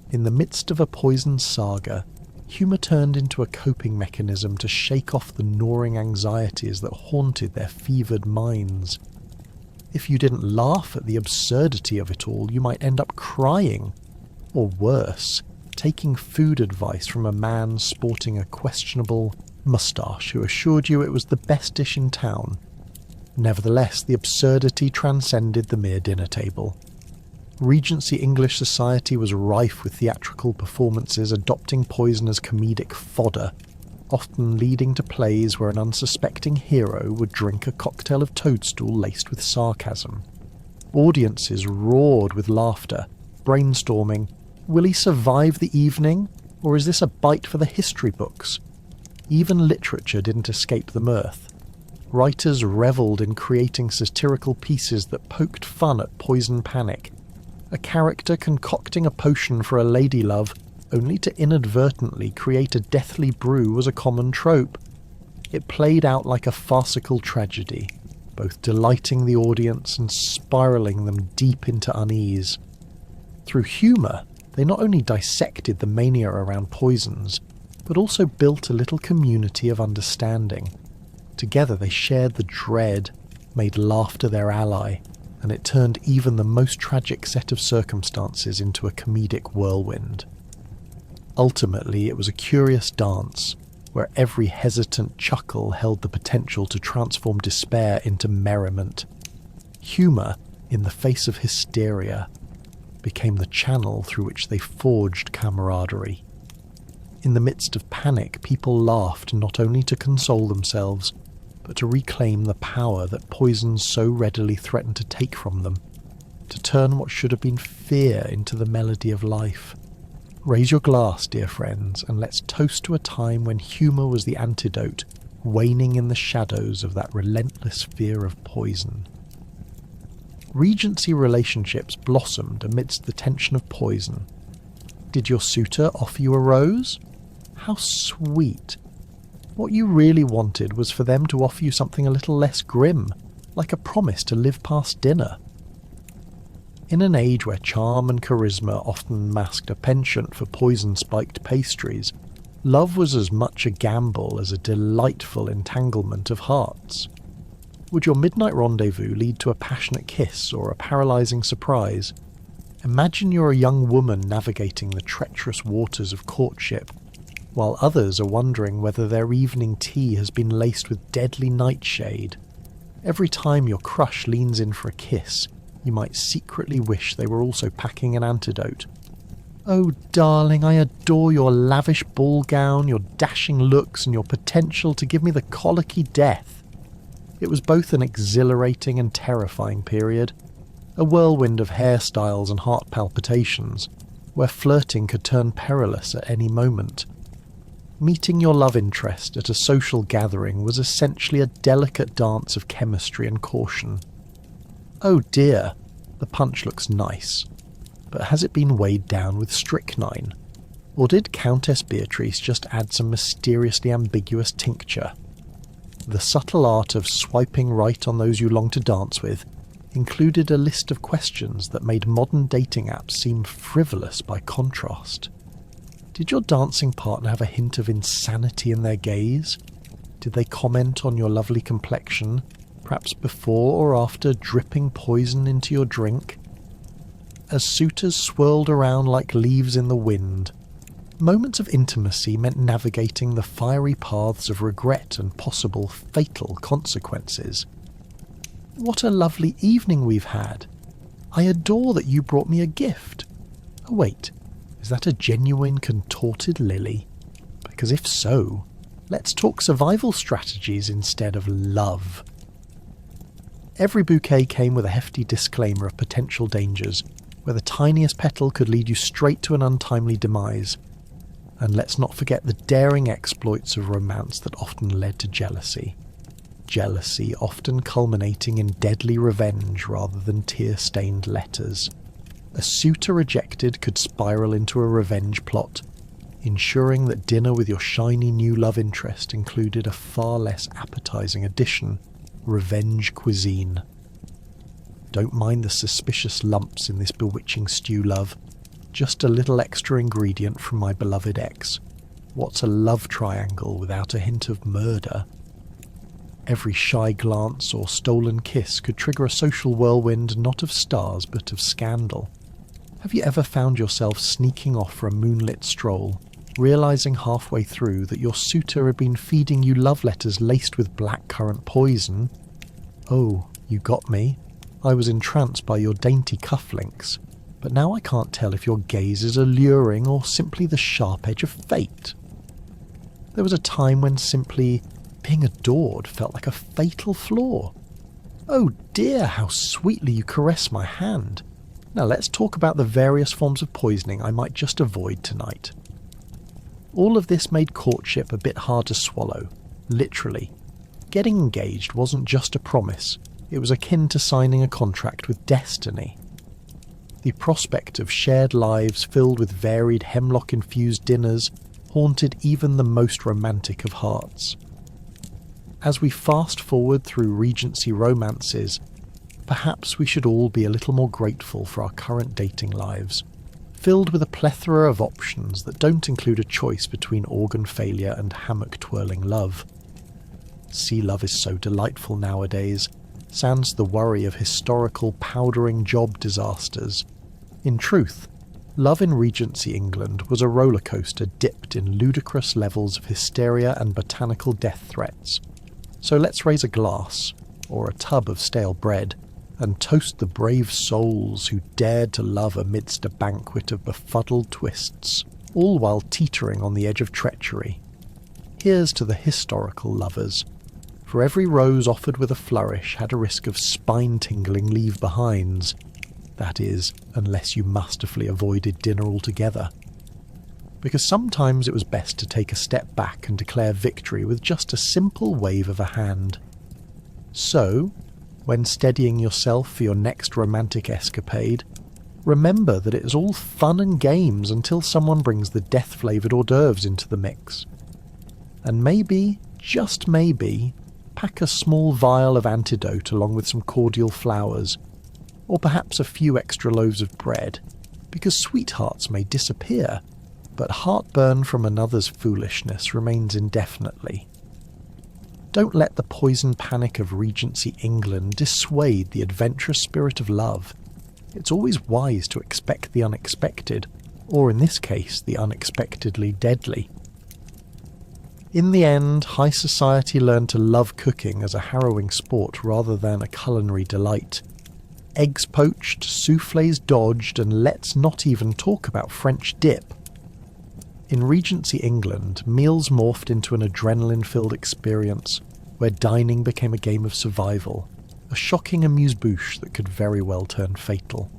In the midst of a poison saga, humour turned into a coping mechanism to shake off the gnawing anxieties that haunted their fevered minds. If you didn't laugh at the absurdity of it all, you might end up crying. Or worse, taking food advice from a man sporting a questionable moustache who assured you it was the best dish in town. Nevertheless, the absurdity transcended the mere dinner table. Regency English society was rife with theatrical performances adopting poison as comedic fodder, often leading to plays where an unsuspecting hero would drink a cocktail of toadstool laced with sarcasm. Audiences roared with laughter, brainstorming, will he survive the evening, or is this a bite for the history books? Even literature didn't escape the mirth. Writers revelled in creating satirical pieces that poked fun at poison panic. A character concocting a potion for a ladylove only to inadvertently create a deathly brew was a common trope. It played out like a farcical tragedy, both delighting the audience and spiralling them deep into unease. Through humour, they not only dissected the mania around poisons, but also built a little community of understanding. Together they shared the dread, made laughter their ally, and it turned even the most tragic set of circumstances into a comedic whirlwind. Ultimately, it was a curious dance, where every hesitant chuckle held the potential to transform despair into merriment. Humour, in the face of hysteria, became the channel through which they forged camaraderie. In the midst of panic, people laughed not only to console themselves, but to reclaim the power that poisons so readily threatened to take from them, to turn what should have been fear into the melody of life. Raise your glass, dear friends, and let's toast to a time when humour was the antidote, waning in the shadows of that relentless fear of poison. Regency relationships blossomed amidst the tension of poison. Did your suitor offer you a rose? How sweet! What you really wanted was for them to offer you something a little less grim, like a promise to live past dinner. In an age where charm and charisma often masked a penchant for poison-spiked pastries, love was as much a gamble as a delightful entanglement of hearts. Would your midnight rendezvous lead to a passionate kiss or a paralysing surprise? Imagine you're a young woman navigating the treacherous waters of courtship, while others are wondering whether their evening tea has been laced with deadly nightshade. Every time your crush leans in for a kiss, you might secretly wish they were also packing an antidote. Oh darling, I adore your lavish ball gown, your dashing looks, and your potential to give me the colicky death. It was both an exhilarating and terrifying period, a whirlwind of hairstyles and heart palpitations, where flirting could turn perilous at any moment. Meeting your love interest at a social gathering was essentially a delicate dance of chemistry and caution. Oh dear, the punch looks nice, but has it been weighed down with strychnine? Or did Countess Beatrice just add some mysteriously ambiguous tincture? The subtle art of swiping right on those you long to dance with included a list of questions that made modern dating apps seem frivolous by contrast. Did your dancing partner have a hint of insanity in their gaze? Did they comment on your lovely complexion, perhaps before or after dripping poison into your drink? As suitors swirled around like leaves in the wind, moments of intimacy meant navigating the fiery paths of regret and possible fatal consequences. What a lovely evening we've had. I adore that you brought me a gift. Oh wait, is that a genuine contorted lily? Because if so, let's talk survival strategies instead of love. Every bouquet came with a hefty disclaimer of potential dangers, where the tiniest petal could lead you straight to an untimely demise. And let's not forget the daring exploits of romance that often led to jealousy. Jealousy often culminating in deadly revenge rather than tear-stained letters. A suitor rejected could spiral into a revenge plot, ensuring that dinner with your shiny new love interest included a far less appetizing addition, revenge cuisine. Don't mind the suspicious lumps in this bewitching stew, love. Just a little extra ingredient from my beloved ex. What's a love triangle without a hint of murder? Every shy glance or stolen kiss could trigger a social whirlwind not of stars but of scandal. Have you ever found yourself sneaking off for a moonlit stroll, realizing halfway through that your suitor had been feeding you love letters laced with blackcurrant poison? Oh, you got me. I was entranced by your dainty cufflinks, but now I can't tell if your gaze is alluring or simply the sharp edge of fate. There was a time when simply being adored felt like a fatal flaw. Oh dear, how sweetly you caress my hand. Now let's talk about the various forms of poisoning I might just avoid tonight. All of this made courtship a bit hard to swallow, literally. Getting engaged wasn't just a promise, it was akin to signing a contract with destiny. The prospect of shared lives filled with varied hemlock-infused dinners haunted even the most romantic of hearts. As we fast forward through Regency romances, perhaps we should all be a little more grateful for our current dating lives, filled with a plethora of options that don't include a choice between organ failure and hammock-twirling love. Sea love is so delightful nowadays, sans the worry of historical powdering job disasters. In truth, love in Regency England was a roller coaster dipped in ludicrous levels of hysteria and botanical death threats. So let's raise a glass, or a tub of stale bread, and toast the brave souls who dared to love amidst a banquet of befuddled twists, all while teetering on the edge of treachery. Here's to the historical lovers. For every rose offered with a flourish had a risk of spine-tingling leave-behinds. That is, unless you masterfully avoided dinner altogether. Because sometimes it was best to take a step back and declare victory with just a simple wave of a hand. So, when steadying yourself for your next romantic escapade, remember that it is all fun and games until someone brings the death-flavoured hors d'oeuvres into the mix. And maybe, just maybe, pack a small vial of antidote along with some cordial flowers, or perhaps a few extra loaves of bread, because sweethearts may disappear, but heartburn from another's foolishness remains indefinitely. Don't let the poison panic of Regency England dissuade the adventurous spirit of love. It's always wise to expect the unexpected, or in this case, the unexpectedly deadly. In the end, high society learned to love cooking as a harrowing sport rather than a culinary delight. Eggs poached, soufflés dodged, and let's not even talk about French dip. In Regency England, meals morphed into an adrenaline-filled experience, where dining became a game of survival, a shocking amuse-bouche that could very well turn fatal.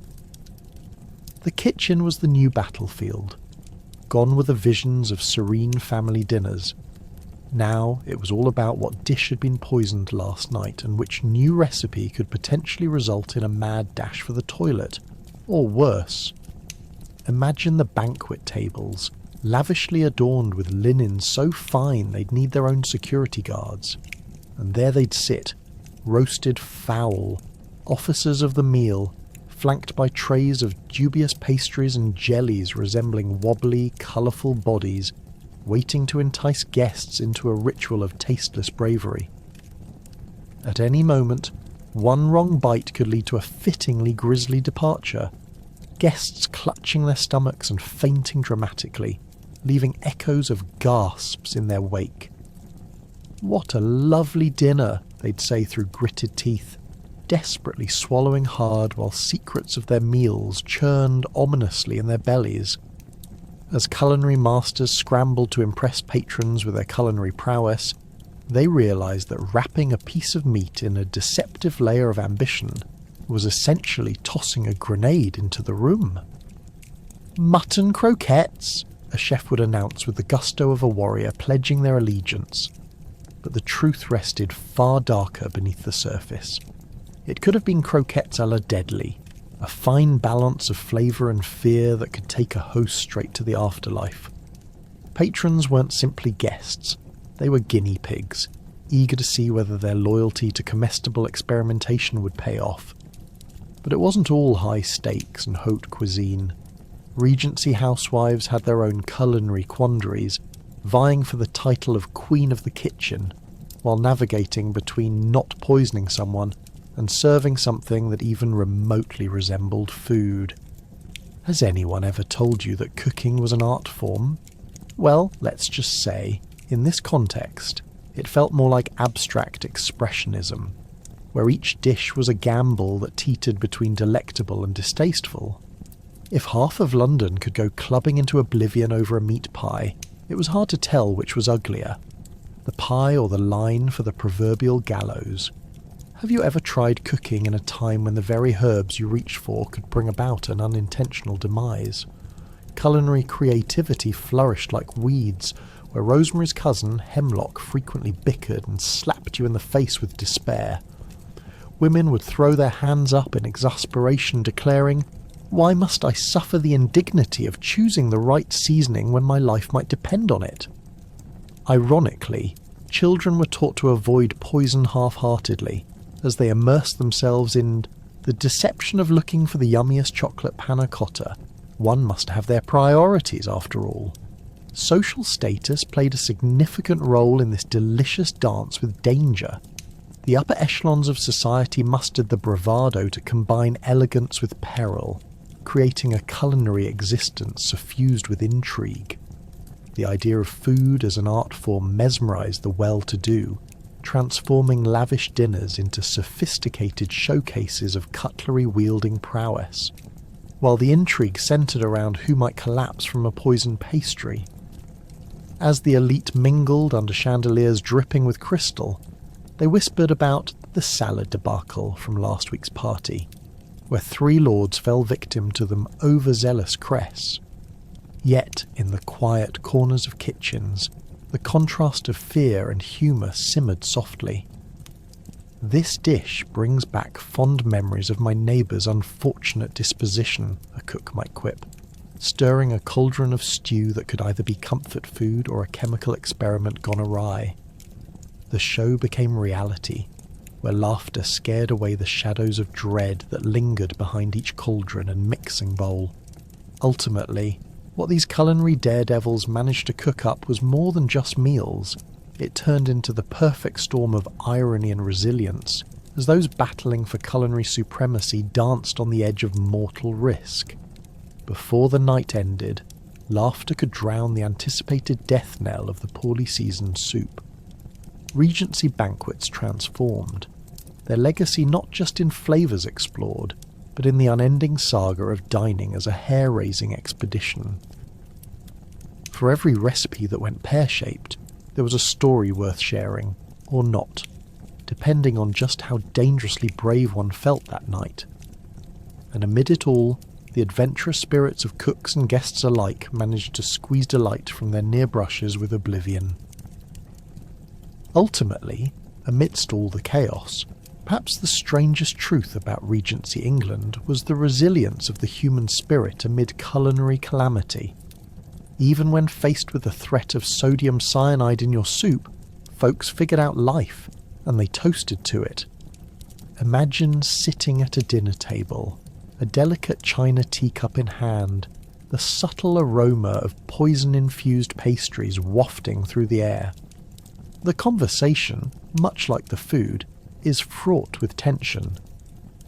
The kitchen was the new battlefield. Gone were the visions of serene family dinners. Now it was all about what dish had been poisoned last night and which new recipe could potentially result in a mad dash for the toilet, or worse. Imagine the banquet tables, lavishly adorned with linen so fine they'd need their own security guards. And there they'd sit, roasted fowl, officers of the meal, flanked by trays of dubious pastries and jellies resembling wobbly, colourful bodies, waiting to entice guests into a ritual of tasteless bravery. At any moment, one wrong bite could lead to a fittingly grisly departure, guests clutching their stomachs and fainting dramatically, leaving echoes of gasps in their wake. "What a lovely dinner," they'd say through gritted teeth, desperately swallowing hard while secrets of their meals churned ominously in their bellies. As culinary masters scrambled to impress patrons with their culinary prowess, they realised that wrapping a piece of meat in a deceptive layer of ambition was essentially tossing a grenade into the room. "Mutton croquettes," a chef would announce with the gusto of a warrior pledging their allegiance. But the truth rested far darker beneath the surface. It could have been croquettes a la Deadly, a fine balance of flavour and fear that could take a host straight to the afterlife. Patrons weren't simply guests, they were guinea pigs, eager to see whether their loyalty to comestible experimentation would pay off. But it wasn't all high stakes and haute cuisine. Regency housewives had their own culinary quandaries, vying for the title of Queen of the Kitchen, while navigating between not poisoning someone and serving something that even remotely resembled food. Has anyone ever told you that cooking was an art form? Well, let's just say, in this context, it felt more like abstract expressionism, where each dish was a gamble that teetered between delectable and distasteful. If half of London could go clubbing into oblivion over a meat pie, it was hard to tell which was uglier, the pie or the line for the proverbial gallows. Have you ever tried cooking in a time when the very herbs you reached for could bring about an unintentional demise? Culinary creativity flourished like weeds, where Rosemary's cousin, hemlock, frequently bickered and slapped you in the face with despair. Women would throw their hands up in exasperation, declaring, "Why must I suffer the indignity of choosing the right seasoning when my life might depend on it?" Ironically, children were taught to avoid poison half-heartedly, as they immersed themselves in the deception of looking for the yummiest chocolate panna cotta. One must have their priorities, after all. Social status played a significant role in this delicious dance with danger. The upper echelons of society mustered the bravado to combine elegance with peril, creating a culinary existence suffused with intrigue. The idea of food as an art form mesmerised the well-to-do, transforming lavish dinners into sophisticated showcases of cutlery-wielding prowess, while the intrigue centred around who might collapse from a poisoned pastry. As the elite mingled under chandeliers dripping with crystal, they whispered about the salad debacle from last week's party, where 3 lords fell victim to the overzealous cress. Yet, in the quiet corners of kitchens, the contrast of fear and humour simmered softly. "This dish brings back fond memories of my neighbour's unfortunate disposition," a cook might quip, stirring a cauldron of stew that could either be comfort food or a chemical experiment gone awry. The show became reality, where laughter scared away the shadows of dread that lingered behind each cauldron and mixing bowl. Ultimately, what these culinary daredevils managed to cook up was more than just meals. It turned into the perfect storm of irony and resilience, as those battling for culinary supremacy danced on the edge of mortal risk. Before the night ended, laughter could drown the anticipated death knell of the poorly seasoned soup. Regency banquets transformed, their legacy not just in flavours explored, but in the unending saga of dining as a hair-raising expedition. For every recipe that went pear-shaped, there was a story worth sharing, or not, depending on just how dangerously brave one felt that night. And amid it all, the adventurous spirits of cooks and guests alike managed to squeeze delight from their near brushes with oblivion. Ultimately, amidst all the chaos, perhaps the strangest truth about Regency England was the resilience of the human spirit amid culinary calamity. Even when faced with the threat of sodium cyanide in your soup, folks figured out life, and they toasted to it. Imagine sitting at a dinner table, a delicate china teacup in hand, the subtle aroma of poison-infused pastries wafting through the air. The conversation, much like the food, is fraught with tension.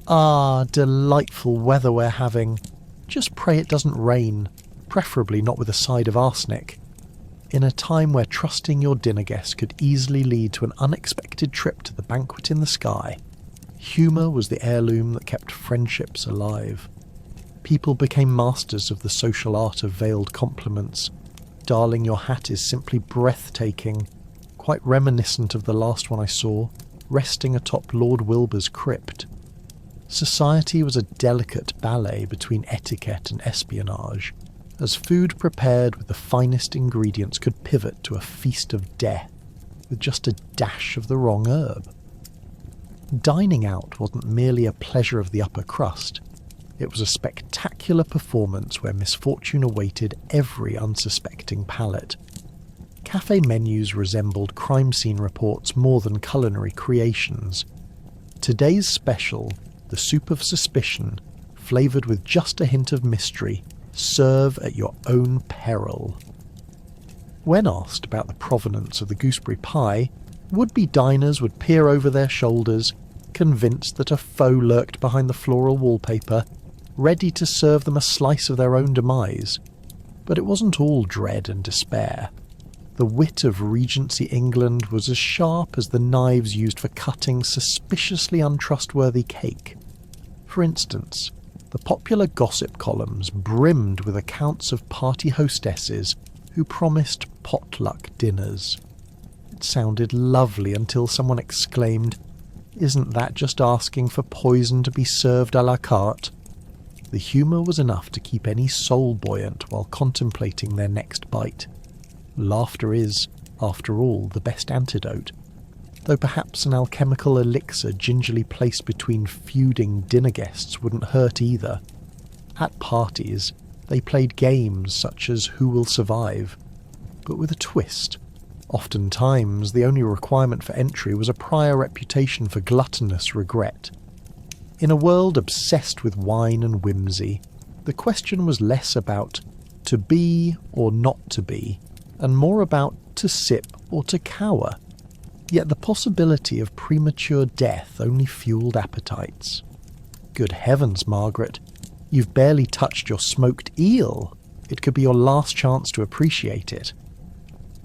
"Ah, delightful weather we're having. Just pray it doesn't rain, preferably not with a side of arsenic." In a time where trusting your dinner guest could easily lead to an unexpected trip to the banquet in the sky, humour was the heirloom that kept friendships alive. People became masters of the social art of veiled compliments. "Darling, your hat is simply breathtaking," quite reminiscent of the last one I saw, resting atop Lord Wilbur's crypt. Society was a delicate ballet between etiquette and espionage, as food prepared with the finest ingredients could pivot to a feast of death, with just a dash of the wrong herb. Dining out wasn't merely a pleasure of the upper crust, it was a spectacular performance where misfortune awaited every unsuspecting palate. Cafe menus resembled crime scene reports more than culinary creations. Today's special, the soup of suspicion, flavoured with just a hint of mystery, serve at your own peril. When asked about the provenance of the gooseberry pie, would-be diners would peer over their shoulders, convinced that a foe lurked behind the floral wallpaper, ready to serve them a slice of their own demise. But it wasn't all dread and despair. The wit of Regency England was as sharp as the knives used for cutting suspiciously untrustworthy cake. For instance, the popular gossip columns brimmed with accounts of party hostesses who promised potluck dinners. It sounded lovely until someone exclaimed, "Isn't that just asking for poison to be served à la carte?" The humour was enough to keep any soul buoyant while contemplating their next bite. Laughter is, after all, the best antidote, though perhaps an alchemical elixir gingerly placed between feuding dinner guests wouldn't hurt either. At parties, they played games such as Who Will Survive, but with a twist. Oftentimes, the only requirement for entry was a prior reputation for gluttonous regret. In a world obsessed with wine and whimsy, the question was less about to be or not to be, and more about to sip or to cower. Yet the possibility of premature death only fueled appetites. Good heavens, Margaret, you've barely touched your smoked eel. It could be your last chance to appreciate it.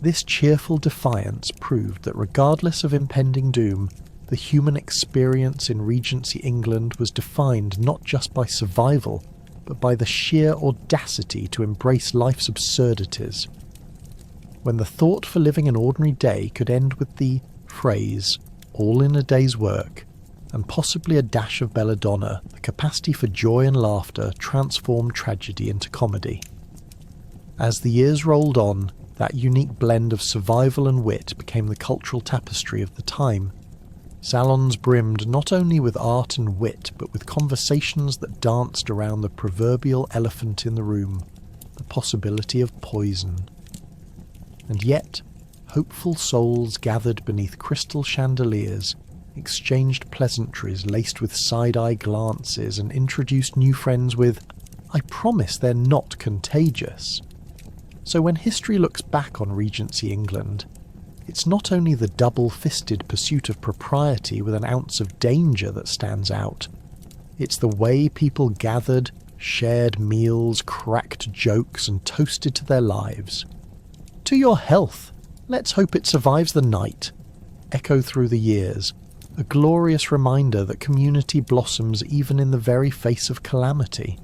This cheerful defiance proved that regardless of impending doom, the human experience in Regency England was defined not just by survival, but by the sheer audacity to embrace life's absurdities. When the thought for living an ordinary day could end with the phrase, "all in a day's work," and possibly a dash of belladonna, the capacity for joy and laughter transformed tragedy into comedy. As the years rolled on, that unique blend of survival and wit became the cultural tapestry of the time. Salons brimmed not only with art and wit, but with conversations that danced around the proverbial elephant in the room, the possibility of poison. And yet, hopeful souls gathered beneath crystal chandeliers, exchanged pleasantries laced with side-eye glances, and introduced new friends with, "I promise they're not contagious." So when history looks back on Regency England, it's not only the double-fisted pursuit of propriety with an ounce of danger that stands out. It's the way people gathered, shared meals, cracked jokes, and toasted to their lives. "To your health! Let's hope it survives the night," echo through the years, a glorious reminder that community blossoms even in the very face of calamity.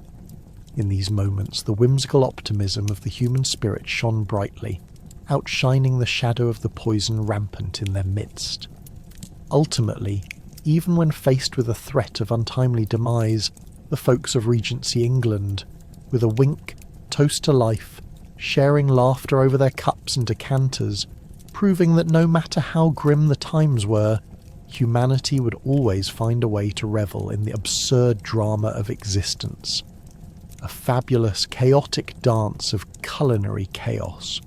In these moments, the whimsical optimism of the human spirit shone brightly, outshining the shadow of the poison rampant in their midst. Ultimately, even when faced with a threat of untimely demise, the folks of Regency England, with a wink, toast to life, sharing laughter over their cups and decanters, proving that no matter how grim the times were, humanity would always find a way to revel in the absurd drama of existence. A fabulous, chaotic dance of culinary chaos.